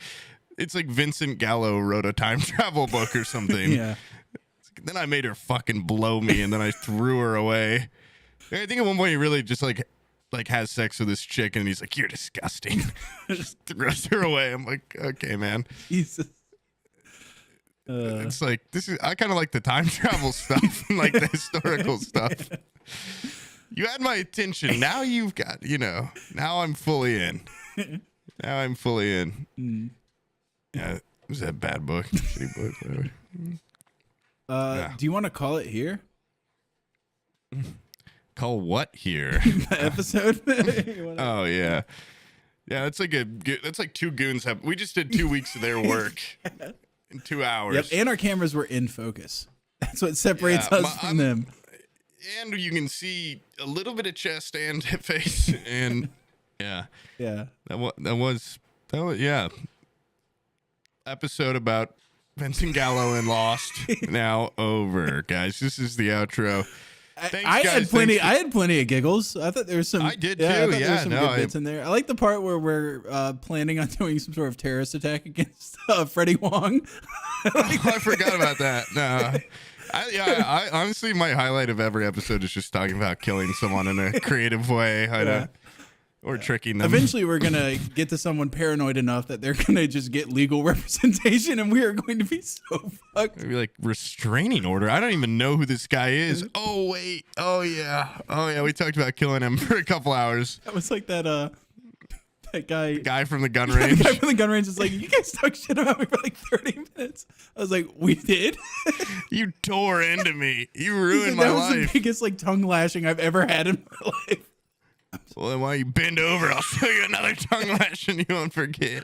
it's like Vincent Gallo wrote a time travel book or something. Yeah. Then I made her fucking blow me, and then I threw her away. I think at one point he really just like has sex with this chick, and he's like, "You're disgusting." Just throws her away. I'm like, okay, man. Jesus. It's like I kind of like the time travel stuff and like the historical stuff. You had my attention. Now you've got, now I'm fully in. Now I'm fully in. Yeah, it was a bad book. Shitty book, whatever. Yeah. Do you want to call it here? Call what here? The episode? You wanna- Oh yeah, yeah. That's like 2 goons have. We just did 2 weeks of their work in 2 hours. Yep, and our cameras were in focus. That's what separates Yeah, us from them. And you can see a little bit of chest and hip face, and yeah, Yeah. that was That was, yeah. Episode about Vincent Gallo and Lost now over, guys. This is the outro. Thanks, I guys. had plenty. Thanks I had plenty of giggles. I thought there was some. I did I too. thought there Yeah, was some good bits in there. I like the part where we're planning on doing some sort of terrorist attack against Freddie Wong. I forgot about that. No. I honestly, my highlight of every episode is just talking about killing someone in a creative way. Or tricking them. Eventually, we're gonna get to someone paranoid enough that they're gonna just get legal representation, and we are going to be so fucked. Maybe like restraining order. I don't even know who this guy is. Oh wait. Oh yeah. We talked about killing him for a couple hours. That was like that guy. The guy from the gun The range. guy from the gun range is like, you guys talk shit about me for like 30 minutes. I was like, we did. You tore into me. You He's ruined like, my that was the life. biggest like tongue lashing I've ever had in my life. Well, then why don't you bend over? I'll show you another tongue lashing you won't forget.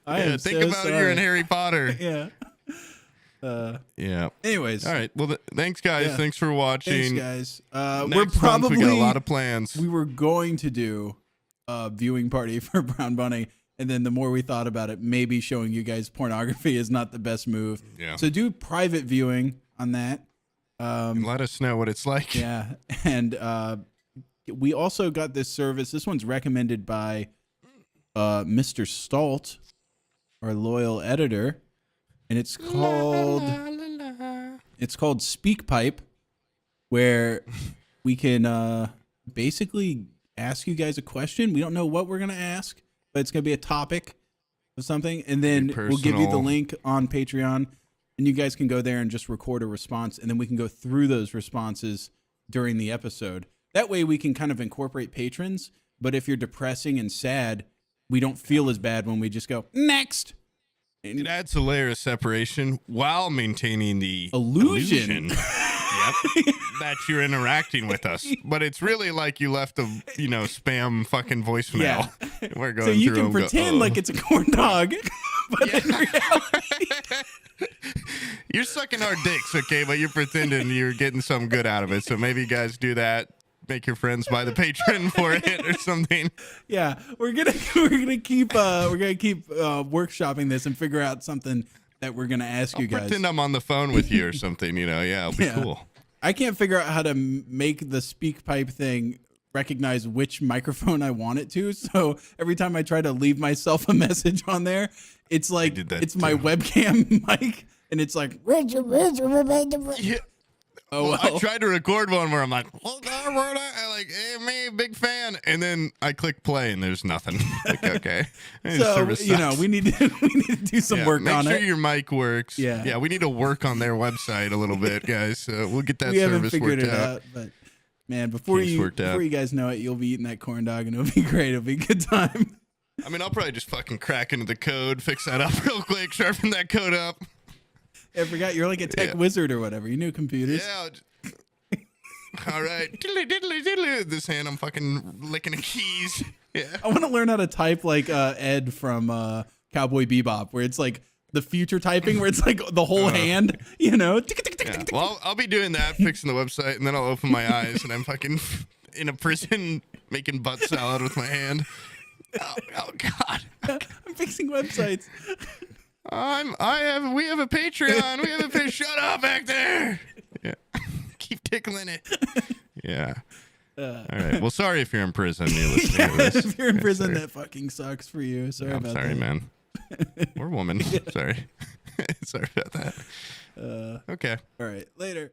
I am Think so about sorry. you're in Harry Potter. Yeah. Yeah. Anyways. All right. Well, thanks, guys. Yeah. Thanks for watching. Thanks, guys. Next We're month, probably we got a lot of plans. we were going to do a viewing party for Brown Bunny, and then the more we thought about it, maybe showing you guys pornography is not the best move. Yeah. So do private viewing on that. Let us know what it's like. Yeah, and we also got this service. This one's recommended by Mr. Stalt, our loyal editor, and it's called SpeakPipe, where we can basically ask you guys a question. We don't know what we're gonna ask, but it's gonna be a topic of something, and then we'll give you the personal. link on Patreon, and you guys can go there and just record a response, and then we can go through those responses during the episode. That way we can kind of incorporate patrons, but if you're depressing and sad, we don't feel as bad when we just go, next. It adds a layer of separation while maintaining the Illusion. Yep. That you're interacting with us. But it's really like you left a, spam fucking voicemail. Yeah. We're going So you through can and go, pretend "Oh." like it's a corn dog, but in reality, You're sucking our dicks, okay? But you're pretending you're getting some good out of it. So maybe you guys do that. Make your friends buy the Patreon for it or something. yeah, we're gonna keep workshopping this and figure out something that we're gonna ask you guys. Pretend I'm on the phone with you or something, Yeah, it'll be cool. I can't figure out how to make the SpeakPipe thing recognize which microphone I want it to. So every time I try to leave myself a message on there, it's like did that it's my too. webcam mic, and it's like, Yeah. oh well. I tried to record one where I'm like, hey, me, big fan. And then I click play and there's nothing. Like, okay. This So service sucks. we need to do some work make on sure it. your mic works. Yeah. Yeah, we need to work on their website a little bit, guys. We'll get that We haven't service figured worked it out. out, but man, before Case worked out. you guys know it, you'll be eating that corn dog, and it'll be great. It'll be a good time. I mean, I'll probably just fucking crack into the code, fix that up real quick, sharpen that code up. I forgot you're like a tech wizard or whatever. You knew computers. Yeah. All right. Diddly, diddly, diddly. This hand, I'm fucking licking the keys. Yeah. I want to learn how to type like Ed from Cowboy Bebop, where it's like the future typing, where it's like the whole hand, Yeah. Well, I'll be doing that, fixing the website, and then I'll open my eyes, and I'm fucking in a prison making butt salad with my hand. Oh God. I'm fixing websites. We have a Patreon. We have a Patreon. Shut up back there. Yeah. Keep tickling it. Yeah. All right. Well, sorry if you're in prison. You're listening to this. If you're in prison, sorry. that fucking sucks for you. Sorry I'm about sorry, that. man. Or woman. Sorry. Sorry about that. Okay. All right, later.